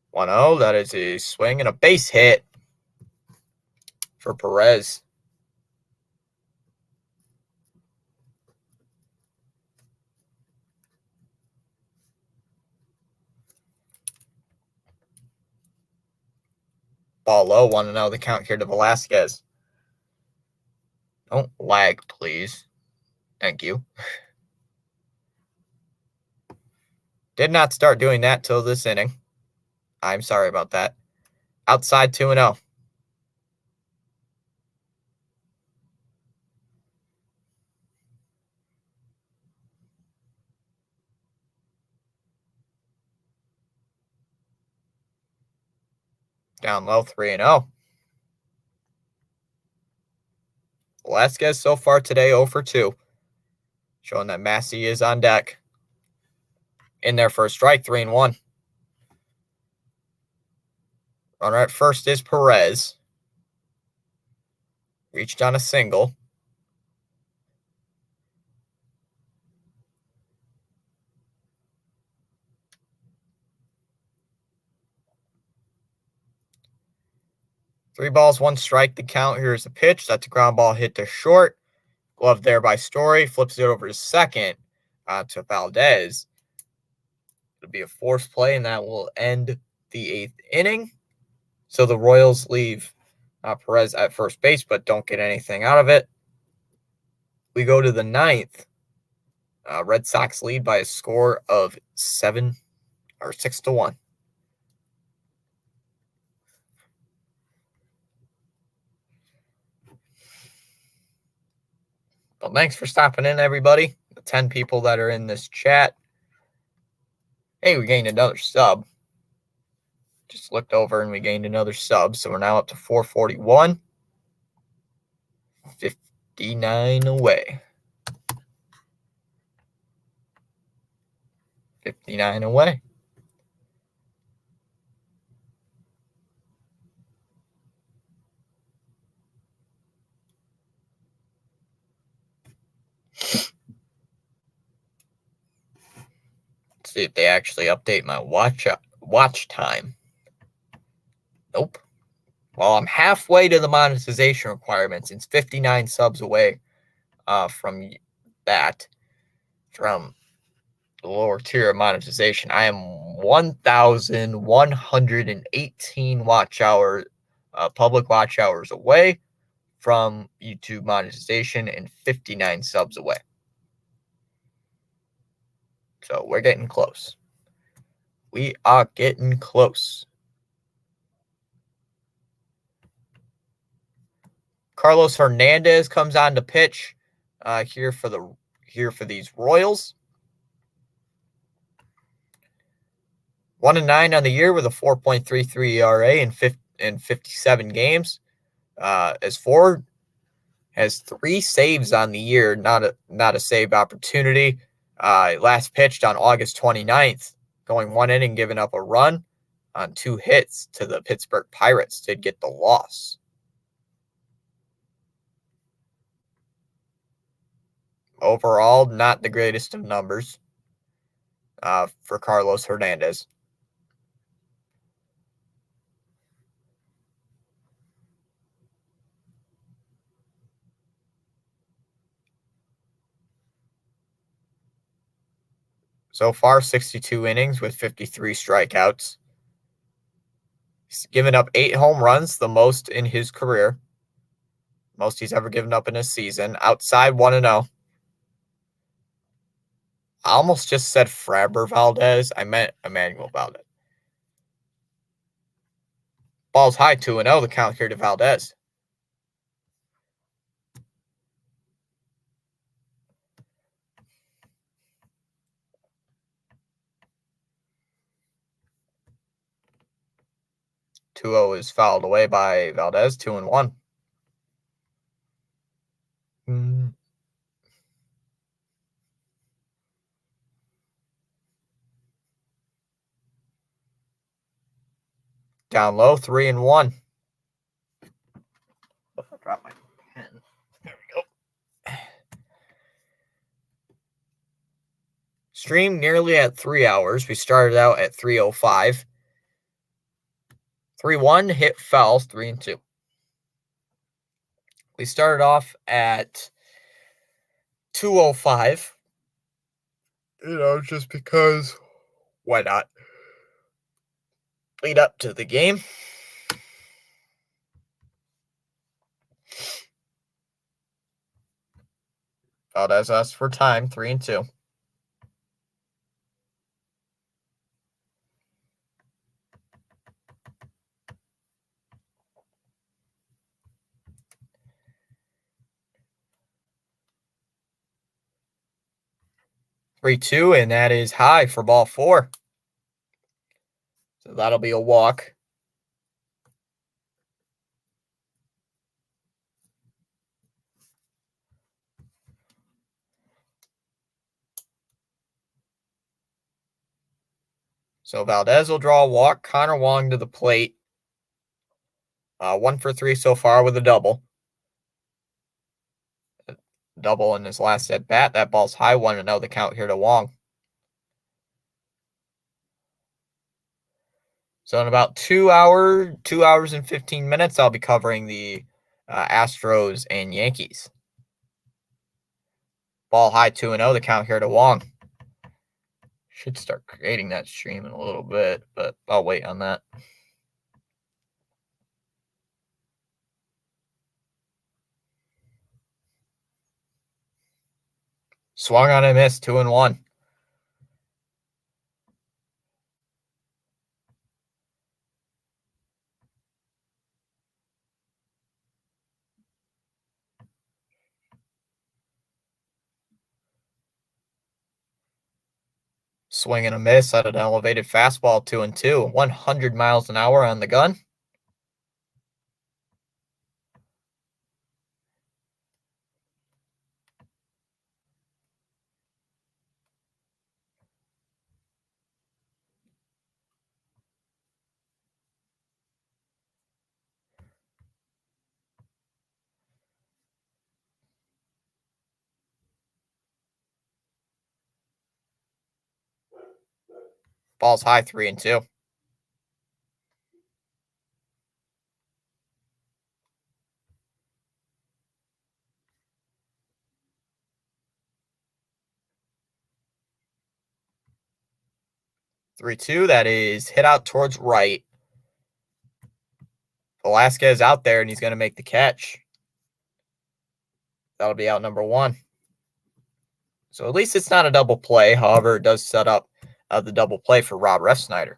One zero. That is a swing and a base hit for Perez. Ball low, 1-0. The count here to Velasquez. Don't lag, please. Thank you. Did not start doing that till this inning. I'm sorry about that. Outside 2-0. Down low 3-0. Velasquez so far today 0 for 2. Showing that Massey is on deck. In there for a strike, 3-1. Runner at first is Perez. Reached on a single. Three balls, one strike. The count. Here's the pitch. That's a ground ball hit to short. Glove there by Story. Flips it over to second to Valdez. It'll be a forced play, and that will end the 8th inning. So the Royals leave Perez at first base, but don't get anything out of it. We go to the 9th. Red Sox lead by a score of 6-1. Well, thanks for stopping in, everybody. The 10 people that are in this chat. Hey, we gained another sub. Just looked over and we gained another sub. So we're now up to 441. 59 away. 59 away. Let's see if they actually update my watch time. Nope. Well, I'm halfway to the monetization requirements. It's 59 subs away from that, from the lower tier of monetization. I am 1,118 watch hours, public watch hours away from YouTube monetization and 59 subs away. So we're getting close. We are getting close. Carlos Hernandez comes on to pitch here for these Royals. 1-9 on the year with a 4.33 ERA in 57 games. As Ford has 3 saves on the year, not a save opportunity. Last pitched on August 29th, going 1 inning, giving up a run on 2 hits to the Pittsburgh Pirates to get the loss. Overall, not the greatest of numbers for Carlos Hernandez. So far, 62 innings with 53 strikeouts. He's given up 8 home runs, the most in his career. Most he's ever given up in a season. Outside 1-0. I almost just said Framber Valdez. I meant Emmanuel Valdez. Ball's high, 2-0. The count here to Valdez. Is fouled away by Valdez. 2-1. Down low, 3-1. I dropped my pen. There we go. Stream nearly at 3 hours. We started out at 3:05. 3-1, hit fouls, 3-2. We started off at 2:05. Just because, why not? Lead up to the game. Valdez asked for time, 3-2. And that is high for ball 4. So that'll be a walk. So Valdez will draw a walk. Connor Wong to the plate. 1 for 3 so far with a double. Double in his last at bat. That ball's high. 1-0 the count here to Wong. So in about 2 hours and 15 minutes, I'll be covering the Astros and Yankees. Ball high, 2-0 the count here to Wong. Should start creating that stream in a little bit, but I'll wait on that. Swung on and missed, 2-1. Swing and a miss at an elevated fastball, 2-2. 100 miles an hour on the gun. Ball's high, 3-2. That is hit out towards right. Velasquez out there, and he's going to make the catch. That'll be out number 1. So at least it's not a double play. However, it does set up the double play for Rob Refsnyder.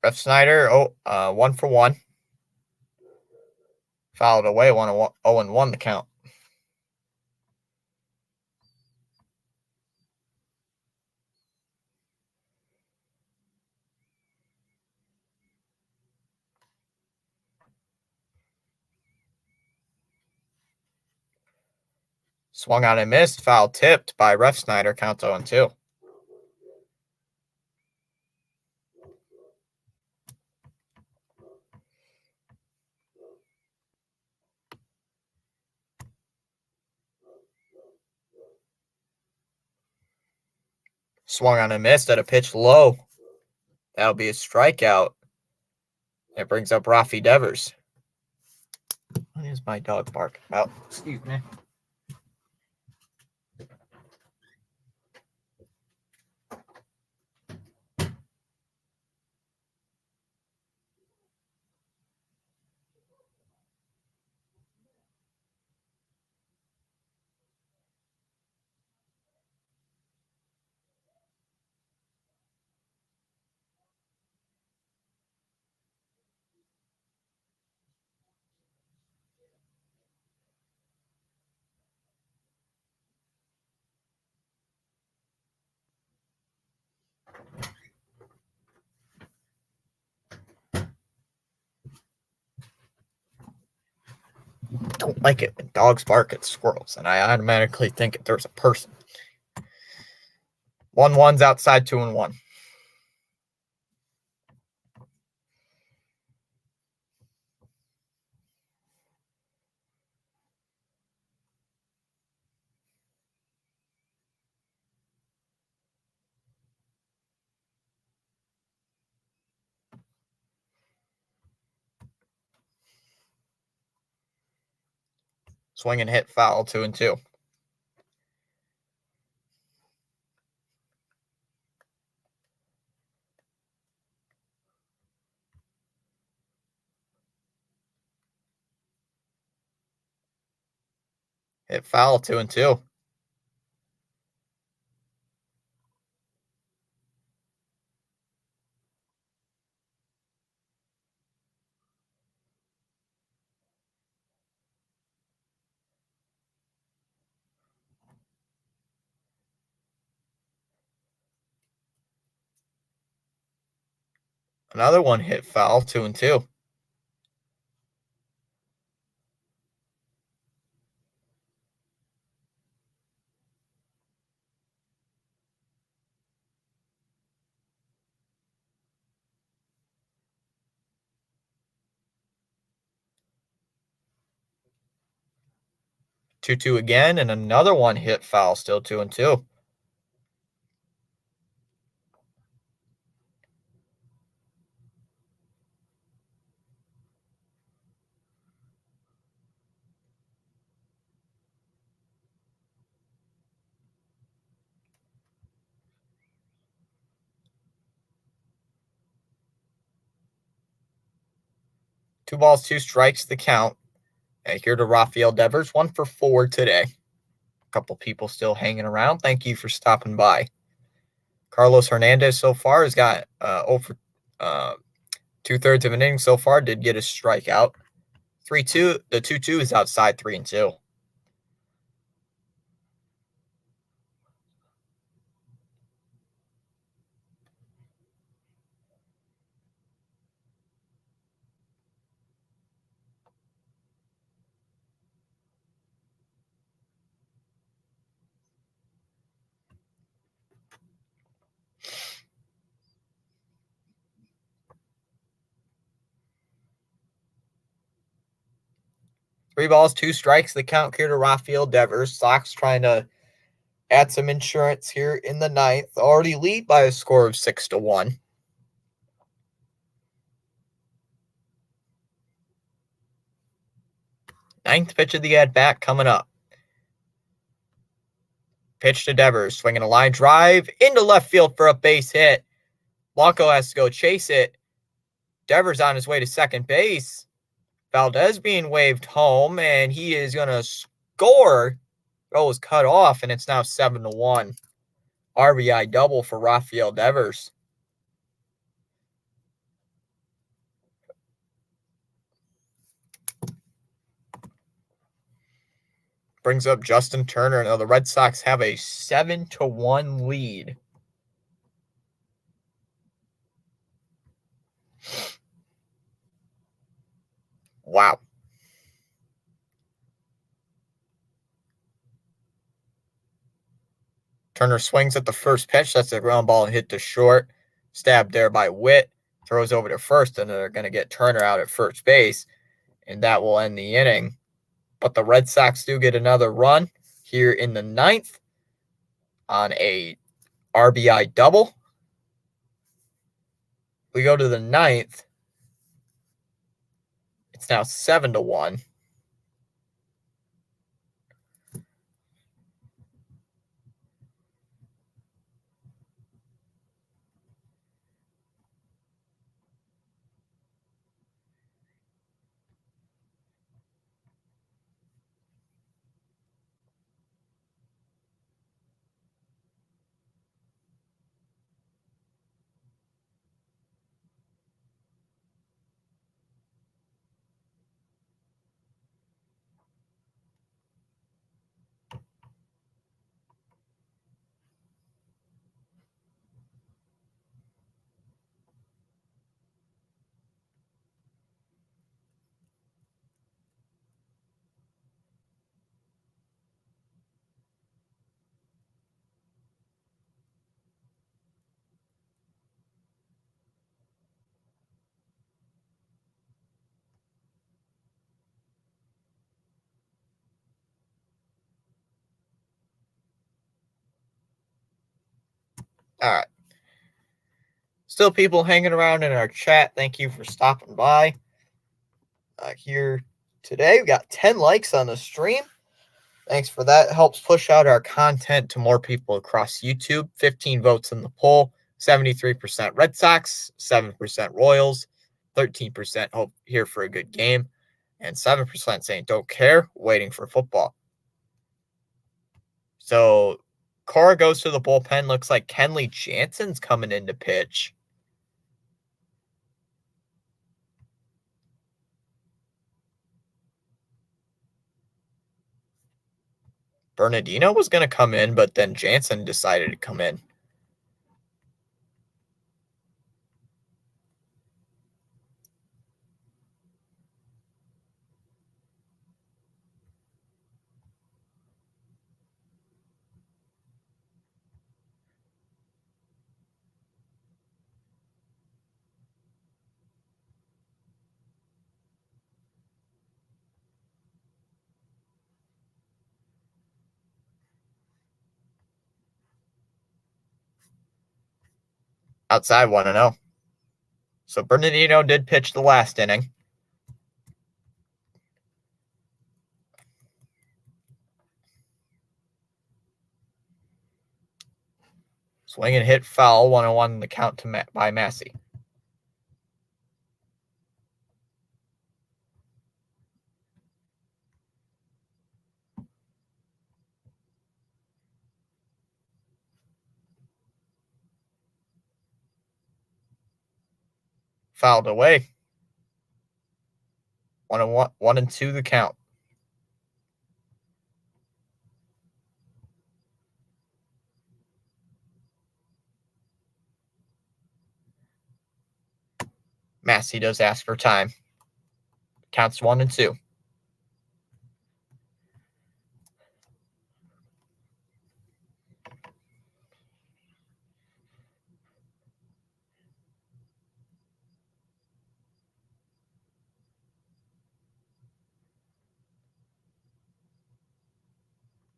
Refsnyder, 1 for 1. Fouled away, 0-1 the count. Swung on and missed. Foul tipped by Refsnyder. Count 0-2. Swung on and missed at a pitch low. That'll be a strikeout. It brings up Rafi Devers. What is my dog barking about? Excuse me. Don't like it when dogs bark at squirrels, and I automatically think there's a person. 1-1's outside 2-1. Swing and hit foul, 2-2. Hit foul, 2-2. Another one hit foul, 2-2. Two again, and another one hit foul, still 2-2. Two balls, two strikes, the count. And here to Rafael Devers, 1 for 4 today. A couple people still hanging around. Thank you for stopping by. Carlos Hernandez so far has got over 2/3 of an inning so far. Did get a strikeout. 3-2. The 2-2 is outside 3-2. Three balls, two strikes. The count here to Rafael Devers. Sox trying to add some insurance here in the ninth. Already lead by a score of 6-1. Ninth pitch of the at-bat coming up. Pitch to Devers. Swinging a line drive into left field for a base hit. Blanco has to go chase it. Devers on his way to second base. Valdez being waved home, and he is going to score. Throw was cut off, and it's now 7-1. RBI double for Rafael Devers. Brings up Justin Turner. Now the Red Sox have a 7-1 lead. Wow. Turner swings at the first pitch. That's a ground ball and hit to short. Stabbed there by Witt. Throws over to first, and they're going to get Turner out at first base, and that will end the inning. But the Red Sox do get another run here in the ninth on a RBI double. We go to the ninth. It's now 7-1. All right. Still people hanging around in our chat. Thank you for stopping by here today. We got 10 likes on the stream. Thanks for that. It helps push out our content to more people across YouTube. 15 votes in the poll. 73% Red Sox, 7% Royals, 13% hope here for a good game, and 7% saying don't care, waiting for football. So Cora goes to the bullpen. Looks like Kenley Jansen's coming in to pitch. Bernardino was going to come in, but then Jansen decided to come in. Outside 1-0. So Bernardino did pitch the last inning. Swing and hit foul, 1-1 the count by Massey. Fouled away. 1-1, 1-2 the count. Massey does ask for time. Counts 1-2.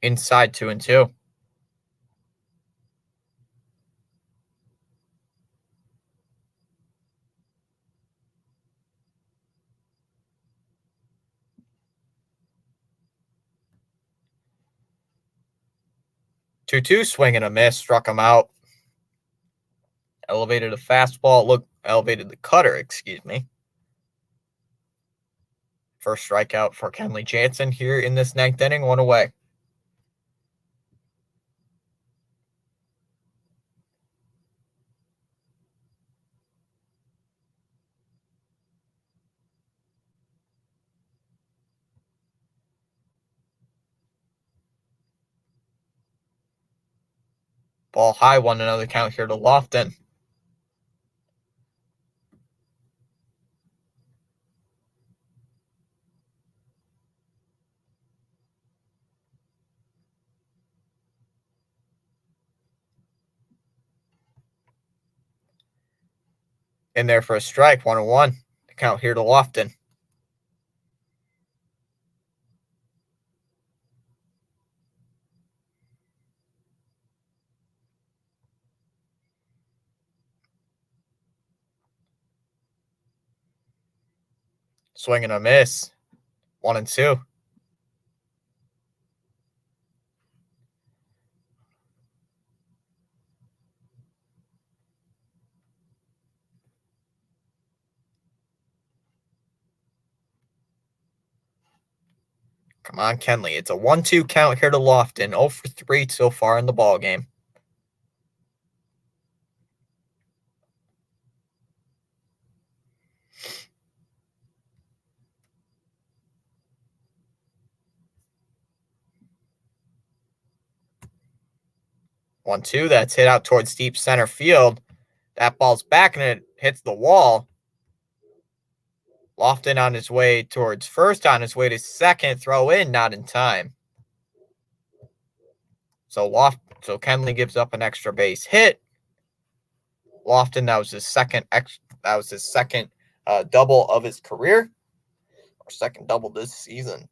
Inside 2-2. Two swing and a miss, struck him out. Elevated a fastball. Elevated the cutter, excuse me. First strikeout for Kenley Jansen here in this 9th inning, 1 away. Ball high, 1-0 count here to Lofton. In there for a strike, 1-1. The count here to Lofton. Swing and a miss. 1-2. Come on, Kenley. It's a 1-2 count here to Lofton. 0 for 3 so far in the ballgame. One, two. That's hit out towards deep center field. That ball's back and it hits the wall. Lofton on his way towards first, on his way to second. Throw in, not in time. So Kenley gives up an extra base hit. Lofton, that was his second double of his career, or second double this season.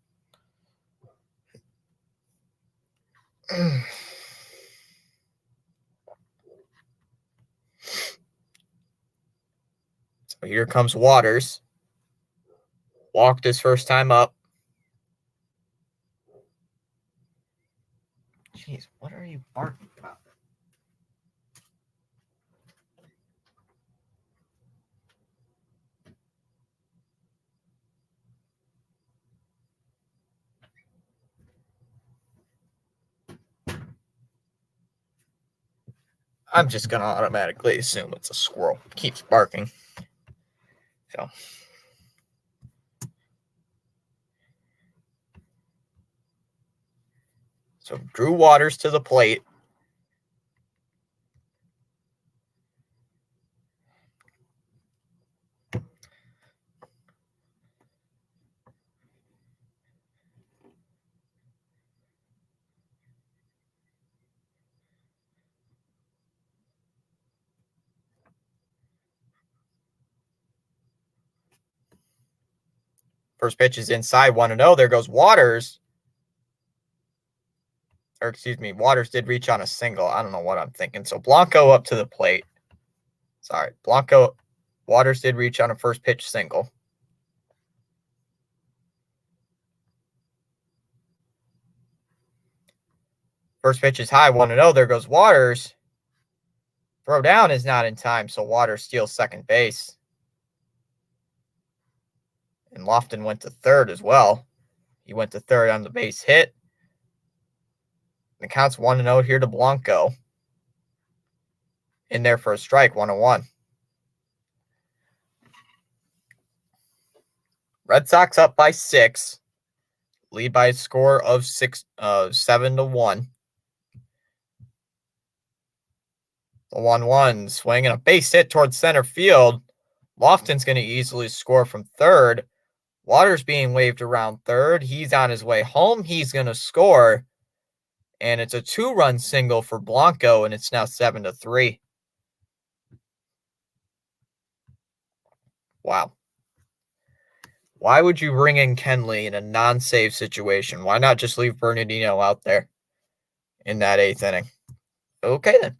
But here comes Waters. Walked his first time up. Jeez, what are you barking about? I'm just going to automatically assume it's a squirrel. Keeps barking. So Drew Waters to the plate. First pitch is inside, 1-0. There goes Waters. Or excuse me, Waters did reach on a single. I don't know what I'm thinking. So Blanco up to the plate. Sorry, Waters did reach on a first pitch single. First pitch is high, 1-0. There goes Waters. Throw down is not in time, so Waters steals second base. And Lofton went to third as well. He went to third on the base hit. The count's 1-0 here to Blanco. In there for a strike, 1-1. Red Sox up by 6. Lead by a score of 7-1. The 1-1 swing and a base hit towards center field. Lofton's going to easily score from third. Waters being waved around third. He's on his way home. He's going to score. And it's a 2-run single for Blanco, and it's now 7-3. Wow. Why would you bring in Kenley in a non-save situation? Why not just leave Bernardino out there in that 8th inning? Okay, then.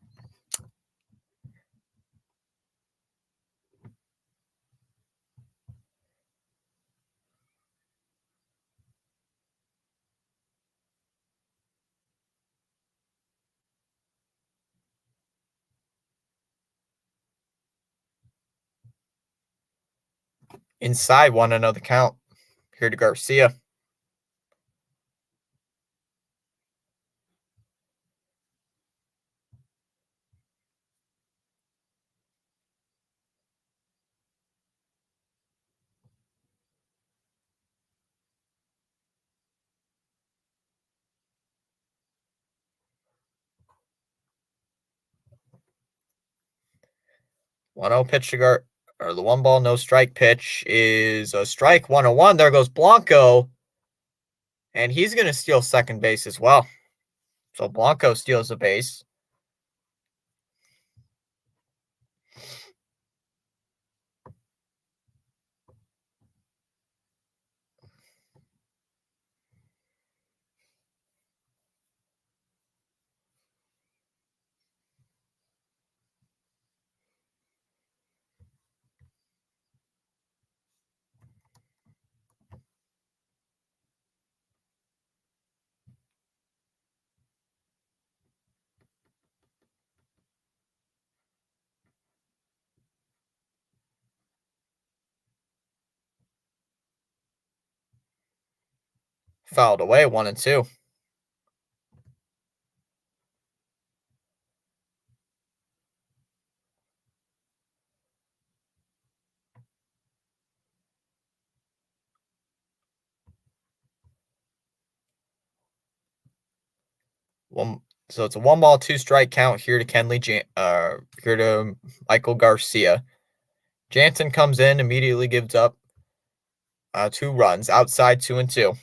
Inside, 1-0 the count. Here to Garcia. Pitch to or the 1-ball, no strike pitch is a strike, 1-1. There goes Blanco. And he's going to steal second base as well. So Blanco steals the base. Fouled away, 1-2. So it's a 1-ball, 2-strike count here to here to Michael Garcia. Jansen comes in, immediately gives up 2 runs, outside 2-2.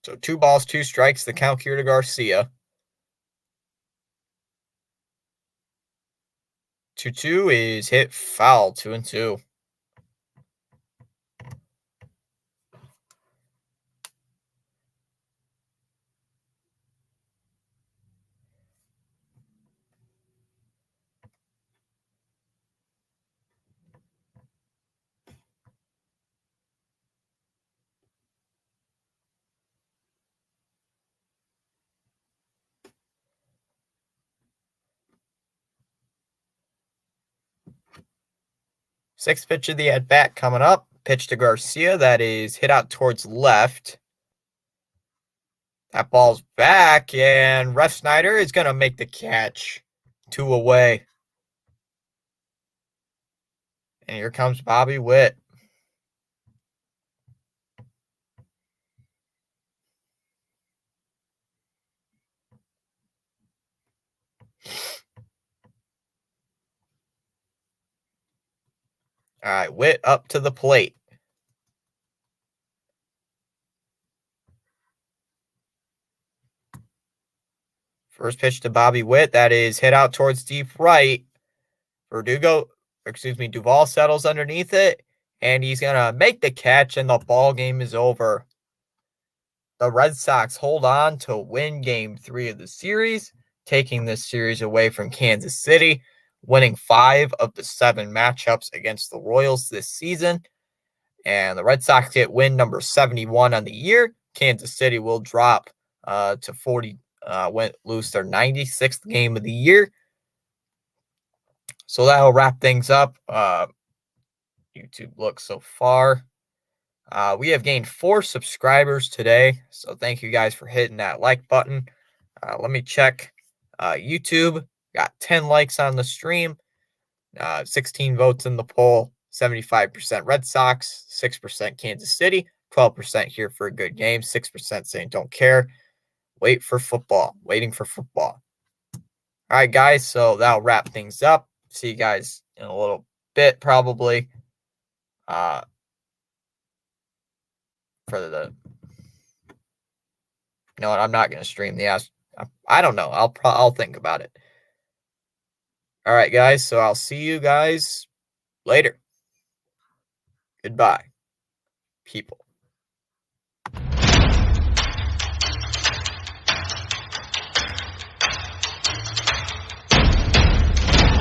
So 2 balls, 2 strikes, the count here to Garcia. 2-2 is hit foul, 2-2. Sixth pitch of the at-bat coming up. Pitch to Garcia. That is hit out towards left. That ball's back, and Refsnyder is going to make the catch. 2 away. And here comes Bobby Witt. All right, Witt up to the plate. First pitch to Bobby Witt. That is hit out towards deep right. Duvall settles underneath it, and he's going to make the catch, and the ball game is over. The Red Sox hold on to win Game 3 of the series, taking this series away from Kansas City, winning 5 of the 7 matchups against the Royals this season. And the Red Sox get win number 71 on the year. Kansas City will drop to 40, lose their 96th game of the year. So that'll wrap things up. YouTube looks so far. We have gained 4 subscribers today, so thank you guys for hitting that like button. Let me check. YouTube got 10 likes on the stream, 16 votes in the poll, 75% Red Sox, 6% Kansas City, 12% here for a good game, 6% saying don't care. Waiting for football. All right, guys, so that'll wrap things up. See you guys in a little bit, probably. For the, you know what? I'm not going to stream the ass. I don't know. I'll think about it. All right, guys. So I'll see you guys later. Goodbye, people.